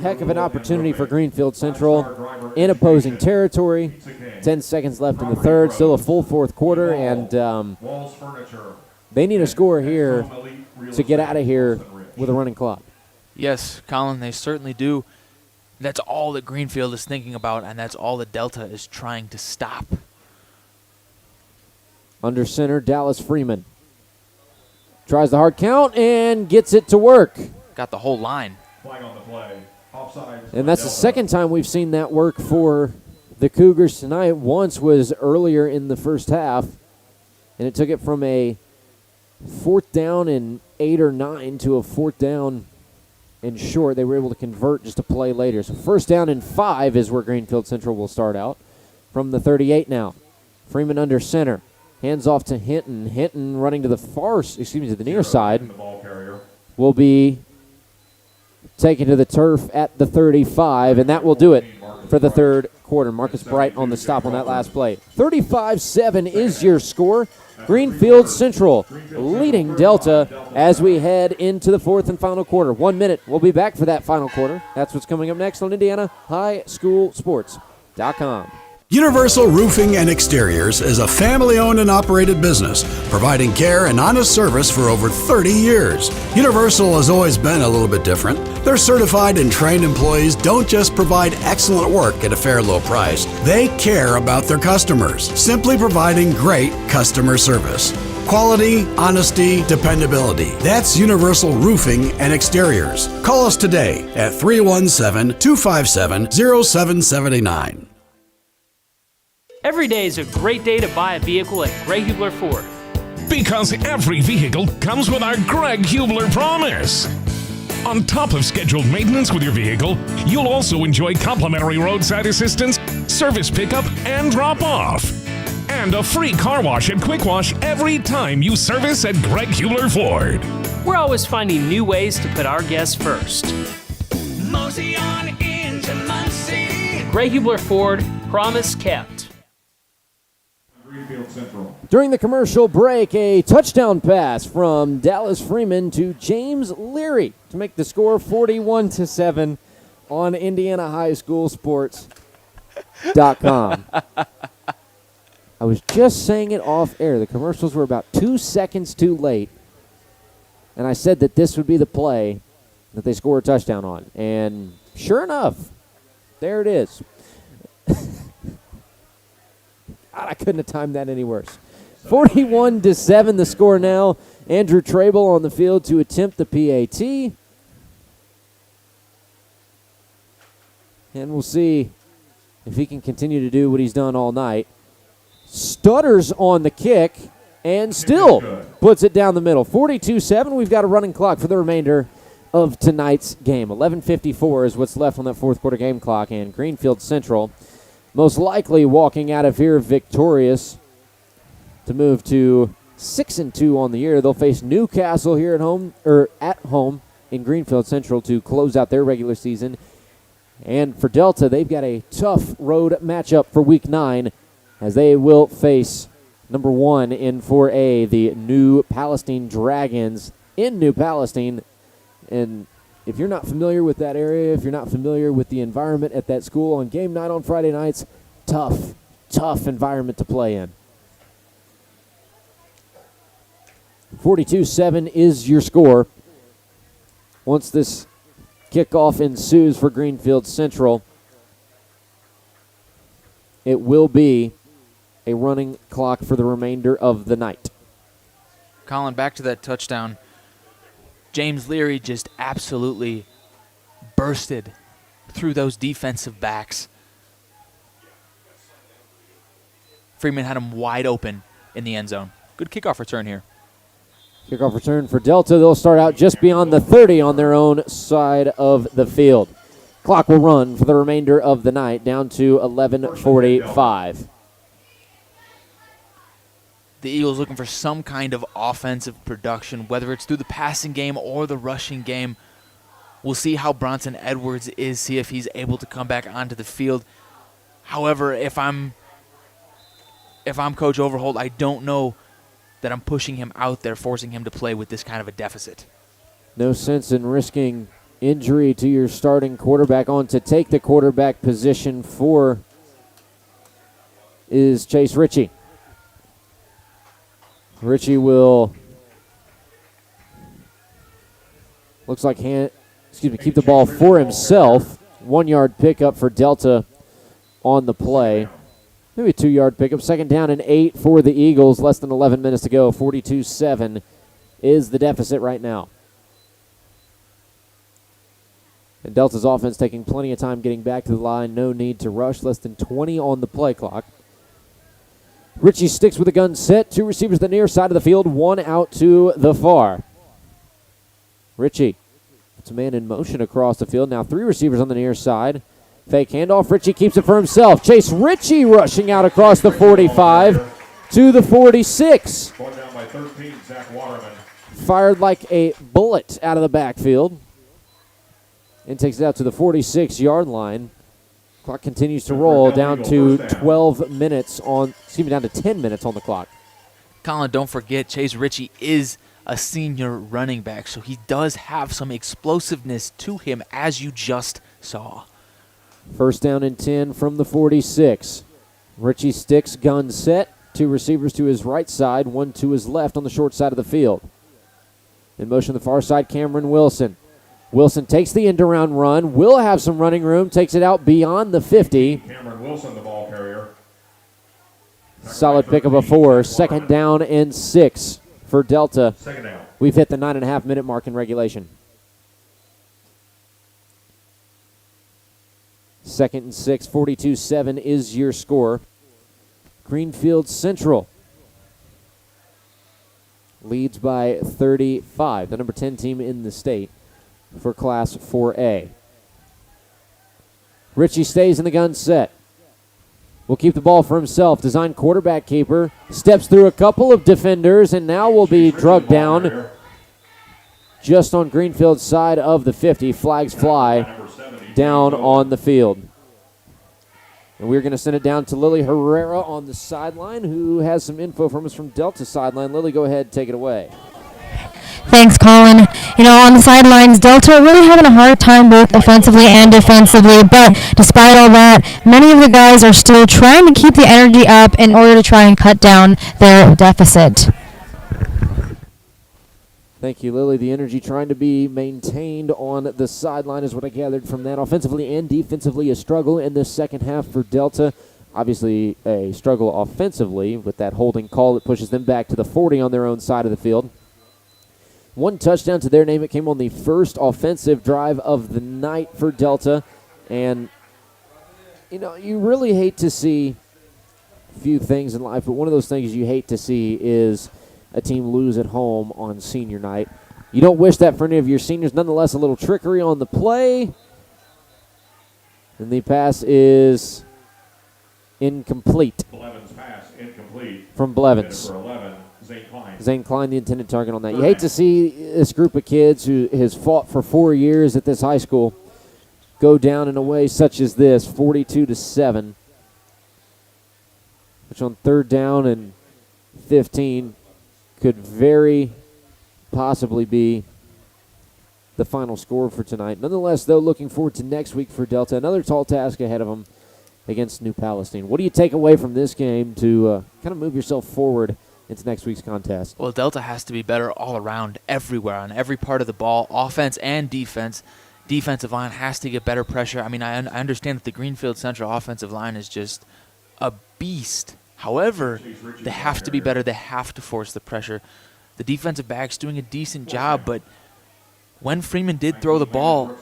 heck of an opportunity for Greenfield Central in opposing territory. 10 seconds left in the third, still a full fourth quarter, and they need a score here to get out of here with a running clock. Yes, Colin, they certainly do. That's all that Greenfield is thinking about, and that's all that Delta is trying to stop. Under center, Dallas Freeman tries the hard count and gets it to work. Got the whole line. And that's the second time we've seen that work for the Cougars tonight. Once was earlier in the first half, and it took it from a 4th down and 8 or 9 to a 4th down and short. They were able to convert just a play later. So 1st down and 5 is where Greenfield Central will start out from the 38 now. Freeman under center. Hands off to Hinton. Hinton running to the near side will be taken to the turf at the 35, and that will do it for the third quarter. Marcus Bright on the stop on that last play. 35-7 is your score. Greenfield-Central leading Delta as we head into the fourth and final quarter. 1 minute. We'll be back for that final quarter. That's what's coming up next on IndianaHighSchoolSports.com. Universal Roofing and Exteriors is a family-owned and operated business, providing care and honest service for over 30 years. Universal has always been a little bit different. Their certified and trained employees don't just provide excellent work at a fair low price. They care about their customers, simply providing great customer service. Quality, honesty, dependability. That's Universal Roofing and Exteriors. Call us today at 317-257-0779. Every day is a great day to buy a vehicle at Greg Hubler Ford. Because every vehicle comes with our Greg Hubler promise. On top of scheduled maintenance with your vehicle, you'll also enjoy complimentary roadside assistance, service pickup, and drop-off. And a free car wash and quick wash every time you service at Greg Hubler Ford. We're always finding new ways to put our guests first. Mosey on into Muncie. Greg Hubler Ford, promise kept. Greenfield-Central. During the commercial break, a touchdown pass from Dallas Freeman to James Leary to make the score 41-7 on IndianaHighSchoolSports.com. I was just saying it off air. The commercials were about 2 seconds too late, and I said that this would be the play that they score a touchdown on. And sure enough, there it is. God, I couldn't have timed that any worse. 41-7 the score now. Andrew Trable on the field to attempt the PAT. And we'll see if he can continue to do what he's done all night. Stutters on the kick and still puts it down the middle. 42-7. We've got a running clock for the remainder of tonight's game. 11:54 is what's left on that fourth quarter game clock, and Greenfield-Central most likely walking out of here victorious to move to 6-2 on the year. They'll face Newcastle here at home in Greenfield-Central to close out their regular season. And for Delta, they've got a tough road matchup for Week 9 as they will face number 1 in 4A, the New Palestine Dragons in New Palestine. And if you're not familiar with that area, if you're not familiar with the environment at that school on game night on Friday nights, tough environment to play in. 42-7 is your score. Once this kickoff ensues for Greenfield-Central, it will be a running clock for the remainder of the night. Colin, back to that touchdown. James Leary just absolutely bursted through those defensive backs. Freeman had him wide open in the end zone. Good kickoff return here. Kickoff return for Delta. They'll start out just beyond the 30 on their own side of the field. Clock will run for the remainder of the night down to 11:45. The Eagles looking for some kind of offensive production, whether it's through the passing game or the rushing game. We'll see how Bronson Edwards is, see if he's able to come back onto the field. However, if I'm Coach Overholt, I don't know that I'm pushing him out there, forcing him to play with this kind of a deficit. No sense in risking injury to your starting quarterback. On to take the quarterback position for is Chase Ritchie. Ritchie will, looks like keep the ball for himself. 1 yard pickup for Delta on the play. Maybe a 2 yard pickup. Second down and 8 for the Eagles. Less than 11 minutes to go. 42-7 is the deficit right now. And Delta's offense taking plenty of time getting back to the line. No need to rush. Less than 20 on the play clock. Ritchie sticks with the gun set. 2 receivers to the near side of the field. 1 out to the far. Ritchie puts a man in motion across the field. Now 3 receivers on the near side. Fake handoff. Ritchie keeps it for himself. Chase Ritchie rushing out across the 45 to the 46. Going down by 13, Zach Waterman. Fired like a bullet out of the backfield. and takes it out to the 46-yard line. Clock continues to roll down to 10 minutes on the clock. Colin, don't forget, Chase Ritchie is a senior running back, so he does have some explosiveness to him, as you just saw. First down and 10 from the 46. Ritchie sticks, gun set. Two receivers to his right side, one to his left on the short side of the field. In motion to the far side, Cameron Wilson. Wilson takes the end-around run, will have some running room, takes it out beyond the 50. Cameron Wilson, the ball carrier. Solid pickup of 4. Second down and 6 for Delta. Second down. We've hit the 9.5-minute mark in regulation. Second and 6, 42-7 is your score. Greenfield-Central leads by 35, the number 10 team in the state for Class 4A. Ritchie stays in the gun set. Will keep the ball for himself. Design quarterback keeper. Steps through a couple of defenders and now will be drugged down just on Greenfield's side of the 50. Flags fly down on the field. And we're going to send it down to Lily Herrera on the sideline, who has some info from us from Delta sideline. Lily, go ahead, take it away. Thanks, Colin. On the sidelines, Delta are really having a hard time both offensively and defensively, but despite all that, many of the guys are still trying to keep the energy up in order to try and cut down their deficit. Thank you, Lily. The energy trying to be maintained on the sideline is what I gathered from that. Offensively and defensively, a struggle in the second half for Delta. Obviously, a struggle offensively with that holding call that pushes them back to the 40 on their own side of the field. One touchdown to their name. It came on the first offensive drive of the night for Delta. And, you really hate to see a few things in life, but one of those things you hate to see is a team lose at home on senior night. You don't wish that for any of your seniors. Nonetheless, a little trickery on the play. And the pass is incomplete. Blevins pass incomplete. From Blevins. For 11, Zane Klein. Zane Klein, the intended target on that. You hate to see this group of kids who has fought for 4 years at this high school go down in a way such as this, 42-7. Which on third down and 15 could very possibly be the final score for tonight. Nonetheless, though, looking forward to next week for Delta. Another tall task ahead of them against New Palestine. What do you take away from this game to kind of move yourself forward into next week's contest? Well, Delta has to be better all around, everywhere, on every part of the ball, offense and defense. Defensive line has to get better pressure. I mean, I understand that the Greenfield-Central offensive line is just a beast. However, they have to be better. They have to force the pressure. The defensive back's doing a decent job, but when Freeman did throw the ball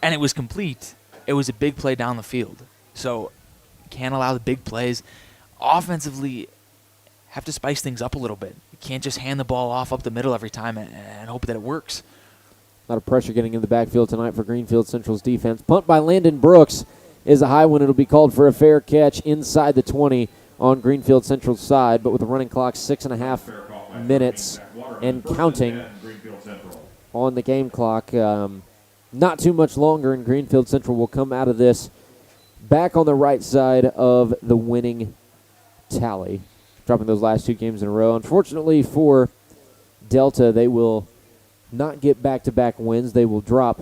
and it was complete, it was a big play down the field. So can't allow the big plays. Offensively, have to spice things up a little bit. You can't just hand the ball off up the middle every time and hope that it works. A lot of pressure getting in the backfield tonight for Greenfield-Central's defense. Punt by Landon Brooks is a high one. It'll be called for a fair catch inside the 20 on Greenfield-Central's side, but with the running clock 6.5 minutes and counting on the game clock. Not too much longer, and Greenfield-Central will come out of this back on the right side of the winning tally, dropping those last two games in a row. Unfortunately for Delta, they will not get back-to-back wins. They will drop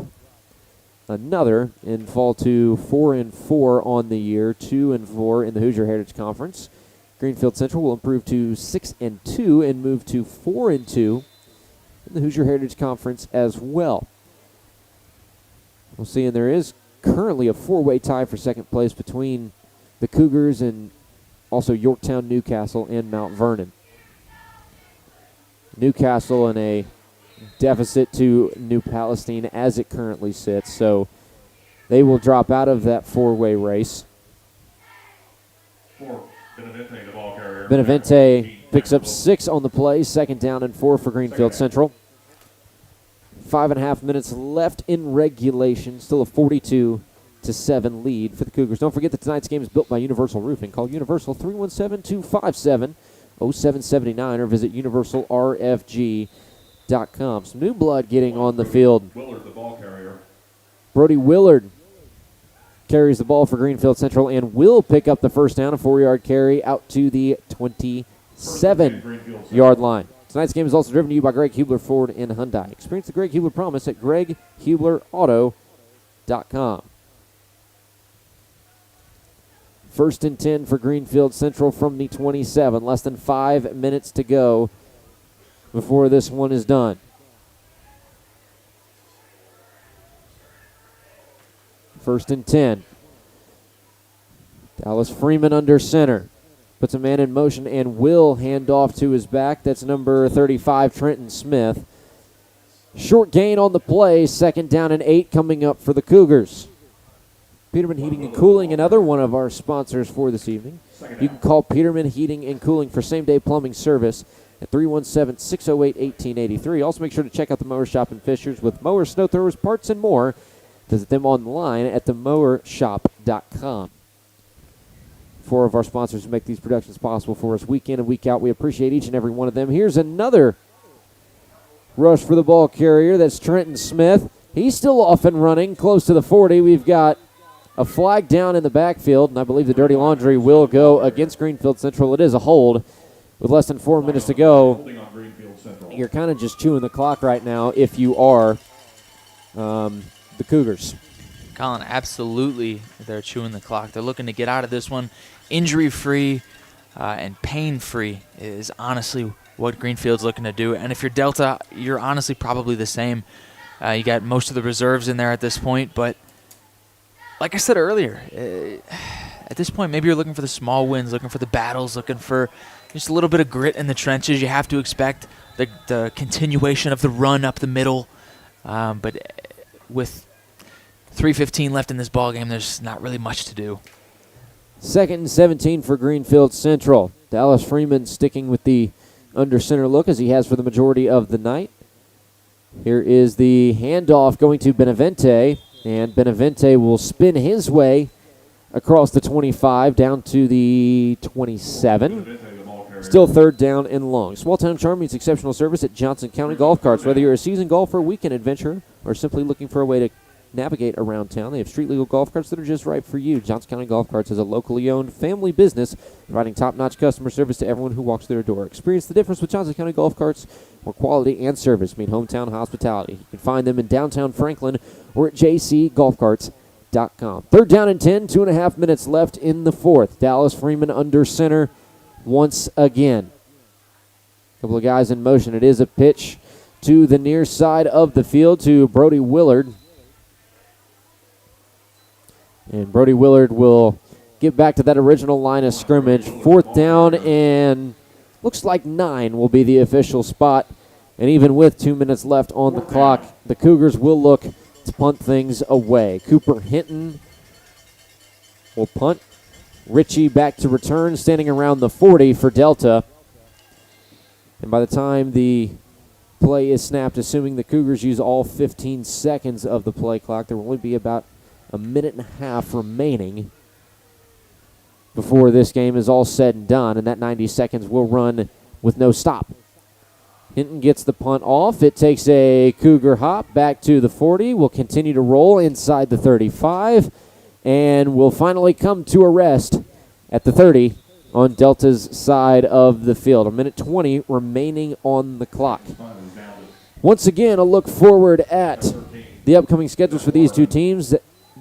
another and fall to 4-4 on the year, 2-4 in the Hoosier Heritage Conference. Greenfield-Central will improve to 6-2 and move to 4-2 in the Hoosier Heritage Conference as well. We'll see, and there is currently a four-way tie for second place between the Cougars and also Yorktown, Newcastle, and Mount Vernon. Newcastle in a deficit to New Palestine as it currently sits, so they will drop out of that four-way race. Benavente, the ball carrier. Benavente picks up 6 on the play, second down and 4 for Greenfield-Central. 5.5 minutes left in regulation, still a 42-7 lead for the Cougars. Don't forget that tonight's game is built by Universal Roofing. Call Universal 317-257-0779 or visit universalrfg.com. Some new blood getting on the field. Willard, the ball carrier. Brody Willard carries the ball for Greenfield Central and will pick up the first down, a 4-yard carry out to the 27-yard line. Tonight's game is also driven to you by Greg Hubler Ford and Hyundai. Experience the Greg Hubler promise at greghublerauto.com. First and 10 for Greenfield Central from the 27. Less than 5 minutes to go before this one is done. First and 10. Dallas Freeman under center. Puts a man in motion and will hand off to his back. That's number 35, Trenton Smith. Short gain on the play. Second down and 8 coming up for the Cougars. Peterman Heating and Cooling, another one of our sponsors for this evening. You can call Peterman Heating and Cooling for same-day plumbing service at 317-608-1883. Also make sure to check out the Mower Shop in Fishers with mowers, snow throwers, parts, and more. Visit them online at themowershop.com. 4 of our sponsors who make these productions possible for us week in and week out. We appreciate each and every one of them. Here's another rush for the ball carrier. That's Trenton Smith. He's still off and running close to the 40. We've got a flag down in the backfield, and I believe the Dirty Laundry will go against Greenfield Central. It is a hold with less than 4 minutes to go. You're kind of just chewing the clock right now if you are the Cougars. Colin, absolutely they're chewing the clock. They're looking to get out of this one injury-free and pain-free is honestly what Greenfield's looking to do. And if you're Delta, you're honestly probably the same. You got most of the reserves in there at this point, but like I said earlier, at this point, maybe you're looking for the small wins, looking for the battles, looking for just a little bit of grit in the trenches. You have to expect the continuation of the run up the middle. But with 3:15 left in this ball game, there's not really much to do. 2nd and 17 for Greenfield Central. Dallas Freeman sticking with the under center look as he has for the majority of the night. Here is the handoff going to Benavente, and Benavente will spin his way across the 25 down to the 27. Still third down and long. Small town charm means exceptional service at Johnson County Golf Carts. Whether you're a seasoned golfer, weekend adventurer, or simply looking for a way to navigate around town, they have street legal golf carts that are just right for you. Johnson County Golf Carts is a locally owned family business providing top-notch customer service to everyone who walks through their door. Experience the difference with Johnson County Golf Carts, where quality and service meet hometown hospitality. You can find them in downtown Franklin or at jcgolfcarts.com. Third down and 10, 2.5 minutes left in the fourth. Dallas Freeman under center once again. A couple of guys in motion. It is a pitch to the near side of the field to Brody Willard. And Brody Willard will get back to that original line of scrimmage. Fourth down and looks like 9 will be the official spot. And even with 2 minutes left on the clock, the Cougars will look to punt things away. Cooper Hinton will punt. Ritchie back to return, standing around the 40 for Delta. And by the time the play is snapped, assuming the Cougars use all 15 seconds of the play clock, there will only be about a minute and a half remaining before this game is all said and done, and that 90 seconds will run with no stop. Hinton gets the punt off. It takes a Cougar hop back to the 40. Will continue to roll inside the 35, and will finally come to a rest at the 30 on Delta's side of the field. A minute 20 remaining on the clock. Once again, a look forward at the upcoming schedules for these two teams.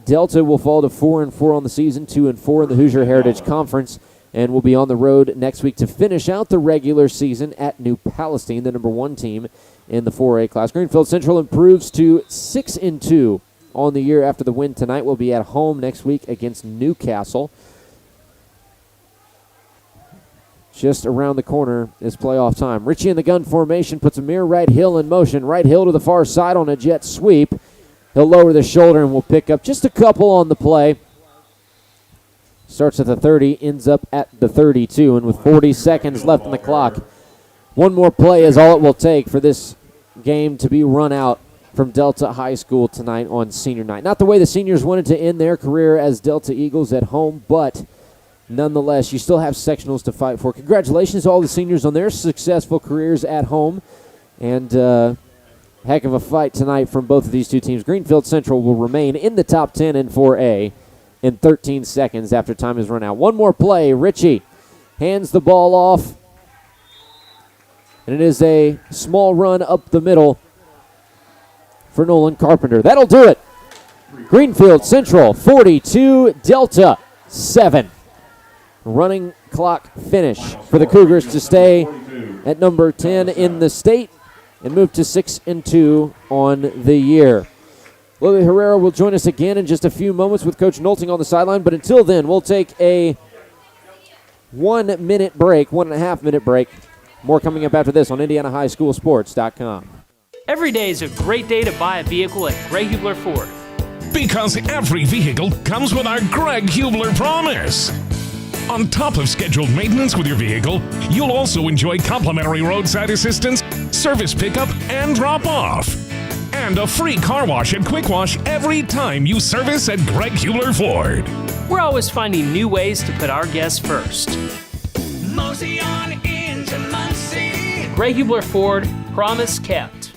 Delta will fall to 4-4 on the season, 2-4 in the Hoosier Heritage Conference, and will be on the road next week to finish out the regular season at New Palestine, the number 1 team in the 4A class. Greenfield Central improves to 6-2 on the year after the win tonight. Will be at home next week against Newcastle. Just around the corner is playoff time. Ritchie in the gun formation puts Amir Wright Hill in motion. Right Hill to the far side on a jet sweep. He'll lower the shoulder and will pick up just a couple on the play. Starts at the 30, ends up at the 32, and with 40 seconds left on the clock, one more play is all it will take for this game to be run out from Delta High School tonight on senior night. Not the way the seniors wanted to end their career as Delta Eagles at home, but nonetheless, you still have sectionals to fight for. Congratulations to all the seniors on their successful careers at home, and Heck of a fight tonight from both of these two teams. Greenfield-Central will remain in the top 10 in 4A in 13 seconds after time is run out. One more play. Ritchie hands the ball off, and it is a small run up the middle for Nolan Carpenter. That'll do it. Greenfield-Central 42, Delta 7. Running clock finish for the Cougars to stay at number 10 in the state and move to 6-2 on the year. Lily Herrera will join us again in just a few moments with Coach Nolting on the sideline, but until then, we'll take a 1-minute break, 1.5-minute break. More coming up after this on IndianaHighSchoolSports.com. Every day is a great day to buy a vehicle at Greg Hubler Ford. Because every vehicle comes with our Greg Hubler promise. On top of scheduled maintenance with your vehicle, you'll also enjoy complimentary roadside assistance, service pickup, and drop-off. And a free car wash and quick wash every time you service at Greg Hubler Ford. We're always finding new ways to put our guests first. Mosey on into Muncie. Greg Hubler Ford, promise kept.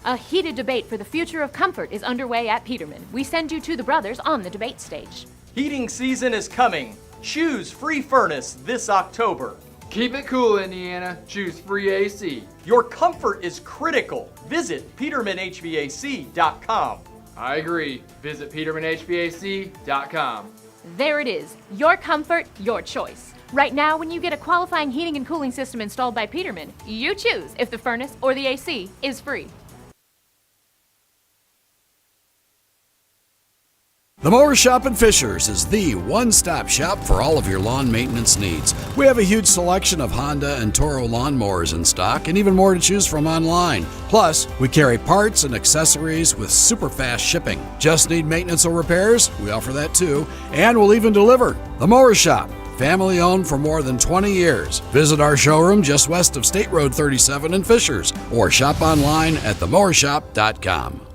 A heated debate for the future of comfort is underway at Peterman. We send you to the brothers on the debate stage. Heating season is coming. Choose free furnace this October. Keep it cool, Indiana. Choose free AC. Your comfort is critical. Visit PetermanHVAC.com. I agree. Visit PetermanHVAC.com. There it is. Your comfort, your choice. Right now, when you get a qualifying heating and cooling system installed by Peterman, you choose if the furnace or the AC is free. The Mower Shop in Fishers is the one-stop shop for all of your lawn maintenance needs. We have a huge selection of Honda and Toro lawnmowers in stock and even more to choose from online. Plus, we carry parts and accessories with super fast shipping. Just need maintenance or repairs? We offer that too. And we'll even deliver. The Mower Shop, family owned for more than 20 years. Visit our showroom just west of State Road 37 in Fishers or shop online at themowershop.com.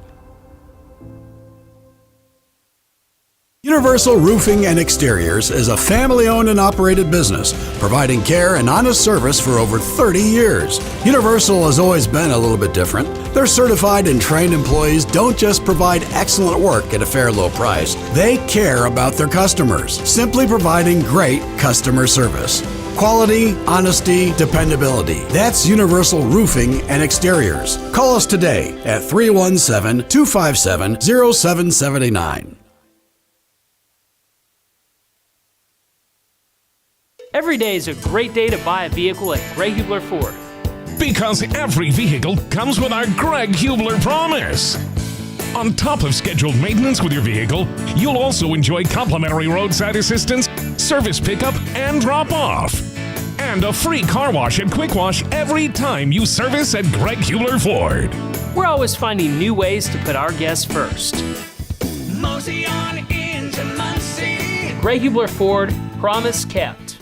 Universal Roofing and Exteriors is a family-owned and operated business, providing care and honest service for over 30 years. Universal has always been a little bit different. Their certified and trained employees don't just provide excellent work at a fair low price. They care about their customers, simply providing great customer service. Quality, honesty, dependability. That's Universal Roofing and Exteriors. Call us today at 317-257-0779. Every day is a great day to buy a vehicle at Greg Hubler Ford. Because every vehicle comes with our Greg Hubler promise. On top of scheduled maintenance with your vehicle, you'll also enjoy complimentary roadside assistance, service pickup, and drop-off. And a free car wash and quick wash every time you service at Greg Hubler Ford. We're always finding new ways to put our guests first. Mosey on into Muncie. Greg Hubler Ford, promise kept.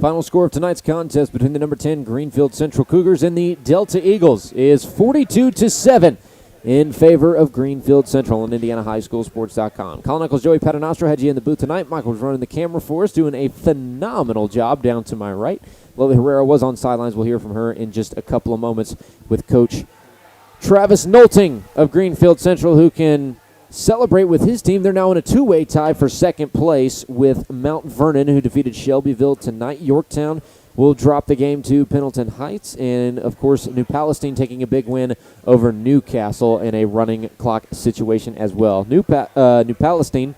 Final score of tonight's contest between the number 10 Greenfield-Central Cougars and the Delta Eagles is 42-7 in favor of Greenfield-Central on IndianaHighSchoolSports.com. Colin Eccles, Joey Paternostro had you in the booth tonight. Michael was running the camera for us, doing a phenomenal job down to my right. Lily Herrera was on sidelines. We'll hear from her in just a couple of moments with Coach Travis Nolting of Greenfield-Central, who can celebrate with his team. They're now in a two-way tie for second place with Mount Vernon, who defeated Shelbyville tonight. Yorktown will drop the game to Pendleton Heights. And, of course, New Palestine taking a big win over Newcastle in a running clock situation as well. New Palestine,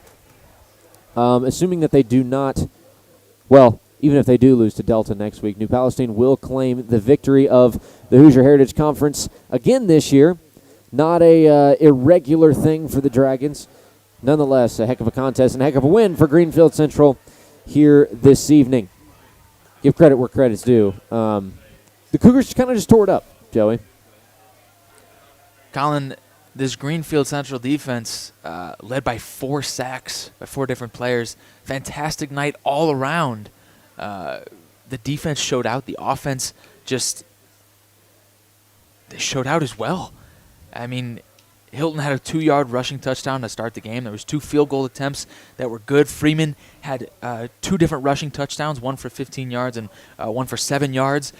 assuming that they do not, well, even if they do lose to Delta next week, New Palestine will claim the victory of the Hoosier Heritage Conference again this year. Not a irregular thing for the Dragons. Nonetheless, a heck of a contest and a heck of a win for Greenfield-Central here this evening. Give credit where credit's due. The Cougars kind of just tore it up, Joey. Colin, this Greenfield-Central defense, led by 4 sacks by 4 different players. Fantastic night all around. The defense showed out. The offense they showed out as well. I mean, Hilton had a 2-yard rushing touchdown to start the game. There was 2 field goal attempts that were good. Freeman had 2 different rushing touchdowns, one for 15 yards and one for 7 yards.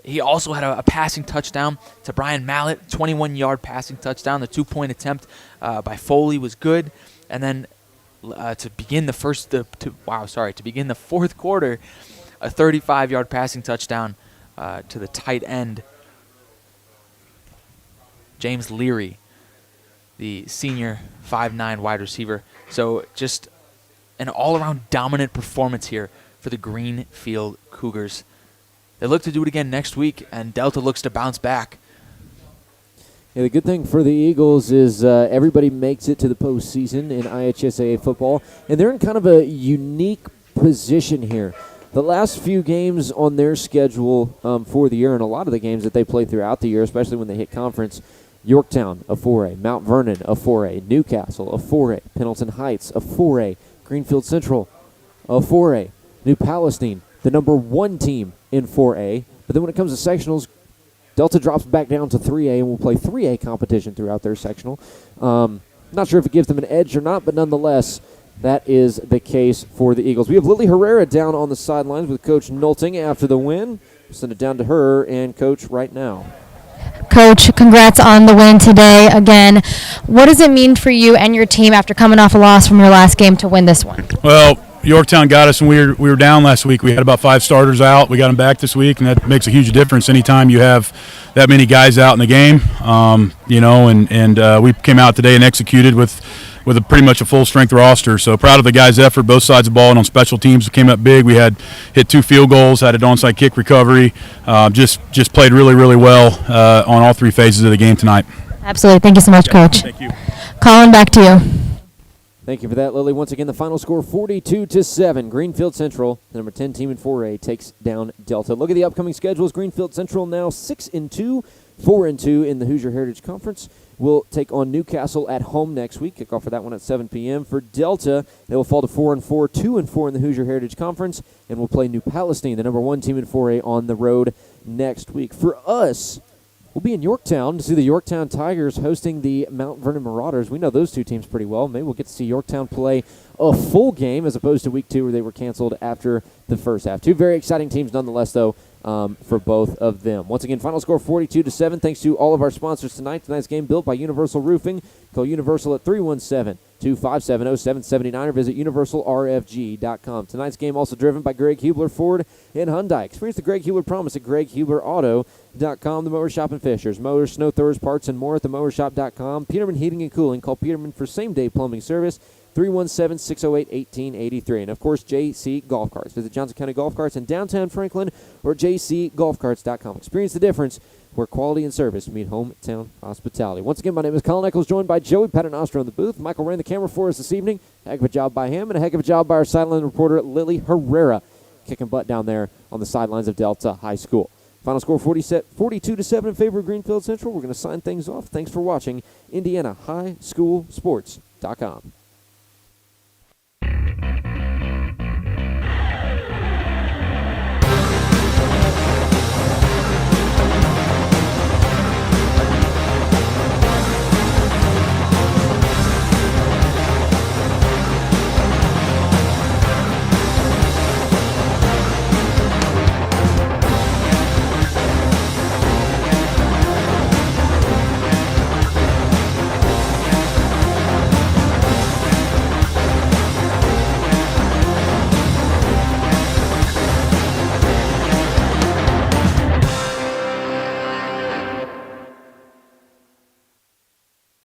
He also had a passing touchdown to Brian Mallett, 21-yard passing touchdown. The 2-point attempt by Foley was good. And then to begin the fourth quarter, a 35-yard passing touchdown to the tight end, James Leary, the senior 5'9" wide receiver. So just an all-around dominant performance here for the Greenfield Cougars. They look to do it again next week, and Delta looks to bounce back. Yeah, the good thing for the Eagles is everybody makes it to the postseason in IHSAA football, and they're in kind of a unique position here. The last few games on their schedule for the year, and a lot of the games that they play throughout the year, especially when they hit conference, Yorktown, a 4A. Mount Vernon, a 4A. Newcastle, a 4A. Pendleton Heights, a 4A. Greenfield-Central, a 4A. New Palestine, the number 1 team in 4A. But then when it comes to sectionals, Delta drops back down to 3A and will play 3A competition throughout their sectional. Not sure if it gives them an edge or not, but nonetheless, that is the case for the Eagles. We have Lily Herrera down on the sidelines with Coach Nolting after the win. We'll send it down to her and Coach right now. Coach, congrats on the win today again. What does it mean for you and your team after coming off a loss from your last game to win this one? Well, Yorktown got us, and we were down last week. We had about 5 starters out. We got them back this week, and that makes a huge difference anytime you have that many guys out in the game. We came out today and executed with a pretty much a full-strength roster. So proud of the guys' effort, both sides of the ball, and on special teams we came up big. We had hit 2 field goals, had an onside kick recovery. Just played really, really well on all 3 phases of the game tonight. Absolutely. Thank you so much, Coach. Thank you. Colin, back to you. Thank you for that, Lily. Once again, the final score 42-7. Greenfield-Central, the number 10 team in 4A, takes down Delta. Look at the upcoming schedules. Greenfield-Central now 6-2, 4-2 in the Hoosier Heritage Conference. Will take on Newcastle at home next week. Kickoff for that one at 7 p.m. For Delta, they will fall to 4-4, 2-4 in the Hoosier Heritage Conference, and will play New Palestine, the number 1 team in 4A, on the road next week. For us, we'll be in Yorktown to see the Yorktown Tigers hosting the Mount Vernon Marauders. We know those 2 teams pretty well. Maybe we'll get to see Yorktown play a full game as opposed to week 2 where they were canceled after the first half. 2 very exciting teams nonetheless, though, for both of them. Once again, final score 42-7. Thanks to all of our sponsors tonight. Tonight's game built by Universal Roofing. Call Universal at 317-257-0779 or visit universalrfg.com. Tonight's game also driven by Greg Hubler Ford and Hyundai. Experience the Greg Hubler promise at greghublerauto.com. The Mower Shop in Fishers. Motors, snow throwers, parts, and more at themowershop.com. Peterman Heating and Cooling. Call Peterman for same-day plumbing service. 317-608-1883. And, of course, JC Golf Carts. Visit Johnson County Golf Carts in downtown Franklin or jcgolfcarts.com. Experience the difference where quality and service meet hometown hospitality. Once again, my name is Colin Eccles, joined by Joey Paternoster in the booth. Michael ran the camera for us this eevening. Heck of a job by him, and a heck of a job by our sideline reporter, Lily Herrera, kicking butt down there on the sidelines of Delta High School. Final score 42-7 in favor of Greenfield-Central. We're going to sign things off. Thanks for watching IndianaHighSchoolSports.com.